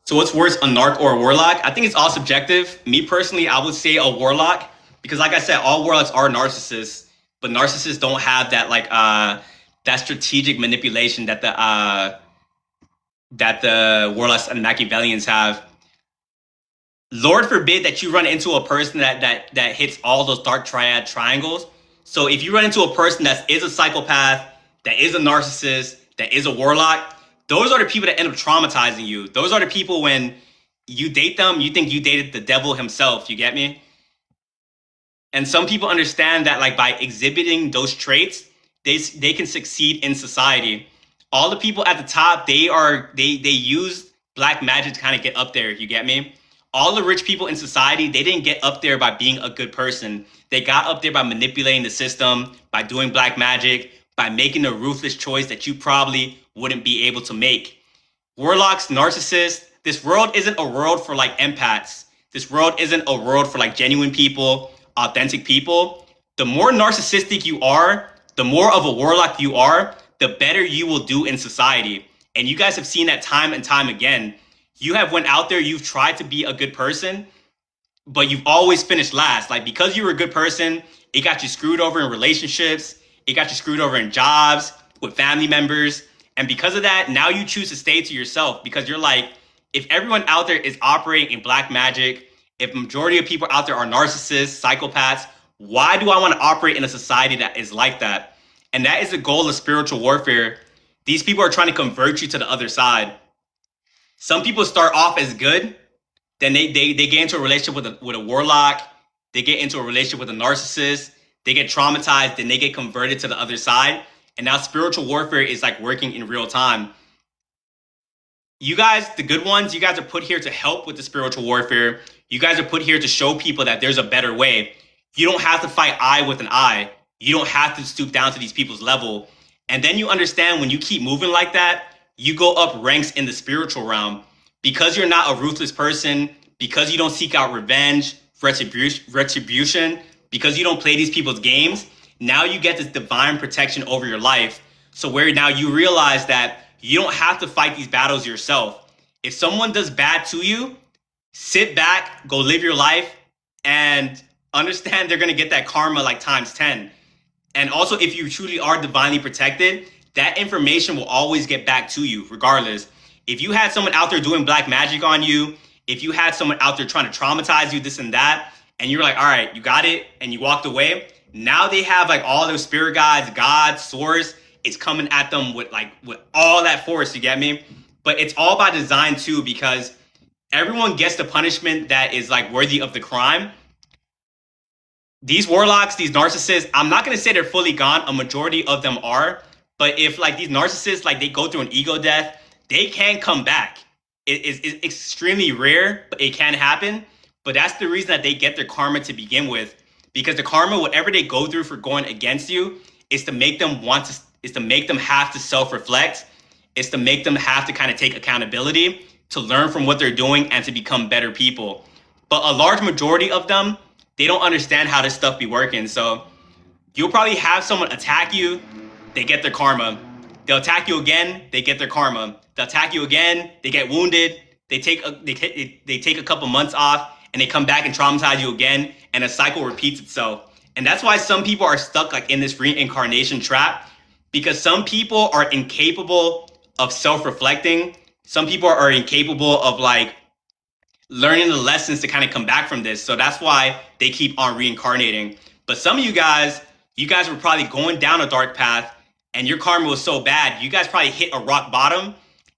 So what's worse, a narc or a warlock? I think it's all subjective. Me personally, I would say a warlock, because like I said, all warlocks are narcissists, but narcissists don't have that that strategic manipulation that the warlocks and Machiavellians have. Lord forbid that you run into a person that hits all those dark triad triangles. So if you run into a person that is a psychopath, that is a narcissist, that is a warlock, those are the people that end up traumatizing you. Those are the people when you date them, you think you dated the devil himself. You get me? And some people understand that like by exhibiting those traits, they can succeed in society. All the people at the top, they use black magic to kind of get up there. You get me? All the rich people in society, they didn't get up there by being a good person. They got up there by manipulating the system, by doing black magic, by making a ruthless choice that you probably wouldn't be able to make. Warlocks, narcissists, this world isn't a world for like empaths. This world isn't a world for like genuine people, authentic people. The more narcissistic you are, the more of a warlock you are, the better you will do in society. And you guys have seen that time and time again. You have went out there, you've tried to be a good person, but you've always finished last. Like because you were a good person, it got you screwed over in relationships. It got you screwed over in jobs, with family members. And because of that, now you choose to stay to yourself because you're like, if everyone out there is operating in black magic, if majority of people out there are narcissists, psychopaths, why do I want to operate in a society that is like that? And that is the goal of spiritual warfare. These people are trying to convert you to the other side. Some people start off as good, then they get into a relationship with a warlock, they get into a relationship with a narcissist, they get traumatized, then they get converted to the other side. And now spiritual warfare is like working in real time. You guys, the good ones, you guys are put here to help with the spiritual warfare. You guys are put here to show people that there's a better way. You don't have to fight eye with an eye. You don't have to stoop down to these people's level. And then you understand when you keep moving like that, you go up ranks in the spiritual realm. Because you're not a ruthless person, because you don't seek out revenge, retribution, because you don't play these people's games, now you get this divine protection over your life. So where now you realize that you don't have to fight these battles yourself. If someone does bad to you, sit back, go live your life, and understand they're going to get that karma like times 10. And also, if you truly are divinely protected, that information will always get back to you regardless. If you had someone out there doing black magic on you, if you had someone out there trying to traumatize you, this and that, and you're like, all right, you got it, and you walked away, now they have like all those spirit guides, God, source, is coming at them with all that force, you get me? But it's all by design too, because everyone gets the punishment that is like worthy of the crime. These warlocks, these narcissists, I'm not going to say they're fully gone. A majority of them are. But if like these narcissists, like they go through an ego death, they can come back. It's extremely rare, but it can happen. But that's the reason that they get their karma to begin with. Because the karma, whatever they go through for going against you, is to make them have to self-reflect. It's to make them have to kind of take accountability, to learn from what they're doing and to become better people. But a large majority of them, they don't understand how this stuff be working. So you'll probably have someone attack you, they get their karma. They'll attack you again, they get their karma. They'll attack you again, they get wounded, they take a couple months off, and they come back and traumatize you again, and a cycle repeats itself. And that's why some people are stuck like in this reincarnation trap, because some people are incapable of self-reflecting. Some people are incapable of like learning the lessons to kind of come back from this. So that's why they keep on reincarnating. But some of you guys were probably going down a dark path and your karma was so bad, you guys probably hit a rock bottom,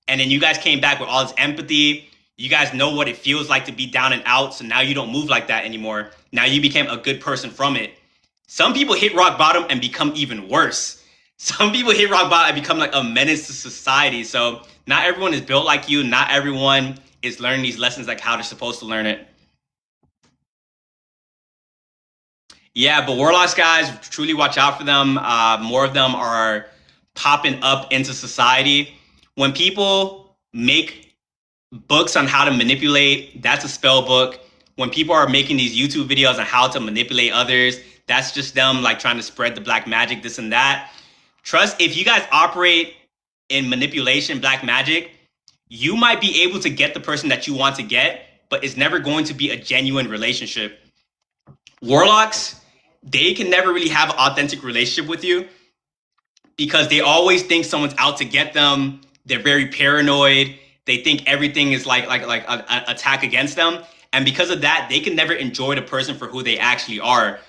and then you guys came back with all this empathy. You guys know what it feels like to be down and out, so now you don't move like that anymore. Now you became a good person from it. Some people hit rock bottom and become even worse. Some people hit rock bottom and become like a menace to society. So not everyone is built like you. Not everyone is learning these lessons like how they're supposed to learn it. Yeah, but warlocks, guys, truly watch out for them. More of them are popping up into society. When people make books on how to manipulate, that's a spell book. When people are making these YouTube videos on how to manipulate others, that's just them like trying to spread the black magic, this and that. Trust, if you guys operate in manipulation, black magic, you might be able to get the person that you want to get, but it's never going to be a genuine relationship. Warlocks, they can never really have an authentic relationship with you because they always think someone's out to get them. They're very paranoid. They think everything is like an attack against them. And because of that, they can never enjoy the person for who they actually are.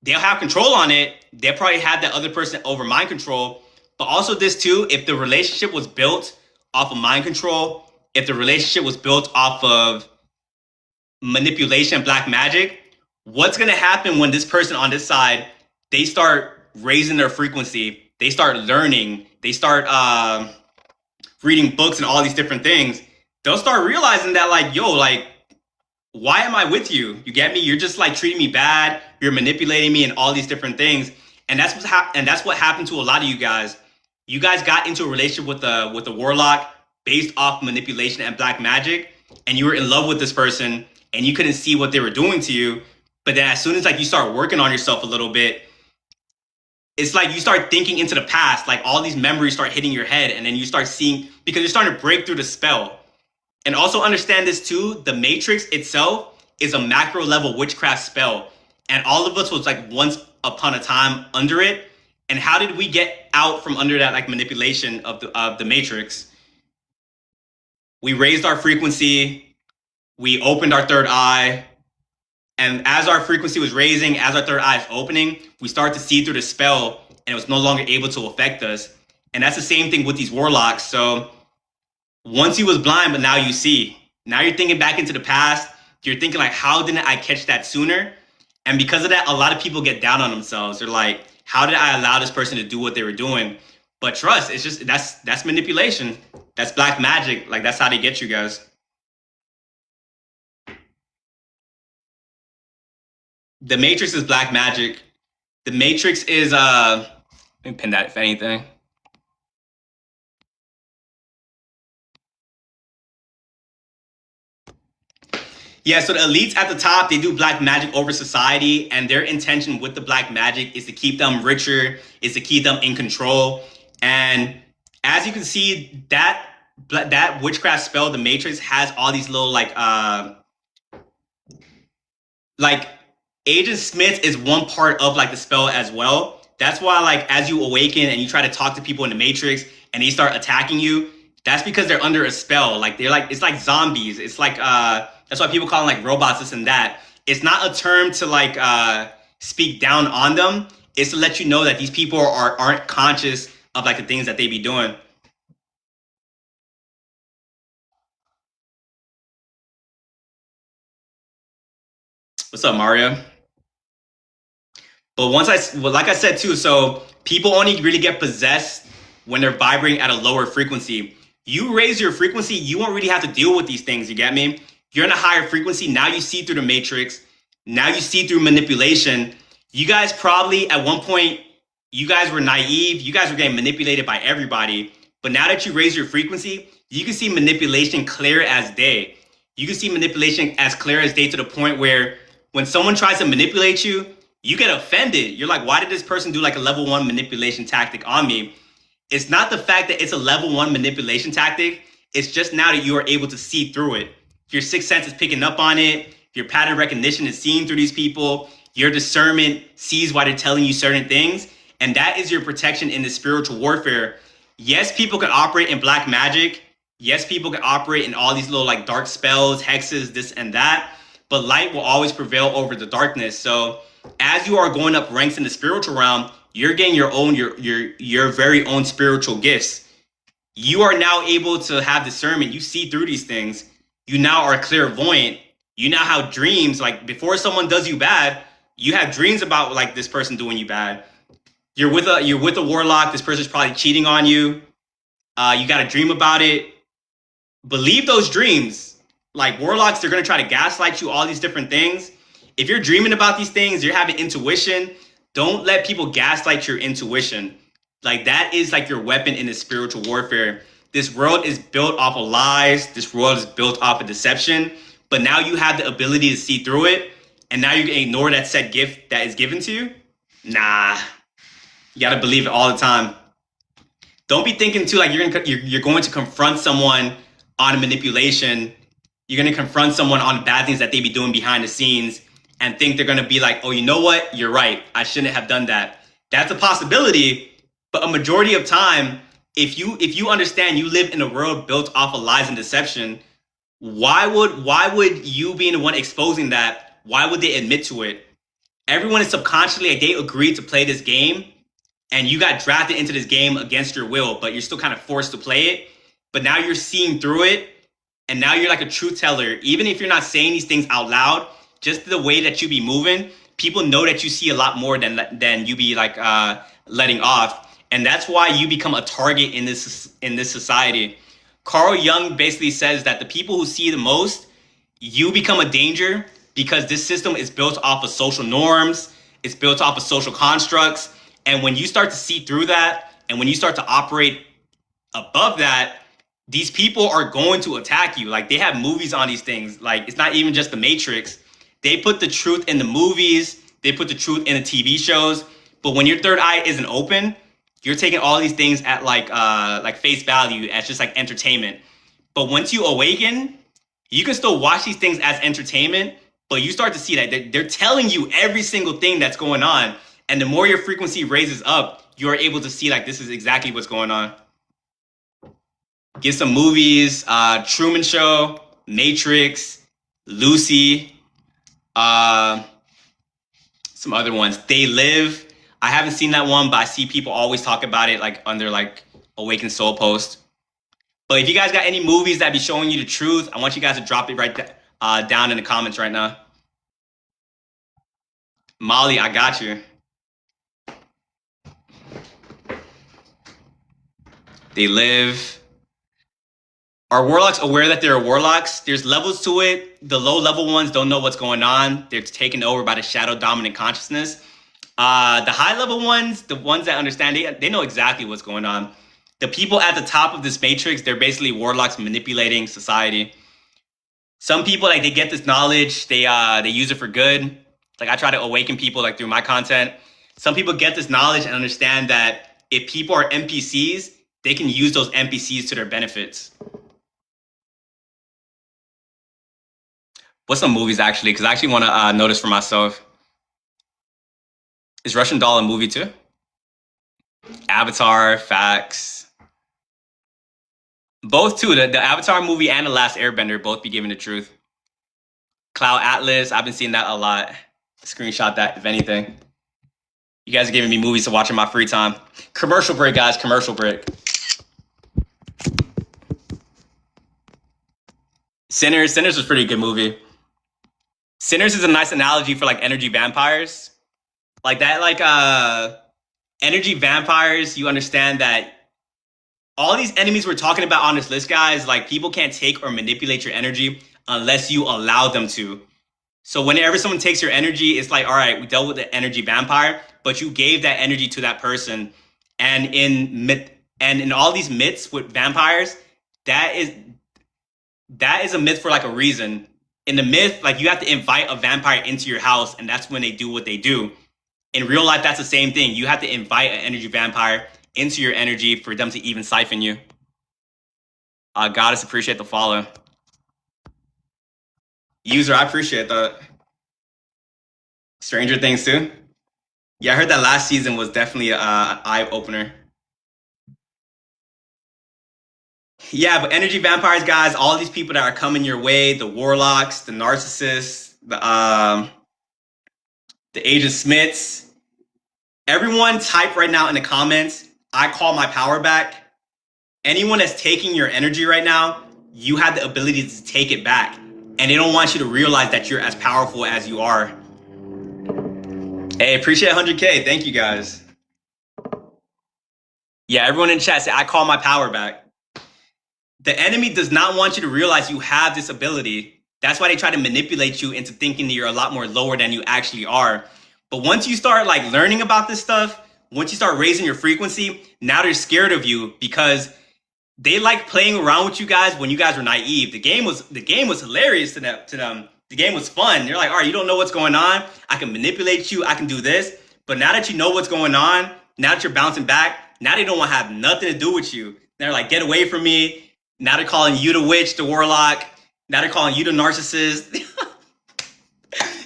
They'll have control on it. They'll probably have that other person over mind control. But also this too, if the relationship was built off of mind control, if the relationship was built off of manipulation, black magic, what's going to happen when this person on this side, they start raising their frequency, they start learning, they start reading books and all these different things, they'll start realizing that like, yo, like, why am I with you? You get me? You're just like treating me bad. You're manipulating me and all these different things. And that's what happened to a lot of you guys. You guys got into a relationship with a warlock based off manipulation and black magic, and you were in love with this person and you couldn't see what they were doing to you. But then as soon as like you start working on yourself a little bit, it's like you start thinking into the past, like all these memories start hitting your head, and then you start seeing, because you're starting to break through the spell. And also understand this too, the Matrix itself is a macro level witchcraft spell. And all of us was like once upon a time under it. And how did we get out from under that like manipulation of the Matrix? We raised our frequency, we opened our third eye, and as our frequency was raising, as our third eye is opening, we start to see through the spell, and it was no longer able to affect us. And that's the same thing with these warlocks. So once you was blind, but now you see. Now you're thinking back into the past. You're thinking like, how didn't I catch that sooner? And because of that, a lot of people get down on themselves. They're like, how did I allow this person to do what they were doing? But trust, it's just, that's manipulation. That's black magic. Like, that's how they get you guys. The Matrix is black magic. The Matrix is let me pin that if anything. Yeah, so the elites at the top, they do black magic over society, and their intention with the black magic is to keep them richer, is to keep them in control. And as you can see, that witchcraft spell, the Matrix, has all these little like Agent Smith is one part of like the spell as well. That's why like as you awaken and you try to talk to people in the Matrix and they start attacking you, that's because they're under a spell. Like they're like, it's like zombies. It's like that's why people call them like robots, this and that. It's not a term to like speak down on them. It's to let you know that these people aren't conscious of like the things that they be doing. What's up, Mario? But like I said too, so people only really get possessed when they're vibrating at a lower frequency. You raise your frequency, you won't really have to deal with these things. You get me? You're in a higher frequency. Now you see through the Matrix. Now you see through manipulation. You guys probably at one point, you guys were naive. You guys were getting manipulated by everybody. But now that you raise your frequency, you can see manipulation clear as day. You can see manipulation as clear as day to the point where when someone tries to manipulate you, you get offended. You're like, why did this person do like a level 1 manipulation tactic on me? It's not the fact that it's a level 1 manipulation tactic. It's just now that you are able to see through it. Your sixth sense is picking up on it. Your pattern recognition is seeing through these people. Your discernment sees why they're telling you certain things. And that is your protection in the spiritual warfare. Yes, people can operate in black magic. Yes, people can operate in all these little like dark spells, hexes, this and that. But light will always prevail over the darkness. So as you are going up ranks in the spiritual realm, you're getting your very own spiritual gifts. You are now able to have discernment. You see through these things. You now are clairvoyant. You now have dreams. Like before someone does you bad, you have dreams about like this person doing you bad. You're with a warlock. This person's probably cheating on you. You got a dream about it. Believe those dreams. Like warlocks, they're gonna try to gaslight you, all these different things. If you're dreaming about these things, you're having intuition. Don't let people gaslight your intuition. Like that is like your weapon in the spiritual warfare. This world is built off of lies. This world is built off of deception. But now you have the ability to see through it. And now you can ignore that said gift that is given to you. Nah, you gotta believe it all the time. Don't be thinking too like you're going to confront someone on manipulation. You're going to confront someone on bad things that they be doing behind the scenes and think they're going to be like, oh, you know what? You're right. I shouldn't have done that. That's a possibility. But a majority of time, if you understand you live in a world built off of lies and deception, why would you being the one exposing that? Why would they admit to it? Everyone is subconsciously like they agreed to play this game, and you got drafted into this game against your will, but you're still kind of forced to play it. But now you're seeing through it, and now you're like a truth teller. Even if you're not saying these things out loud, just the way that you be moving, people know that you see a lot more than you be like letting off. And that's why you become a target in this society. Carl Jung basically says that the people who see the most, you become a danger because this system is built off of social norms. It's built off of social constructs. And when you start to see through that, and when you start to operate above that, these people are going to attack you. Like they have movies on these things. Like it's not even just the Matrix. They put the truth in the movies. They put the truth in the TV shows. But when your third eye isn't open, you're taking all these things at like face value as just like entertainment. But once you awaken, you can still watch these things as entertainment, but you start to see that they're telling you every single thing that's going on. And the more your frequency raises up, you're able to see like this is exactly what's going on. Get some movies, Truman Show, Matrix, Lucy, some other ones. They Live. I haven't seen that one, but I see people always talk about it like under like Awakened Soul post. But if you guys got any movies that be showing you the truth, I want you guys to drop it right down in the comments right now. Molly, I got you. They Live. Are warlocks aware that they're warlocks? There's levels to it. The low level ones don't know what's going on. They're taken over by the shadow dominant consciousness. The high level ones, the ones that understand, they know exactly what's going on. The people at the top of this matrix, they're basically warlocks manipulating society. Some people like they get this knowledge, they use it for good. Like I try to awaken people like through my content. Some people get this knowledge and understand that if people are NPCs, they can use those NPCs to their benefits. What's some movies actually? Because I actually want to notice for myself. Is Russian Doll a movie too? Avatar, facts. Both too. The Avatar movie and The Last Airbender both be giving the truth. Cloud Atlas, I've been seeing that a lot. Screenshot that if anything. You guys are giving me movies to watch in my free time. Commercial break, guys. Commercial break. Sinners was a pretty good movie. Sinners is a nice analogy for like energy vampires. Like that, like energy vampires, you understand that all these enemies we're talking about on this list, guys, like people can't take or manipulate your energy unless you allow them to. So whenever someone takes your energy, it's like, all right, we dealt with the energy vampire, but you gave that energy to that person. And in all these myths with vampires, that is a myth for like a reason. In the myth, like you have to invite a vampire into your house, and that's when they do what they do. In real life, that's the same thing. You have to invite an energy vampire into your energy for them to even siphon you. Goddess, appreciate the follow. User, I appreciate that. Stranger Things too? Yeah, I heard that last season was definitely an eye-opener. Yeah, but energy vampires, guys, all these people that are coming your way, the warlocks, the narcissists, the Agent Smiths, everyone type right now in the comments, I call my power back. Anyone that's taking your energy right now, you have the ability to take it back. And they don't want you to realize that you're as powerful as you are. Hey, appreciate 100K. Thank you, guys. Yeah, everyone in chat say, I call my power back. The enemy does not want you to realize you have this ability. That's why they try to manipulate you into thinking that you're a lot more lower than you actually are. But once you start like learning about this stuff, once you start raising your frequency, now they're scared of you because they like playing around with you guys when you guys were naive. The game was hilarious to them. The game was fun. They're like, all right, you don't know what's going on. I can manipulate you. I can do this. But now that you know what's going on, now that you're bouncing back, now they don't want to have nothing to do with you. They're like, get away from me. Now they're calling you the witch, the warlock. Now they're calling you the narcissist.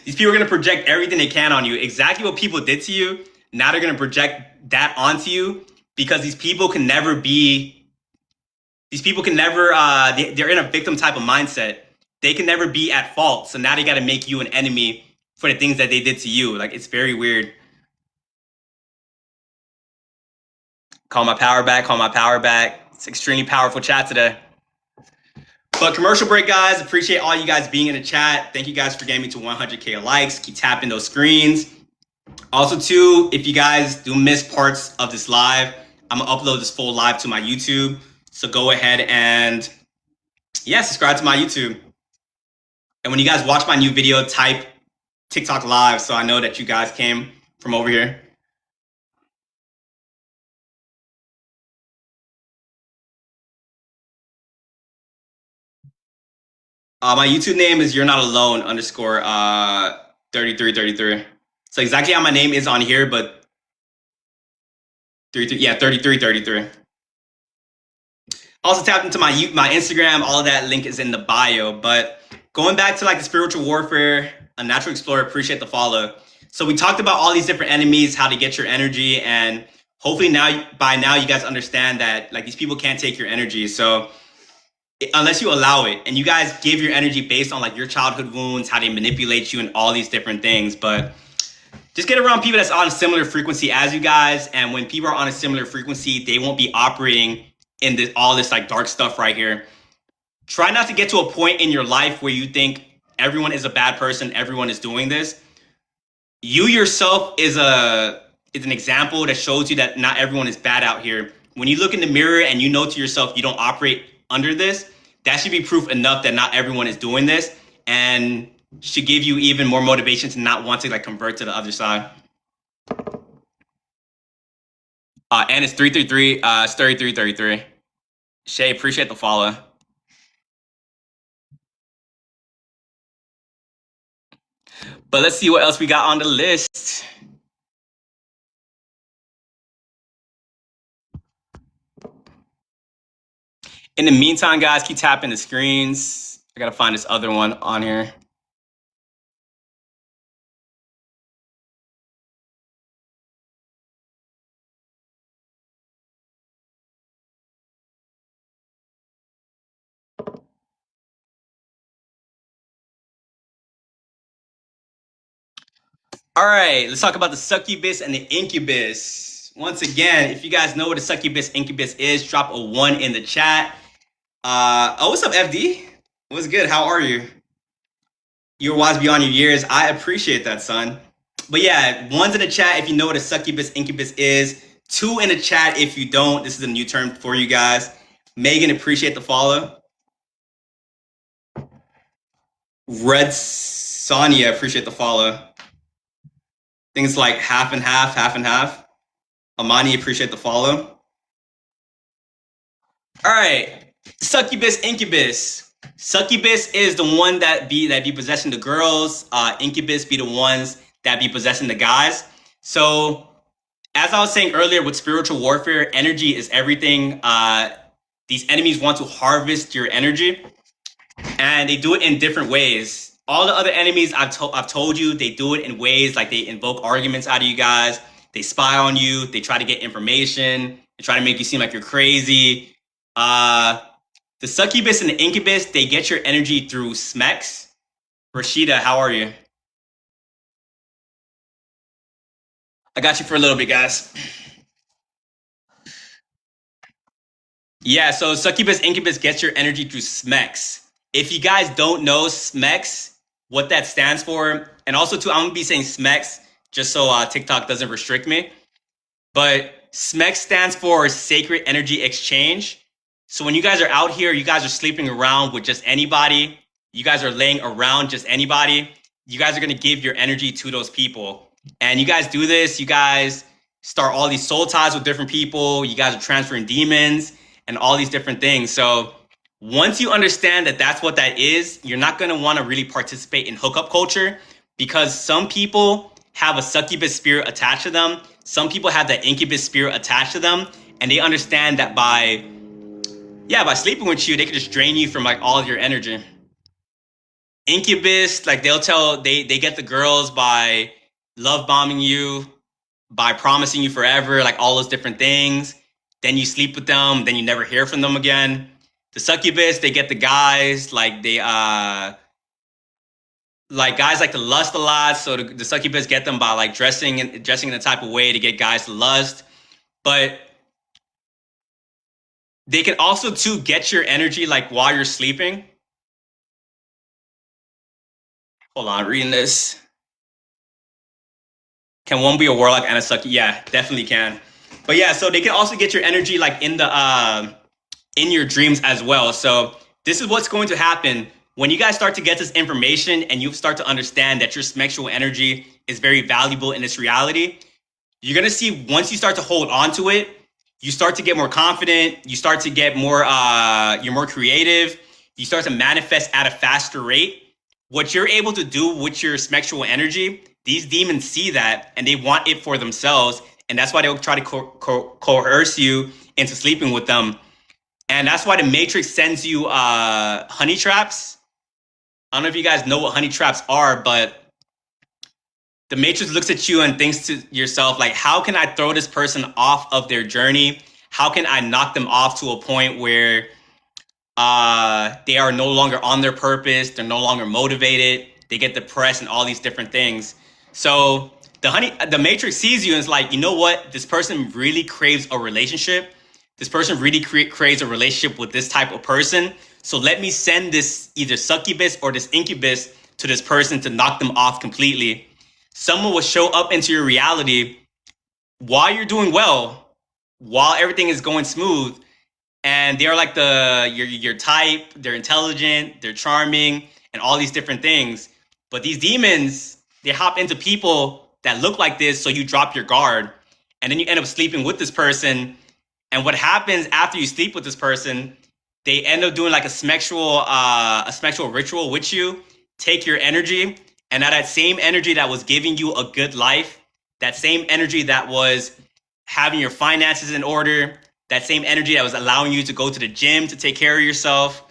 These people are going to project everything they can on you. Exactly what people did to you. Now they're going to project that onto you because they're in a victim type of mindset. They can never be at fault. So now they got to make you an enemy for the things that they did to you. Like, it's very weird. Call my power back. Call my power back. It's extremely powerful chat today. But commercial break, guys. Appreciate all you guys being in the chat. Thank you guys for getting me to 100K likes. Keep tapping those screens. Also, too, if you guys do miss parts of this live, I'm going to upload this full live to my YouTube. So go ahead and, yeah, subscribe to my YouTube. And when you guys watch my new video, type TikTok live so I know that you guys came from over here. My YouTube name is You're Not Alone _ 3333. So exactly how my name is on here, but 3333. Also tap into my Instagram. All of that link is in the bio. But going back to like the spiritual warfare, a natural explorer, appreciate the follow. So we talked about all these different enemies, how to get your energy, and hopefully by now you guys understand that like these people can't take your energy. So unless you allow it, and you guys give your energy based on like your childhood wounds, how they manipulate you and all these different things. But just get around people that's on a similar frequency as you guys. And when people are on a similar frequency, they won't be operating in all this like dark stuff right here. Try not to get to a point in your life where you think everyone is a bad person, everyone is doing this. You yourself is an example that shows you that not everyone is bad out here. When you look in the mirror and you know to yourself you don't operate under this, that should be proof enough that not everyone is doing this, and should give you even more motivation to not want to like convert to the other side. And it's 333. It's 3333. Shay, appreciate the follow. But let's see what else we got on the list. In the meantime, guys, keep tapping the screens. I gotta find this other one on here. All right, let's talk about the succubus and the incubus. Once again, if you guys know what a succubus incubus is, drop a 1 in the chat. Oh, what's up, FD? What's good? How are you? You're wise beyond your years. I appreciate that, son. But yeah, 1's in the chat if you know what a succubus incubus is. 2 in the chat if you don't. This is a new term for you guys. Megan, appreciate the follow. Red Sonia, appreciate the follow. Things like half and half, half and half. Amani, appreciate the follow. All right, succubus, incubus. Succubus is the one that be possessing the girls. Incubus be the ones that be possessing the guys. So, as I was saying earlier, with spiritual warfare, energy is everything. These enemies want to harvest your energy, and they do it in different ways. All the other enemies I've told you, they do it in ways like they invoke arguments out of you guys. They spy on you. They try to get information. They try to make you seem like you're crazy. The succubus and the incubus, they get your energy through SMEX. Rashida, how are you? I got you for a little bit, guys. Yeah, so succubus, incubus gets your energy through SMEX. If you guys don't know SMEX, what that stands for, and also too, I'm gonna be saying SMEX just so TikTok doesn't restrict me. But SMEX stands for Sacred Energy Exchange. So when you guys are out here, you guys are sleeping around with just anybody, you guys are laying around just anybody, you guys are gonna give your energy to those people. And you guys do this, you guys start all these soul ties with different people, you guys are transferring demons and all these different things. So once you understand that that's what that is, you're not going to want to really participate in hookup culture, because some people have a succubus spirit attached to them. Some people have that incubus spirit attached to them, and they understand that by sleeping with you, they can just drain you from like all of your energy. Incubus, like they get the girls by love bombing you, by promising you forever, like all those different things. Then you sleep with them, then you never hear from them again. The succubus, they get the guys, like they guys like to lust a lot, so the succubus get them by like dressing in a type of way to get guys to lust. But they can also too get your energy like while you're sleeping. Hold on, reading this. Can one be a warlock and a succubus? Yeah, definitely can. But yeah, so they can also get your energy like in your dreams as well. So this is what's going to happen when you guys start to get this information and you start to understand that your sexual energy is very valuable in this reality. You're going to see, once you start to hold on to it, you start to get more confident. You start to get more, you're more creative. You start to manifest at a faster rate. What you're able to do with your sexual energy, these demons see that and they want it for themselves. And that's why they'll try to coerce you into sleeping with them. And that's why the Matrix sends you honey traps. I don't know if you guys know what honey traps are, but the Matrix looks at you and thinks to yourself, like, how can I throw this person off of their journey? How can I knock them off to a point where they are no longer on their purpose? They're no longer motivated. They get depressed and all these different things. So the Matrix sees you and is like, you know what? This person really craves a relationship. This person really craves a relationship with this type of person. So let me send this either succubus or this incubus to this person to knock them off completely. Someone will show up into your reality while you're doing well, while everything is going smooth, and they're like your type. They're intelligent, they're charming, and all these different things. But these demons, they hop into people that look like this, so you drop your guard, and then you end up sleeping with this person. And what happens after you sleep with this person, they end up doing like a smexual ritual with you, take your energy, and now that same energy that was giving you a good life, that same energy that was having your finances in order, that same energy that was allowing you to go to the gym to take care of yourself,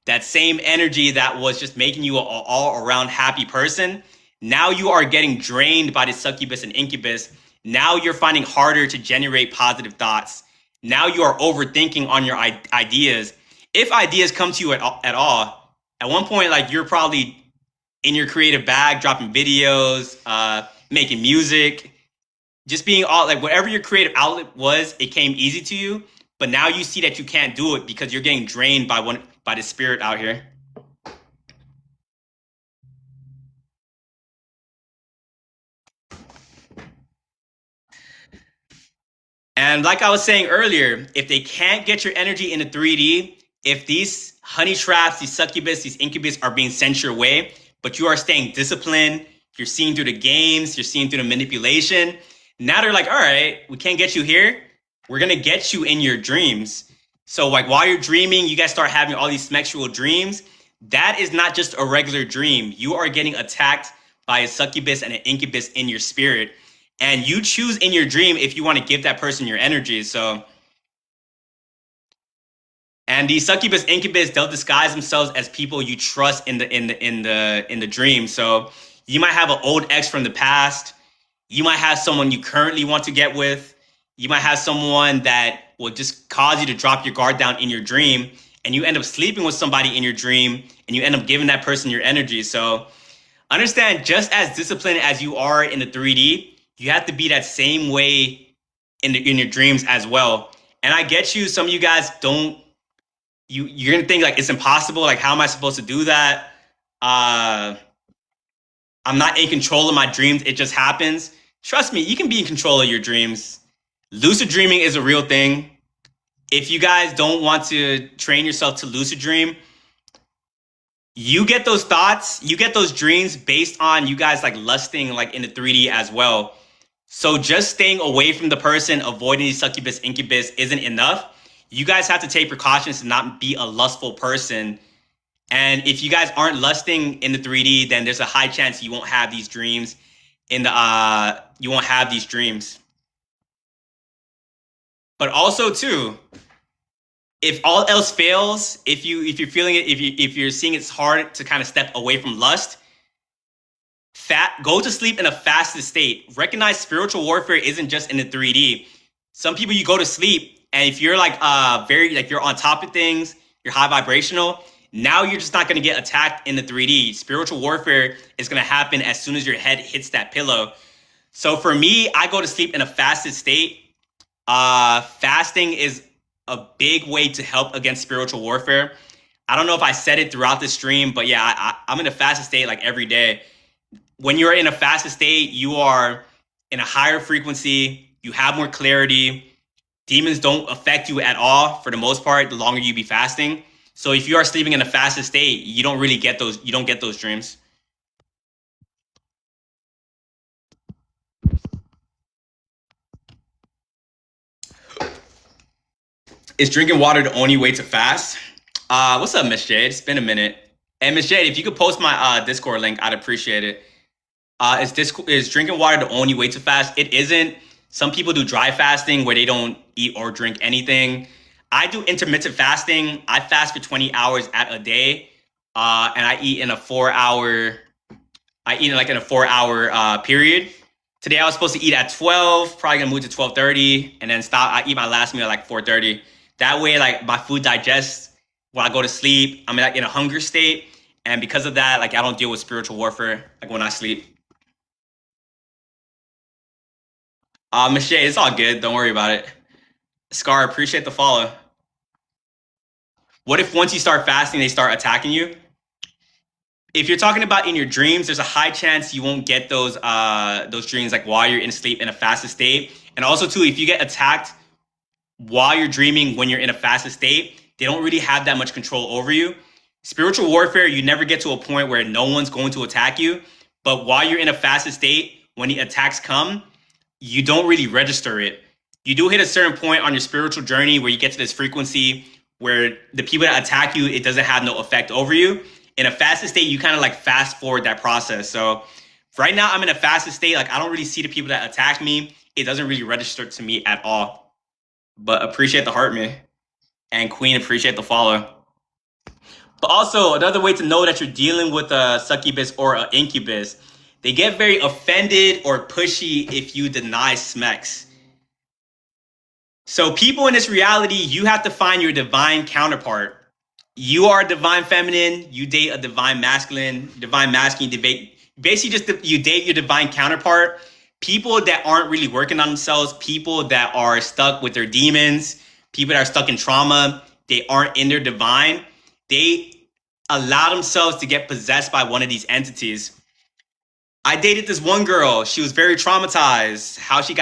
that same energy that was just making you an all-around happy person, now you are getting drained by the succubus and incubus. Now you're finding harder to generate positive thoughts. Now you are overthinking on your ideas. If ideas come to you at all, at one point, like you're probably in your creative bag, dropping videos, making music, just being all like whatever your creative outlet was, it came easy to you. But now you see that you can't do it because you're getting drained by the spirit out here. And like I was saying earlier, if they can't get your energy into 3D, if these honey traps, these succubus, these incubus are being sent your way, but you are staying disciplined, you're seeing through the games, you're seeing through the manipulation, now they're like, all right, we can't get you here. We're going to get you in your dreams. So like while you're dreaming, you guys start having all these sexual dreams. That is not just a regular dream. You are getting attacked by a succubus and an incubus in your spirit. And you choose in your dream if you want to give that person your energy. So, and the succubus, incubus, they'll disguise themselves as people you trust in the dream. So you might have an old ex from the past. You might have someone you currently want to get with. You might have someone that will just cause you to drop your guard down in your dream, and you end up sleeping with somebody in your dream, and you end up giving that person your energy. So understand, just as disciplined as you are in the 3D, you have to be that same way in your dreams as well. And I get you. Some of you guys don't. You're gonna think like it's impossible. Like, how am I supposed to do that? I'm not in control of my dreams. It just happens. Trust me, you can be in control of your dreams. Lucid dreaming is a real thing. If you guys don't want to train yourself to lucid dream, you get those thoughts, you get those dreams based on you guys like lusting like in the 3D as well. So just staying away from the person, avoiding the succubus, incubus isn't enough. You guys have to take precautions to not be a lustful person. And if you guys aren't lusting in the 3D, then there's a high chance you won't have these dreams you won't have these dreams. But also too, if all else fails, if you're feeling it, if you're seeing it's hard to kind of step away from lust, go to sleep in a fasted state. Recognize spiritual warfare isn't just in the 3D. Some people, you go to sleep, and if you're like you're on top of things, you're high vibrational, now you're just not going to get attacked in the 3D. Spiritual warfare is going to happen as soon as your head hits that pillow. So for me, I go to sleep in a fasted state. Fasting is a big way to help against spiritual warfare. I don't know if I said it throughout the stream, but yeah, I'm in a fasted state like every day. When you're in a fasted state, you are in a higher frequency. You have more clarity. Demons don't affect you at all for the most part, the longer you be fasting. So if you are sleeping in a fasted state, you don't really get those, you don't get those dreams. Is drinking water the only way to fast? What's up, Miss Jade? It's been a minute. And Miss Jade, if you could post my Discord link, I'd appreciate it. Is drinking water the only way to fast? It isn't. Some people do dry fasting where they don't eat or drink anything. I do intermittent fasting. I fast for 20 hours at a day, and I eat in a 4-hour. In a 4-hour period. Today I was supposed to eat at 12. Probably gonna move to 12:30, and then stop. I eat my last meal at like 4:30. That way, like my food digests when I go to sleep. I'm like in a hunger state, and because of that, like I don't deal with spiritual warfare like when I sleep. Michelle, it's all good. Don't worry about it. Scar, appreciate the follow. What if once you start fasting, they start attacking you? If you're talking about in your dreams, there's a high chance you won't get those dreams like while you're in sleep in a fasted state. And also too, if you get attacked while you're dreaming when you're in a fasted state, they don't really have that much control over you. Spiritual warfare, you never get to a point where no one's going to attack you. But while you're in a fasted state, when the attacks come, you don't really register it. You do hit a certain point on your spiritual journey where you get to this frequency where the people that attack you, it doesn't have no effect over you. In a fasted state, you kind of like fast forward that process. So right now I'm in a fasted state. Like I don't really see the people that attack me. It doesn't really register to me at all. But appreciate the heart, man. And Queen, appreciate the follow. But also, another way to know that you're dealing with a succubus or an incubus, they get very offended or pushy if you deny SMEX. So people in this reality, you have to find your divine counterpart. You are a divine feminine, you date a divine masculine, basically just you date your divine counterpart. People that aren't really working on themselves, people that are stuck with their demons, people that are stuck in trauma, they aren't in their divine. They allow themselves to get possessed by one of these entities. I dated this one girl. She was very traumatized. How she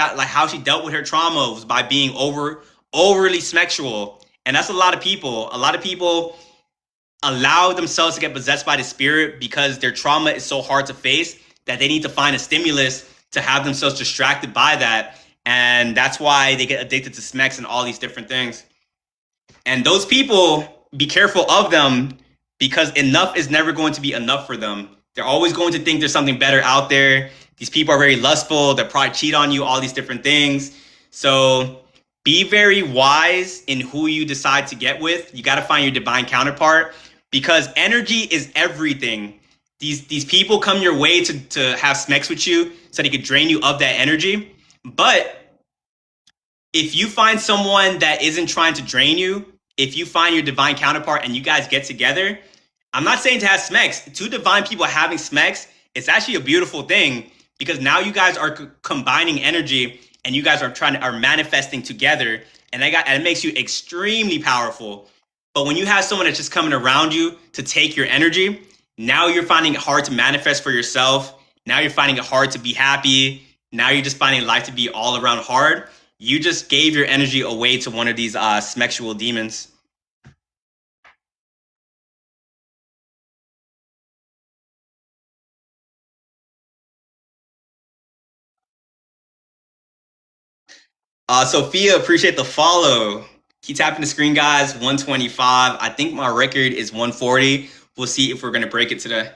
dealt with her trauma was by being overly sexual. And that's a lot of people. A lot of people allow themselves to get possessed by the spirit because their trauma is so hard to face that they need to find a stimulus to have themselves distracted by that. And that's why they get addicted to SMEX and all these different things. And those people, be careful of them because enough is never going to be enough for them. They're always going to think there's something better out there. These people are very lustful. They'll probably cheat on you, all these different things. So be very wise in who you decide to get with. You got to find your divine counterpart because energy is everything. These people come your way to have SMEX with you so they could drain you of that energy. But if you find someone that isn't trying to drain you, if you find your divine counterpart and you guys get together, I'm not saying to have SMEX. Two divine people having SMEX, it's actually a beautiful thing because now you guys are combining energy and you guys are manifesting together, and it makes you extremely powerful. But when you have someone that's just coming around you to take your energy, now you're finding it hard to manifest for yourself. Now you're finding it hard to be happy. Now you're just finding life to be all around hard. You just gave your energy away to one of these smexual demons. Sophia, appreciate the follow. Keep tapping the screen, guys. 125. I think my record is 140. We'll see if we're going to break it today.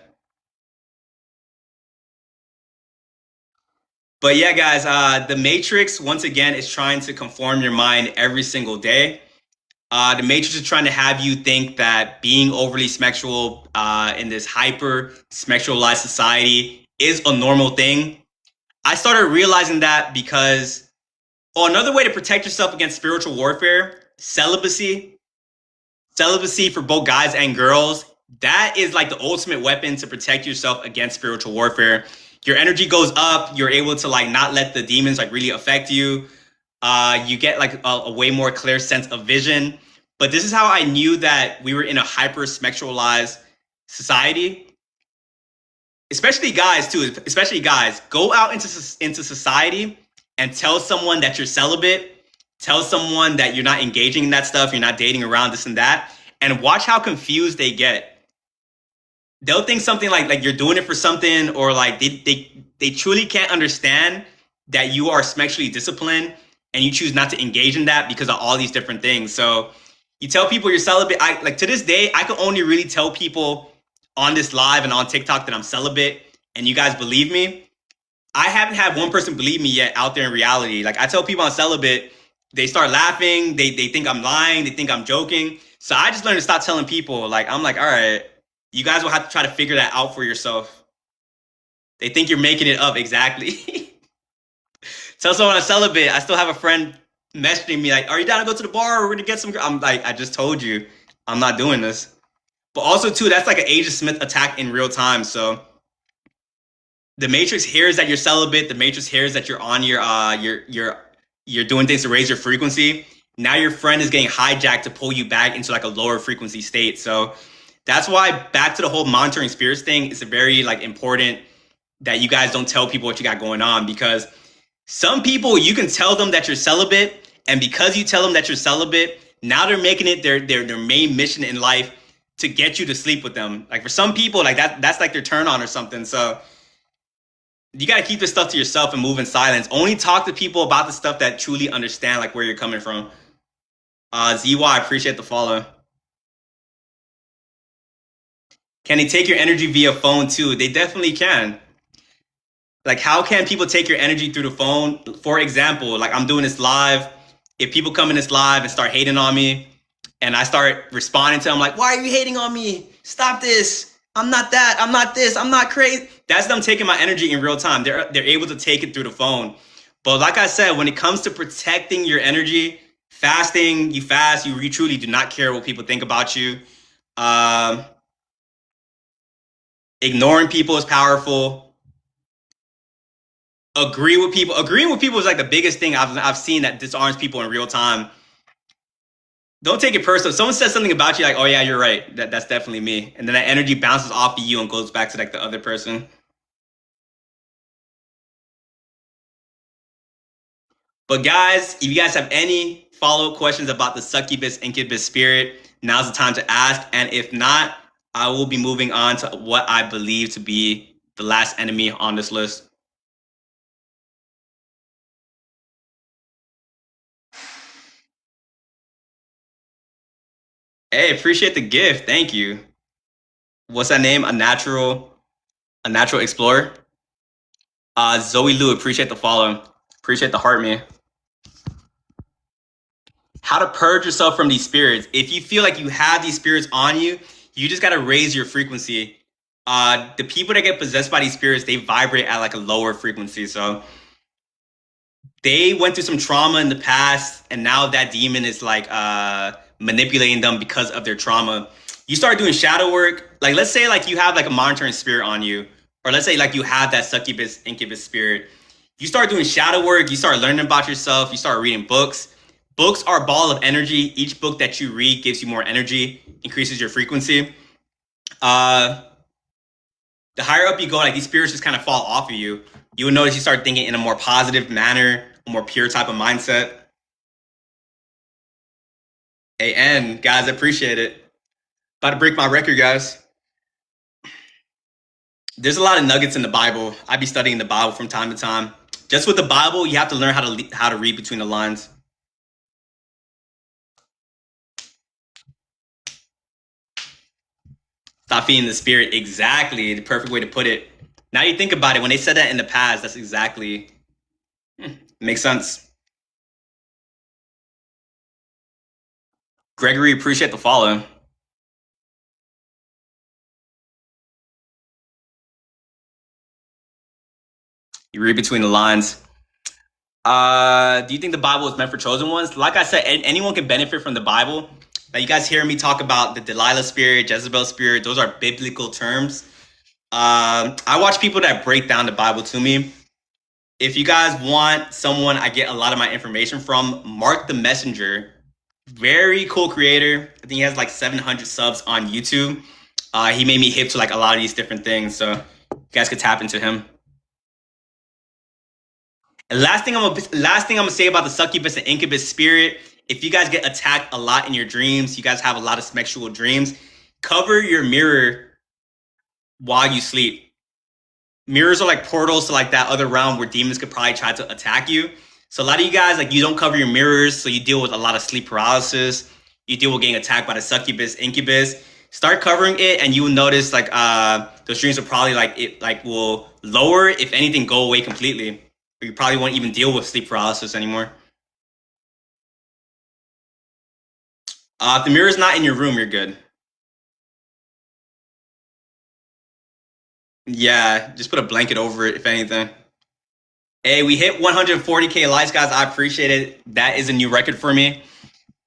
But yeah, guys, the Matrix, once again, is trying to conform your mind every single day. The Matrix is trying to have you think that being overly sexual in this hyper sexualized society is a normal thing. I started realizing that because another way to protect yourself against spiritual warfare, celibacy for both guys and girls, that is like the ultimate weapon to protect yourself against spiritual warfare. Your energy goes up. You're able to like not let the demons like really affect you. You get like a way more clear sense of vision. But this is how I knew that we were in a hyper sexualized society. Especially guys too. Especially guys, go out into society and tell someone that you're celibate. Tell someone that you're not engaging in that stuff. You're not dating around this and that. And watch how confused they get. They'll think something like you're doing it for something, or like they truly can't understand that you are sexually disciplined and you choose not to engage in that because of all these different things. So you tell people you're celibate. To this day, I can only really tell people on this live and on TikTok that I'm celibate, and you guys believe me. I haven't had one person believe me yet out there in reality. Like I tell people I'm celibate, they start laughing. They think I'm lying. They think I'm joking. So I just learned to stop telling people. Like I'm like, all right, you guys will have to try to figure that out for yourself. They think you're making it up. Exactly. Tell someone I'm celibate. I still have a friend messaging me like, are you down to go to the bar? We're going to get some. I'm like, I just told you I'm not doing this. But also too, that's like an Agent Smith attack in real time. So the Matrix hears that you're celibate. The Matrix hears that you're on you're doing things to raise your frequency. Now your friend is getting hijacked to pull you back into like a lower frequency state. So that's why back to the whole monitoring spirits thing, it's a very like important that you guys don't tell people what you got going on, because some people, you can tell them that you're celibate, and because you tell them that you're celibate, now they're making it their main mission in life to get you to sleep with them. Like for some people, like that's like their turn on or something. So you got to keep this stuff to yourself and move in silence. Only talk to people about the stuff that truly understand, like where you're coming from. ZY, I appreciate the follow. Can they take your energy via phone too? They definitely can. Like, how can people take your energy through the phone? For example, like I'm doing this live. If people come in this live and start hating on me, and I start responding to them like, why are you hating on me? Stop this. I'm not that. I'm not this. I'm not crazy. That's them taking my energy in real time. They're able to take it through the phone. But like I said, when it comes to protecting your energy, fasting, you fast, you truly do not care what people think about you. Ignoring people is powerful. Agreeing with people is like the biggest thing I've seen that disarms people in real time. Don't take it personal. If someone says something about you, like, oh yeah, you're right. That's definitely me. And then that energy bounces off of you and goes back to like the other person. But guys, if you guys have any follow-up questions about the succubus incubus spirit, now's the time to ask. And if not, I will be moving on to what I believe to be the last enemy on this list. Hey, appreciate the gift. Thank you. What's that name? A natural explorer. Zoe Lou, appreciate the follow. Appreciate the heart, man. How to purge yourself from these spirits. If you feel like you have these spirits on you, you just got to raise your frequency. The people that get possessed by these spirits, they vibrate at like a lower frequency. So they went through some trauma in the past, and now that demon is like manipulating them because of their trauma. You start doing shadow work. Like, let's say like you have like a monitoring spirit on you, or let's say like you have that succubus incubus spirit. You start doing shadow work. You start learning about yourself. You start reading books. Books are a ball of energy. Each book that you read gives you more energy, increases your frequency. The higher up you go, like these spirits just kind of fall off of you. You will notice you start thinking in a more positive manner, a more pure type of mindset. AN, guys, I appreciate it. About to break my record, guys. There's a lot of nuggets in the Bible. I be studying the Bible from time to time. Just with the Bible, you have to learn how to read between the lines. Stop feeding the spirit. Exactly. The perfect way to put it. Now you think about it. When they said that in the past, that's exactly... makes sense. Gregory, appreciate the follow. You read between the lines. Do you think the Bible is meant for chosen ones? Like I said, anyone can benefit from the Bible. Now, you guys hear me talk about the Delilah spirit, Jezebel spirit. Those are biblical terms. I watch people that break down the Bible to me. If you guys want someone I get a lot of my information from, Mark the Messenger. Very cool creator. I think he has like 700 subs on YouTube. He made me hip to like a lot of these different things. So you guys could tap into him. And last thing I'm gonna say about the succubus and incubus spirit, if you guys get attacked a lot in your dreams, you guys have a lot of sexual dreams, cover your mirror while you sleep. Mirrors are like portals to like that other realm where demons could probably try to attack you. So a lot of you guys, like, you don't cover your mirrors, so you deal with a lot of sleep paralysis. You deal with getting attacked by the succubus, incubus. Start covering it, and you will notice like those dreams will probably will lower, if anything, go away completely. You probably won't even deal with sleep paralysis anymore. If the mirror's not in your room, you're good. Yeah, just put a blanket over it, if anything. Hey, we hit 140K likes, guys. I appreciate it. That is a new record for me.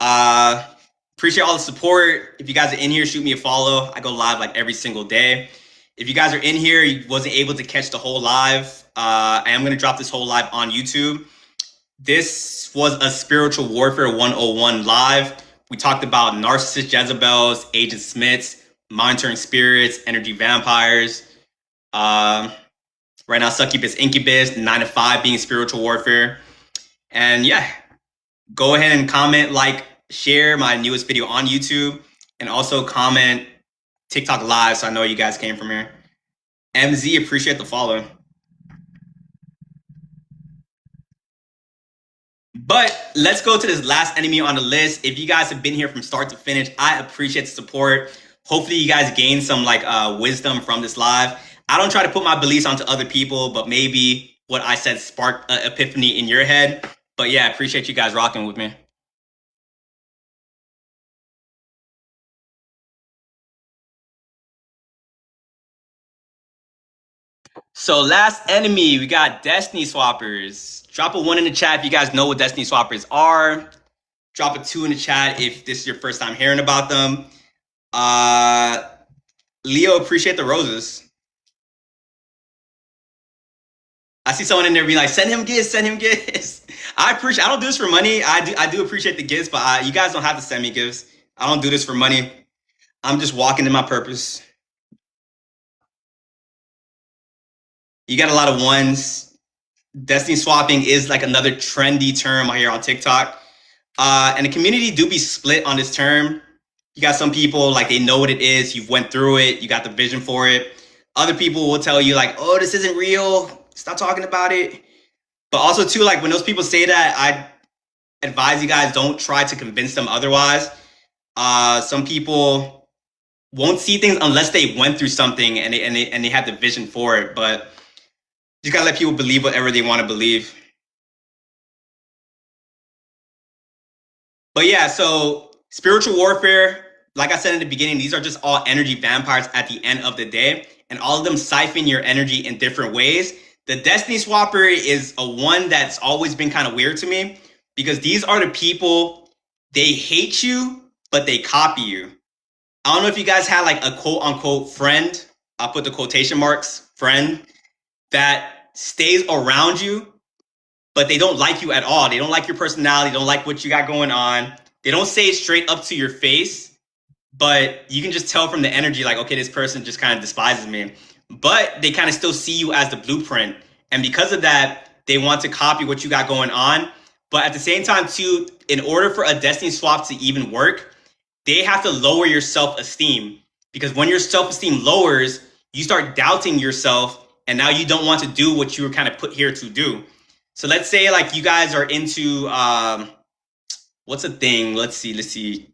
Appreciate all the support. If you guys are in here, shoot me a follow. I go live like every single day. If you guys are in here, you wasn't able to catch the whole live, I am going to drop this whole live on YouTube. This was a Spiritual Warfare 101 live. We talked about narcissist Jezebels, Agent Smiths, monitoring spirits, energy vampires. Right now, succubus, incubus, 9 to 5 being spiritual warfare. And yeah, go ahead and comment, like, share my newest video on YouTube, and also comment TikTok live so I know you guys came from here. MZ, appreciate the follow. But let's go to this last enemy on the list. If you guys have been here from start to finish, I appreciate the support. Hopefully you guys gain some wisdom from this live. I don't try to put my beliefs onto other people, but maybe what I said sparked an epiphany in your head. But yeah, I appreciate you guys rocking with me. So last enemy, we got Destiny Swappers. Drop a 1 in the chat if you guys know what Destiny Swappers are. Drop a 2 in the chat if this is your first time hearing about them. Leo, appreciate the roses. I see someone in there be like, send him gifts, send him gifts. I don't do this for money. I do appreciate the gifts, but you guys don't have to send me gifts. I don't do this for money. I'm just walking in my purpose. You got a lot of ones. Destiny swapping is like another trendy term here on TikTok. And the community do be split on this term. You got some people like they know what it is. You've went through it. You got the vision for it. Other people will tell you like, oh, this isn't real. Stop talking about it. But also too, like when those people say that, I advise you guys don't try to convince them otherwise. Some people won't see things unless they went through something and they have the vision for it. But you gotta let people believe whatever they want to believe. But yeah, so spiritual warfare, like I said in the beginning, these are just all energy vampires at the end of the day, and all of them siphon your energy in different ways. The Destiny Swapper is a one that's always been kind of weird to me because these are the people, they hate you, but they copy you. I don't know if you guys had like a quote unquote friend, I'll put the quotation marks, friend, that stays around you, but they don't like you at all. They don't like your personality, don't like what you got going on. They don't say it straight up to your face, but you can just tell from the energy like, okay, this person just kind of despises me. But they kind of still see you as the blueprint. And because of that, they want to copy what you got going on. But at the same time, too, in order for a Destiny swap to even work, they have to lower your self-esteem. Because when your self-esteem lowers, you start doubting yourself. And now you don't want to do what you were kind of put here to do. So let's say like you guys are into, what's a thing? Let's see.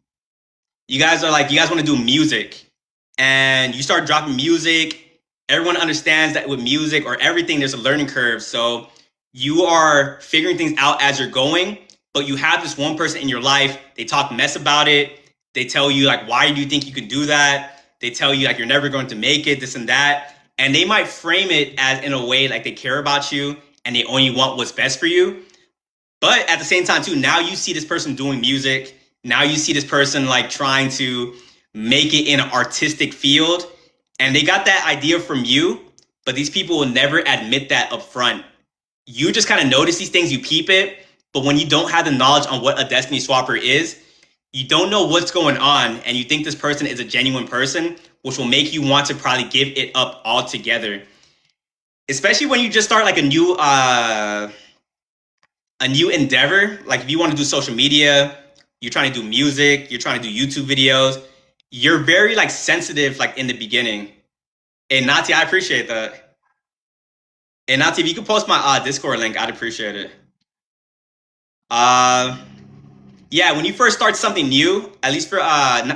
You guys want to do music and you start dropping music. Everyone understands that with music or everything, there's a learning curve. So you are figuring things out as you're going, but you have this one person in your life. They talk mess about it. They tell you like, why do you think you can do that? They tell you like, you're never going to make it, this and that. And they might frame it as in a way like they care about you and they only want what's best for you. But at the same time too, now you see this person doing music. Now you see this person like trying to make it in an artistic field. And they got that idea from you, but these people will never admit that up front. You just kind of notice these things, you peep it. But when you don't have the knowledge on what a Destiny Swapper is, you don't know what's going on. And you think this person is a genuine person, which will make you want to probably give it up altogether. Especially when you just start like a new endeavor. Like if you want to do social media, you're trying to do music, you're trying to do YouTube videos, you're very like sensitive like in the beginning. Hey Nati, I appreciate that. Hey Nati, if you could post my Discord link, I'd appreciate it. Yeah, when you first start something new, at least for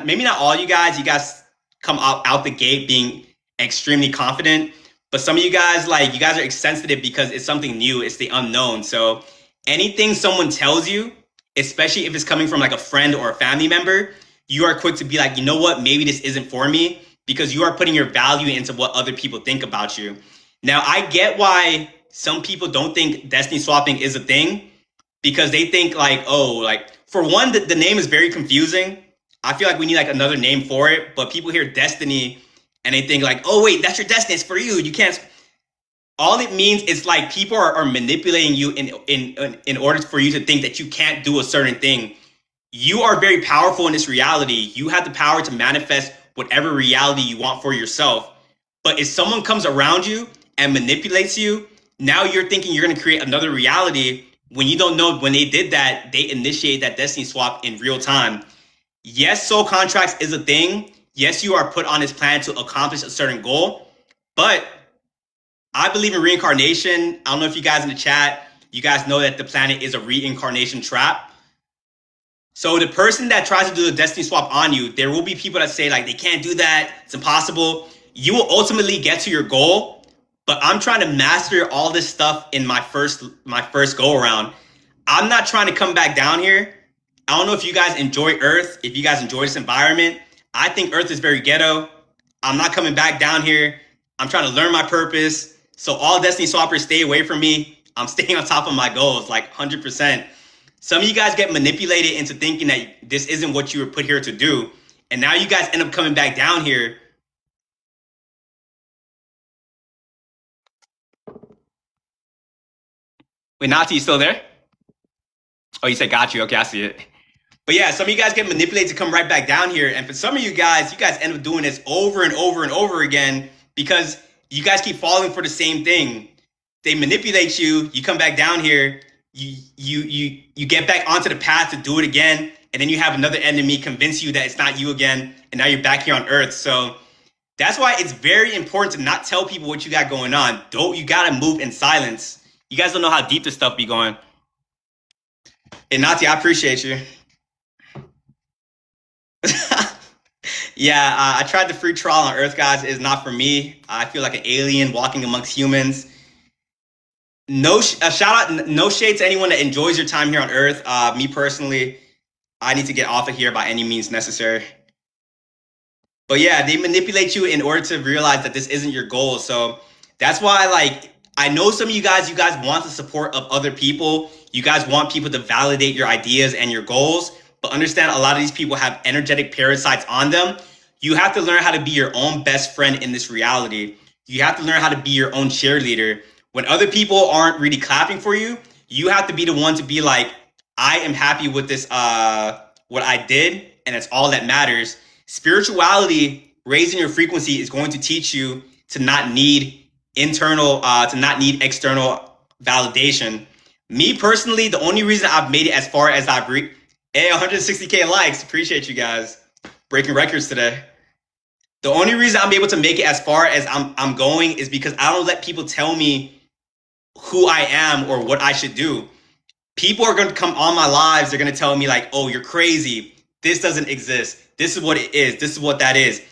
maybe not all you guys come out the gate being extremely confident, but some of you guys are sensitive because it's something new, it's the unknown. So anything someone tells you, especially if it's coming from like a friend or a family member, you are quick to be like, you know what, maybe this isn't for me, because you are putting your value into what other people think about you. Now, I get why some people don't think Destiny swapping is a thing, because they think like, oh, like for one, the name is very confusing. I feel like we need like another name for it, but people hear Destiny and they think like, oh wait, that's your destiny, it's for you. You can't. All it means is like people are manipulating you in order for you to think that you can't do a certain thing. You are very powerful in this reality. You have the power to manifest whatever reality you want for yourself. But if someone comes around you and manipulates you, now you're thinking you're going to create another reality when you don't know when they did that, they initiate that Destiny swap in real time. Yes, soul contracts is a thing. Yes, you are put on this planet to accomplish a certain goal, but I believe in reincarnation. I don't know if you guys in the chat You guys know that the planet is a reincarnation trap. So the person that tries to do the destiny swap on you, there will be people that say like they can't do that, it's impossible. You will ultimately get to your goal, but I'm trying to master all this stuff in my first go around. I'm not trying to come back down here. I don't know if you guys enjoy Earth, if you guys enjoy this environment. I think Earth is very ghetto. I'm not coming back down here. I'm trying to learn my purpose. So all Destiny Swappers, stay away from me. I'm staying on top of my goals, like 100%. Some of you guys get manipulated into thinking that this isn't what you were put here to do. And now you guys end up coming back down here. Wait, Nati, you still there? Oh, you said got you. Okay, I see it. But yeah, some of you guys get manipulated to come right back down here. And for some of you guys end up doing this over and over and over again because you guys keep falling for the same thing. They manipulate you. You come back down here. You get back onto the path to do it again. And then you have another enemy convince you that it's not you again. And now you're back here on Earth. So that's why it's very important to not tell people what you got going on. You got to move in silence. You guys don't know how deep this stuff be going. And Nati, I appreciate you. Yeah, I tried the free trial on Earth, guys. It's not for me. I feel like an alien walking amongst humans. No shout out, no shade to anyone that enjoys your time here on Earth. Me personally, I need to get off of here by any means necessary. But yeah, they manipulate you in order to realize that this isn't your goal. So that's why, like, I know some of you guys want the support of other people. You guys want people to validate your ideas and your goals. But understand, a lot of these people have energetic parasites on them. You have to learn how to be your own best friend in this reality. You have to learn how to be your own cheerleader. When other people aren't really clapping for you, you have to be the one to be like, I am happy with this, what I did, and it's all that matters. Spirituality, raising your frequency, is going to teach you to not need external validation. Me personally, the only reason I've made it as far as I've reached, 160K likes, appreciate you guys. Breaking records today. The only reason I'm able to make it as far as I'm going is because I don't let people tell me who I am or what I should do. People are going to come on my lives. They're going to tell me like, oh, you're crazy. This doesn't exist. This is what it is. This is what that is.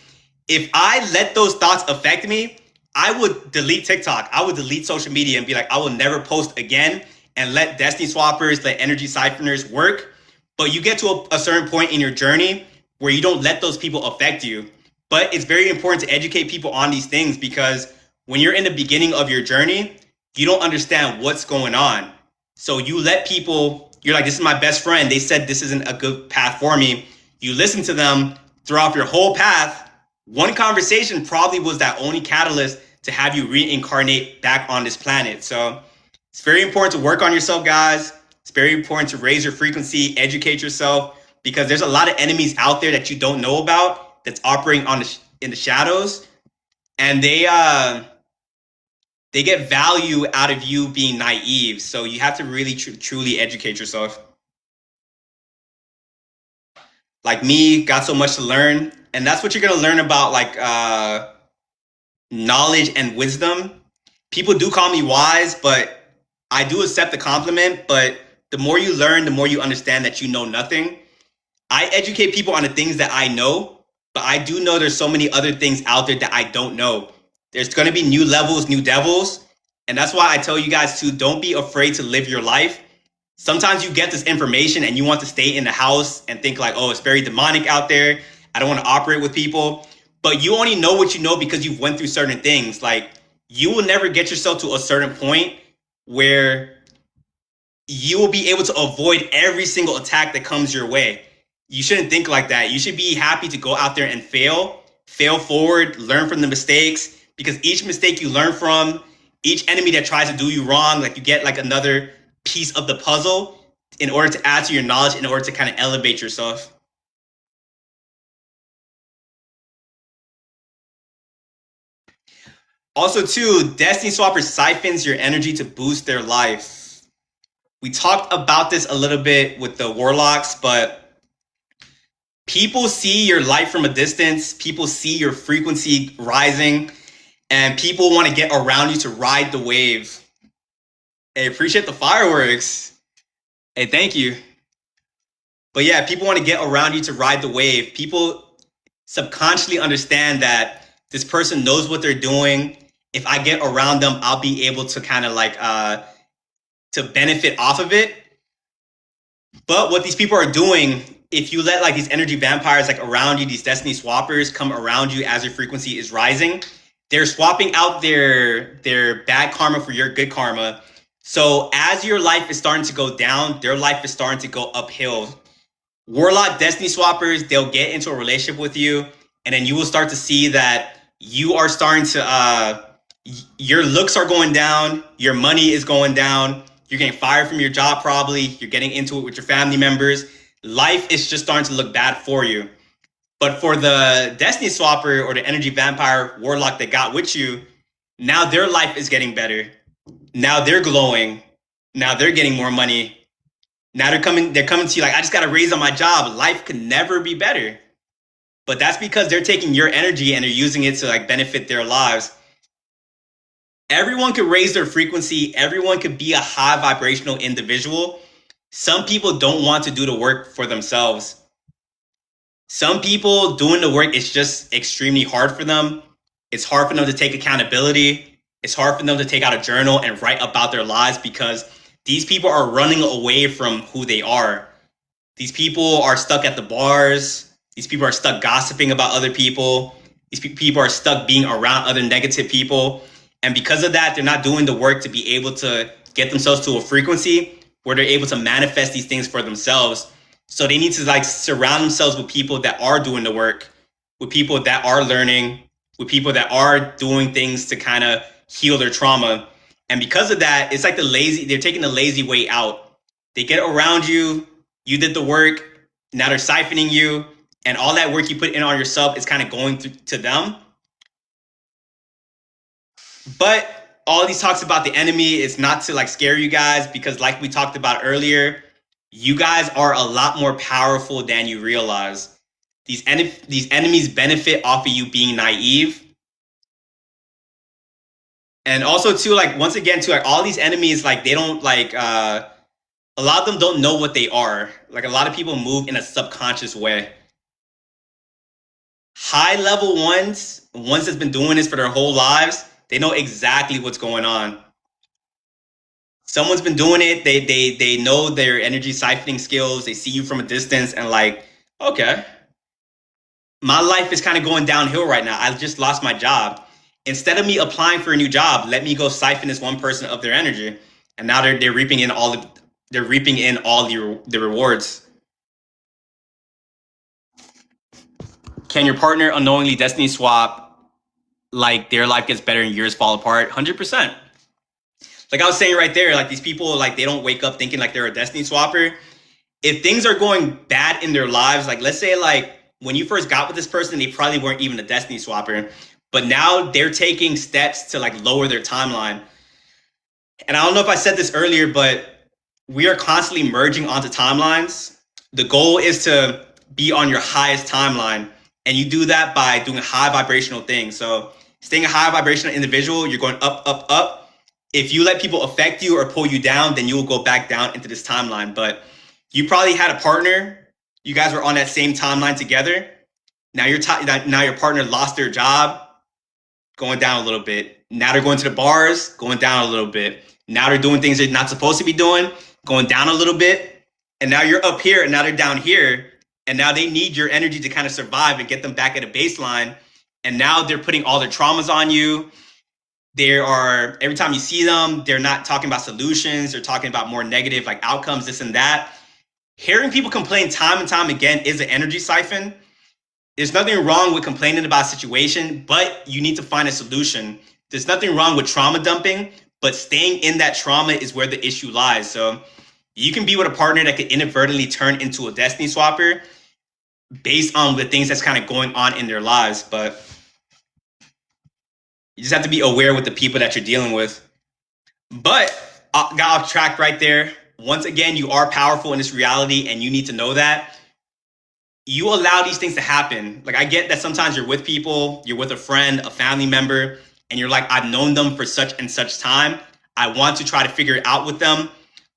If I let those thoughts affect me, I would delete TikTok. I would delete social media and be like, I will never post again, and let Destiny Swappers, let energy siphoners work. But you get to a certain point in your journey where you don't let those people affect you. But it's very important to educate people on these things, because when you're in the beginning of your journey, you don't understand what's going on. So you let people, you're like, this is my best friend. They said this isn't a good path for me. You listen to them throughout your whole path. One conversation probably was that only catalyst to have you reincarnate back on this planet. So it's very important to work on yourself, guys. It's very important to raise your frequency, educate yourself, because there's a lot of enemies out there that you don't know about that's operating in the shadows, and they get value out of you being naive. So you have to really truly educate yourself. Like me, got so much to learn, and that's what you're gonna learn about, like knowledge and wisdom. People do call me wise, but I do accept the compliment. But the more you learn, the more you understand that you know nothing. I educate people on the things that I know, but I do know there's so many other things out there that I don't know. There's going to be new levels, new devils. And that's why I tell you guys to don't be afraid to live your life. Sometimes you get this information and you want to stay in the house and think like, oh, it's very demonic out there. I don't want to operate with people. But you only know what you know because you've went through certain things. Like, you will never get yourself to a certain point where you will be able to avoid every single attack that comes your way. You shouldn't think like that. You should be happy to go out there and fail forward, learn from the mistakes, because each mistake you learn from, each enemy that tries to do you wrong, like, you get like another piece of the puzzle in order to add to your knowledge, in order to kind of elevate yourself. Also too, Destiny Swapper siphons your energy to boost their life. We talked about this a little bit with the Warlocks, but people see your light from a distance. People see your frequency rising, and people want to get around you to ride the wave. Hey, appreciate the fireworks. Hey, thank you. But yeah, people want to get around you to ride the wave. People subconsciously understand that this person knows what they're doing. If I get around them, I'll be able to kind of like to benefit off of it. But what these people are doing, if you let like these energy vampires like around you, these destiny swappers come around you as your frequency is rising, they're swapping out their bad karma for your good karma. So as your life is starting to go down, their life is starting to go uphill. Warlock destiny swappers, they'll get into a relationship with you, and then you will start to see that you are starting to your looks are going down, your money is going down, you're getting fired from your job probably, you're getting into it with your family members. Life is just starting to look bad for you. But for the destiny swapper or the energy vampire warlock that got with you, now their life is getting better. Now they're glowing. Now they're getting more money. Now they're coming to you like, I just got to raise on my job. Life could never be better. But that's because they're taking your energy and they're using it to like benefit their lives. Everyone could raise their frequency. Everyone could be a high vibrational individual. Some people don't want to do the work for themselves. Some people doing the work is just extremely hard for them. It's hard for them to take accountability. It's hard for them to take out a journal and write about their lives because these people are running away from who they are. These people are stuck at the bars. These people are stuck gossiping about other people. These people are stuck being around other negative people. And because of that, they're not doing the work to be able to get themselves to a frequency where they're able to manifest these things for themselves. So they need to like surround themselves with people that are doing the work, with people that are learning, with people that are doing things to kind of heal their trauma. And because of that, it's like they're taking the lazy way out. They get around you, you did the work, now they're siphoning you, and all that work you put in on yourself is kind of going to them. But all these talks about the enemy is not to like scare you guys, because like we talked about earlier, you guys are a lot more powerful than you realize. These enemies benefit off of you being naive. And also too, like once again, too, like all these enemies, like they don't like a lot of them don't know what they are. Like a lot of people move in a subconscious way. High level ones that's been doing this for their whole lives, they know exactly what's going on. Someone's been doing it, they know their energy siphoning skills, they see you from a distance and like, okay, my life is kind of going downhill right now. I just lost my job. Instead of me applying for a new job, let me go siphon this one person of their energy, and now they're reaping in all the rewards. Can your partner unknowingly destiny swap, like their life gets better and yours fall apart? 100%. Like I was saying right there, like these people, like they don't wake up thinking like they're a destiny swapper. If things are going bad in their lives, like let's say like when you first got with this person, they probably weren't even a destiny swapper. But now they're taking steps to like lower their timeline. And I don't know if I said this earlier, but we are constantly merging onto timelines. The goal is to be on your highest timeline. And you do that by doing high vibrational things. So staying a high vibrational individual, you're going up, up, up. If you let people affect you or pull you down, then you will go back down into this timeline. But you probably had a partner. You guys were on that same timeline together. Now now your partner lost their job, going down a little bit. Now they're going to the bars, going down a little bit. Now they're doing things they're not supposed to be doing, going down a little bit. And now you're up here and now they're down here. And now they need your energy to kind of survive and get them back at a baseline. And now they're putting all their traumas on you. Every time you see them, they're not talking about solutions. They're talking about more negative like outcomes, this and that. Hearing people complain time and time again is an energy siphon. There's nothing wrong with complaining about a situation, but you need to find a solution. There's nothing wrong with trauma dumping, but staying in that trauma is where the issue lies. So you can be with a partner that could inadvertently turn into a destiny swapper based on the things that's kind of going on in their lives. But you just have to be aware with the people that you're dealing with. But I got off track right there. Once again, you are powerful in this reality and you need to know that. You allow these things to happen. Like I get that sometimes you're with people, you're with a friend, a family member, and you're like, I've known them for such and such time. I want to try to figure it out with them.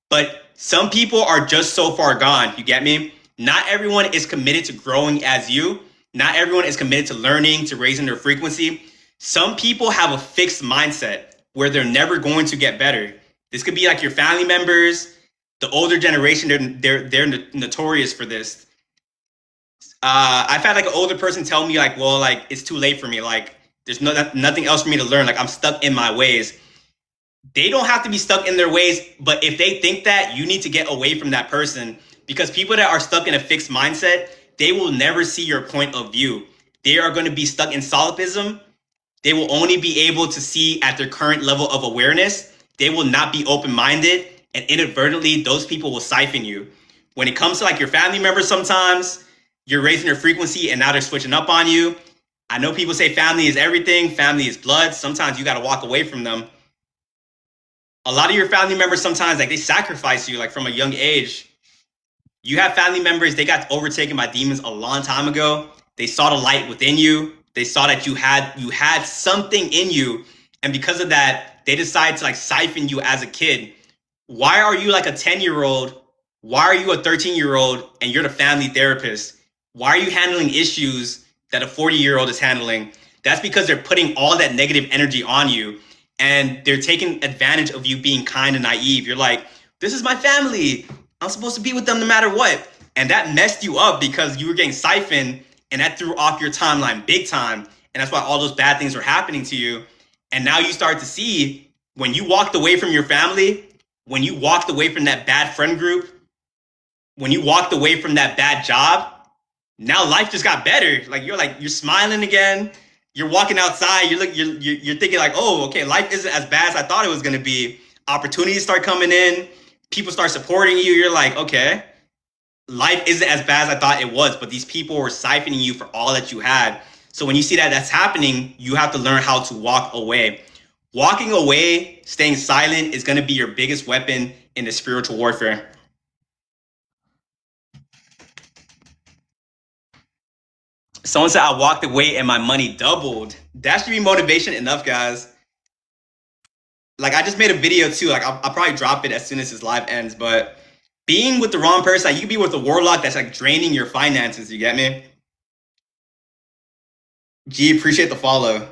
But some people are just so far gone. You get me? Not everyone is committed to growing as you. Not everyone is committed to learning, to raising their frequency. Some people have a fixed mindset where they're never going to get better. This could be like your family members, the older generation. They're notorious for this. I've had like an older person tell me like, well, like it's too late for me. Like there's nothing else for me to learn. Like I'm stuck in my ways. They don't have to be stuck in their ways, but if they think that, you need to get away from that person, because people that are stuck in a fixed mindset, they will never see your point of view. They are going to be stuck in solipsism. They will only be able to see at their current level of awareness. They will not be open-minded, and inadvertently, those people will siphon you. When it comes to like your family members, sometimes you're raising their frequency and now they're switching up on you. I know people say family is everything, family is blood. Sometimes you got to walk away from them. A lot of your family members sometimes like they sacrifice you like from a young age. You have family members, they got overtaken by demons a long time ago. They saw the light within you. They saw that you had something in you. And because of that, they decided to like siphon you as a kid. Why are you like a 10-year-old? Why are you a 13-year-old and you're the family therapist? Why are you handling issues that a 40-year-old is handling? That's because they're putting all that negative energy on you. And they're taking advantage of you being kind and naive. You're like, this is my family. I'm supposed to be with them no matter what. And that messed you up because you were getting siphoned, and that threw off your timeline big time. And that's why all those bad things were happening to you. And now you start to see when you walked away from your family, when you walked away from that bad friend group, when you walked away from that bad job, now life just got better. You're smiling again. You're walking outside, you're thinking like, oh, okay, life isn't as bad as I thought it was going to be. Opportunities start coming in. People start supporting you. You're like, okay, life isn't as bad as I thought it was, but these people were siphoning you for all that you had. So when you see that that's happening, you have to learn how to walk away. Walking away, staying silent is going to be your biggest weapon in the spiritual warfare. Someone said I walked away and my money doubled. That should be motivation enough, guys. Like I just made a video too. Like I'll probably drop it as soon as this live ends. But being with the wrong person, like you could be with a warlock that's like draining your finances. You get me? G, appreciate the follow.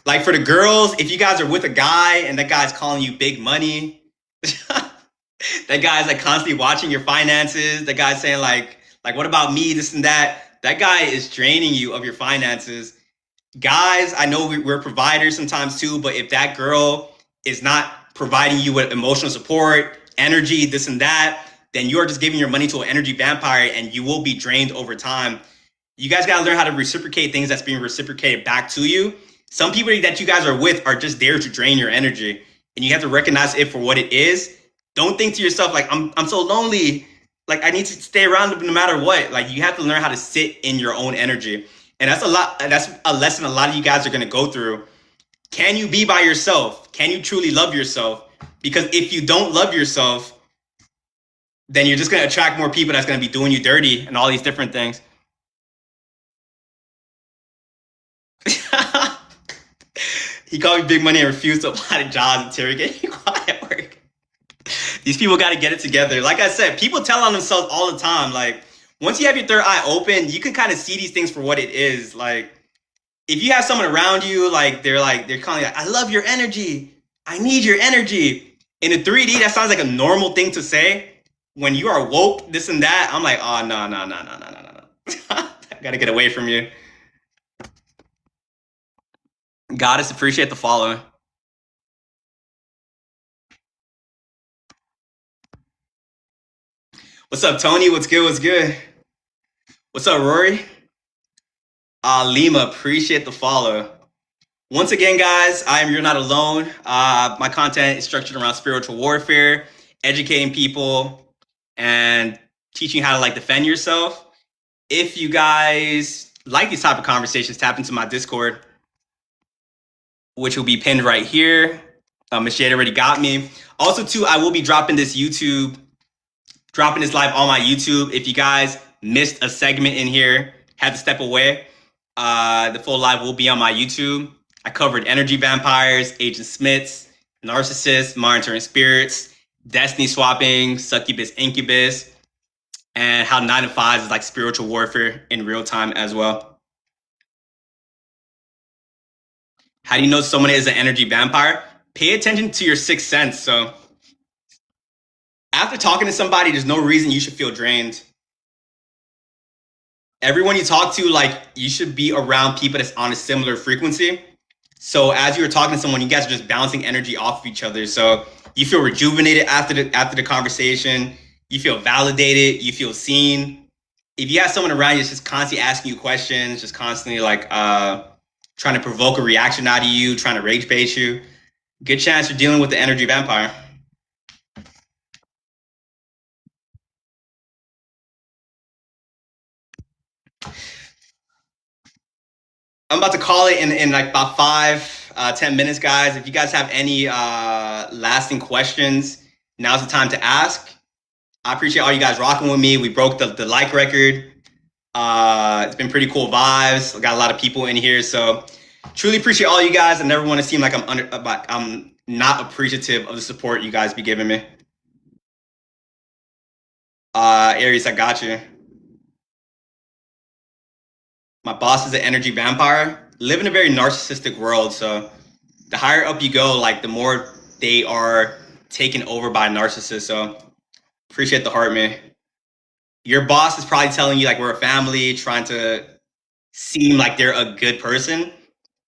Like for the girls, if you guys are with a guy and that guy's calling you big money, that guy's like constantly watching your finances. That guy's saying like what about me, this and that. That guy is draining you of your finances. Guys, I know we're providers sometimes too, but if that girl is not providing you with emotional support, energy, this and that, then you're just giving your money to an energy vampire and you will be drained over time. You guys got to learn how to reciprocate things that's being reciprocated back to you. Some people that you guys are with are just there to drain your energy, and you have to recognize it for what it is. Don't think to yourself like, I'm so lonely. Like I need to stay around no matter what. Like you have to learn how to sit in your own energy. And that's a lesson a lot of you guys are going to go through. Can you be by yourself? Can you truly love yourself? Because if you don't love yourself, then you're just going to attract more people that's going to be doing you dirty and all these different things. He called me big money and refused to apply to jobs and interrogate me while at work. These people got to get it together. Like I said, people tell on themselves all the time. Like once you have your third eye open, you can kind of see these things for what it is. Like if you have someone around you, they're calling like, I love your energy. I need your energy. In a 3D, that sounds like a normal thing to say. When you are woke, this and that, I'm like, oh, no. I got to get away from you. Goddess, appreciate the follow. What's up, Tony? What's good? What's good? What's up, Rory? Lima, appreciate the follow. Once again, guys, You're Not Alone. My content is structured around spiritual warfare, educating people, and teaching you how to like defend yourself. If you guys like these type of conversations, tap into my Discord, which will be pinned right here. Miss Jade already got me. Also, too, I will be dropping this live on my YouTube. If you guys missed a segment in here, had to step away, the full live will be on my YouTube. I covered energy vampires, Agent Smiths, narcissists, monitoring spirits, destiny swapping, succubus, incubus, and how 9 to 5 is like spiritual warfare in real time as well. How do you know someone is an energy vampire? Pay attention to your sixth sense. So after talking to somebody, there's no reason you should feel drained. Everyone you talk to, like, you should be around people that's on a similar frequency. So as you're talking to someone, you guys are just bouncing energy off of each other. So you feel rejuvenated after the conversation. You feel validated. You feel seen. If you have someone around you that's just constantly asking you questions, just constantly like trying to provoke a reaction out of you, trying to rage bait you, good chance you're dealing with the energy vampire. I'm about to call it in like about 10 minutes, guys. If you guys have any lasting questions, now's the time to ask. I appreciate all you guys rocking with me. We broke the like record. It's been pretty cool vibes. I got a lot of people in here, so truly appreciate all you guys. I never want to seem like I'm not appreciative of the support you guys be giving me. Aries, I got you. My boss is an energy vampire. Live in a very narcissistic world, so the higher up you go, like the more they are taken over by narcissists. So appreciate the heart, man. Your boss is probably telling you like we're a family, trying to seem like they're a good person,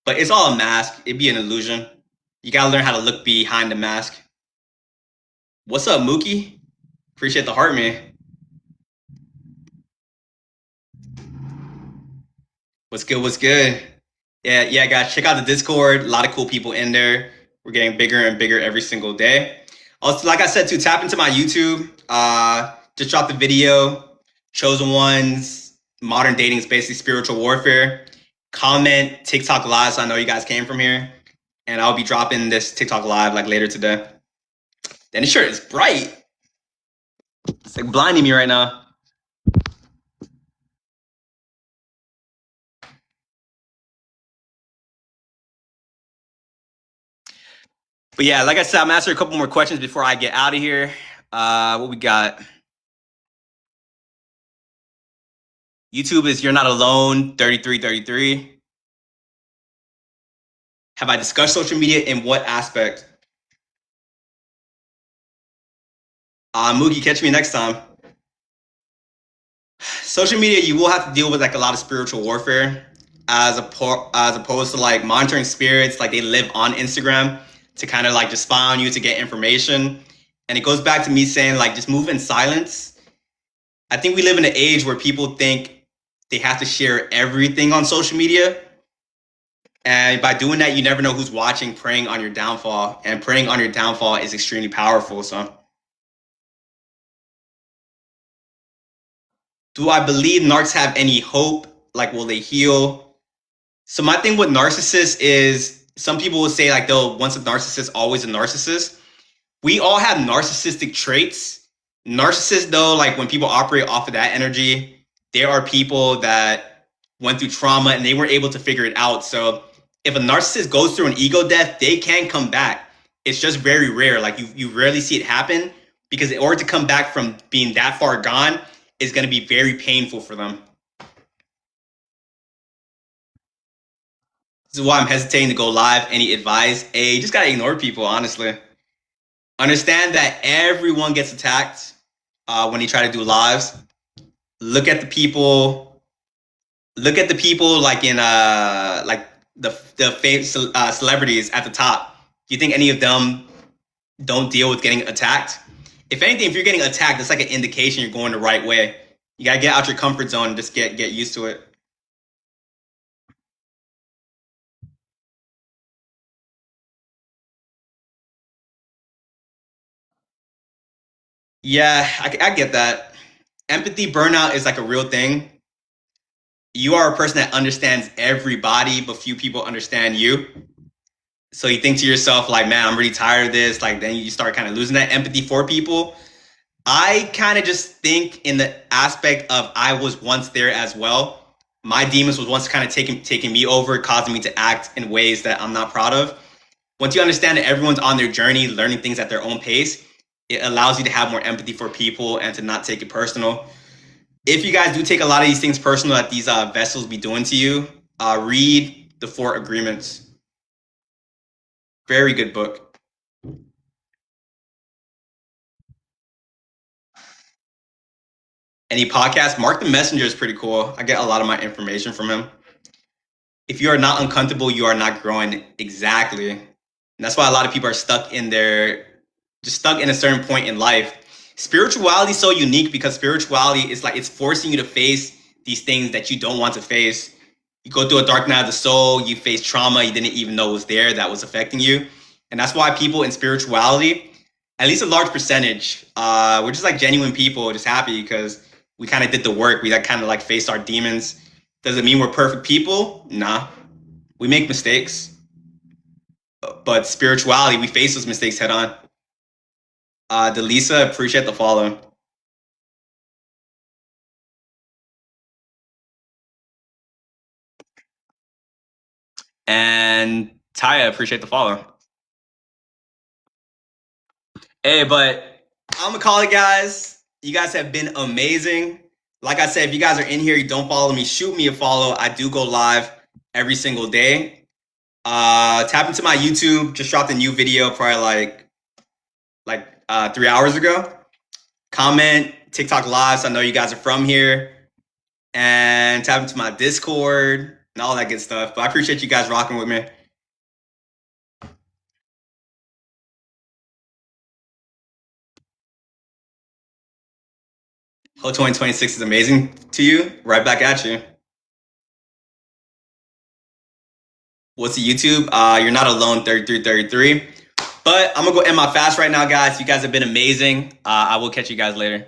but it's all a mask. It'd be an illusion. You gotta learn how to look behind the mask. What's up, Mookie? Appreciate the heart, man. What's good? What's good? Yeah, guys, check out the Discord. A lot of cool people in there. We're getting bigger and bigger every single day. Also, like I said, too, tap into my YouTube. Just dropped the video. Chosen Ones, Modern Dating is basically spiritual warfare. Comment TikTok live, so I know you guys came from here. And I'll be dropping this TikTok live like later today. Then the shirt is bright. It's like blinding me right now. But yeah, like I said, I'm answering a couple more questions before I get out of here. What we got? YouTube is You're Not Alone, 3333. Have I discussed social media in what aspect? Moogie, catch me next time. Social media, you will have to deal with like a lot of spiritual warfare as opposed to like monitoring spirits, like they live on Instagram to kind of like just spy on you to get information. And it goes back to me saying like just move in silence. I think we live in an age where people think they have to share everything on social media. And by doing that, you never know who's watching, preying on your downfall. And preying on your downfall is extremely powerful. So, do I believe narcs have any hope? Like, will they heal? So my thing with narcissists is some people will say like, though, once a narcissist, always a narcissist. We all have narcissistic traits. Narcissists, though, like when people operate off of that energy, there are people that went through trauma and they weren't able to figure it out. So if a narcissist goes through an ego death, they can come back. It's just very rare. Like you rarely see it happen because in order to come back from being that far gone is going to be very painful for them. This is why I'm hesitating to go live. Any advice? Hey, you just got to ignore people, honestly. Understand that everyone gets attacked when they try to do lives. Look at the people like in like the famous celebrities at the top. Do you think any of them don't deal with getting attacked? If anything, if you're getting attacked, that's like an indication you're going the right way. You gotta get out your comfort zone and just get used to it. Yeah, I get that. Empathy burnout is like a real thing. You are a person that understands everybody, but few people understand you. So you think to yourself, like, man, I'm really tired of this. Like, then you start kind of losing that empathy for people. I kind of just think in the aspect of I was once there as well. My demons was once kind of taking me over, causing me to act in ways that I'm not proud of. Once you understand that everyone's on their journey, learning things at their own pace, it allows you to have more empathy for people and to not take it personal. If you guys do take a lot of these things personal that these vessels be doing to you, read The Four Agreements. Very good book. Any podcast? Mark the Messenger is pretty cool. I get a lot of my information from him. If you are not uncomfortable, you are not growing. Exactly. And that's why a lot of people are stuck in just stuck in a certain point in life. Spirituality is so unique because spirituality is like it's forcing you to face these things that you don't want to face. You go through a dark night of the soul, you face trauma you didn't even know was there that was affecting you. And that's why people in spirituality, at least a large percentage, we're just like genuine people, just happy because we kind of did the work. We like kind of like faced our demons. Does it mean we're perfect people? Nah. We make mistakes. But spirituality, we face those mistakes head on. Delisa, appreciate the follow. And Taya, appreciate the follow. Hey, but I'm gonna call it, guys. You guys have been amazing. Like I said, if you guys are in here, you don't follow me, shoot me a follow. I do go live every single day. Tap into my YouTube. Just dropped a new video probably like 3 hours ago. Comment, TikTok lives. I know you guys are from here. And tap into my Discord and all that good stuff. But I appreciate you guys rocking with me. Hope 2026 is amazing to you. Right back at you. What's the YouTube? You're not alone, 3333. But I'm gonna go end my fast right now, guys. You guys have been amazing. I will catch you guys later.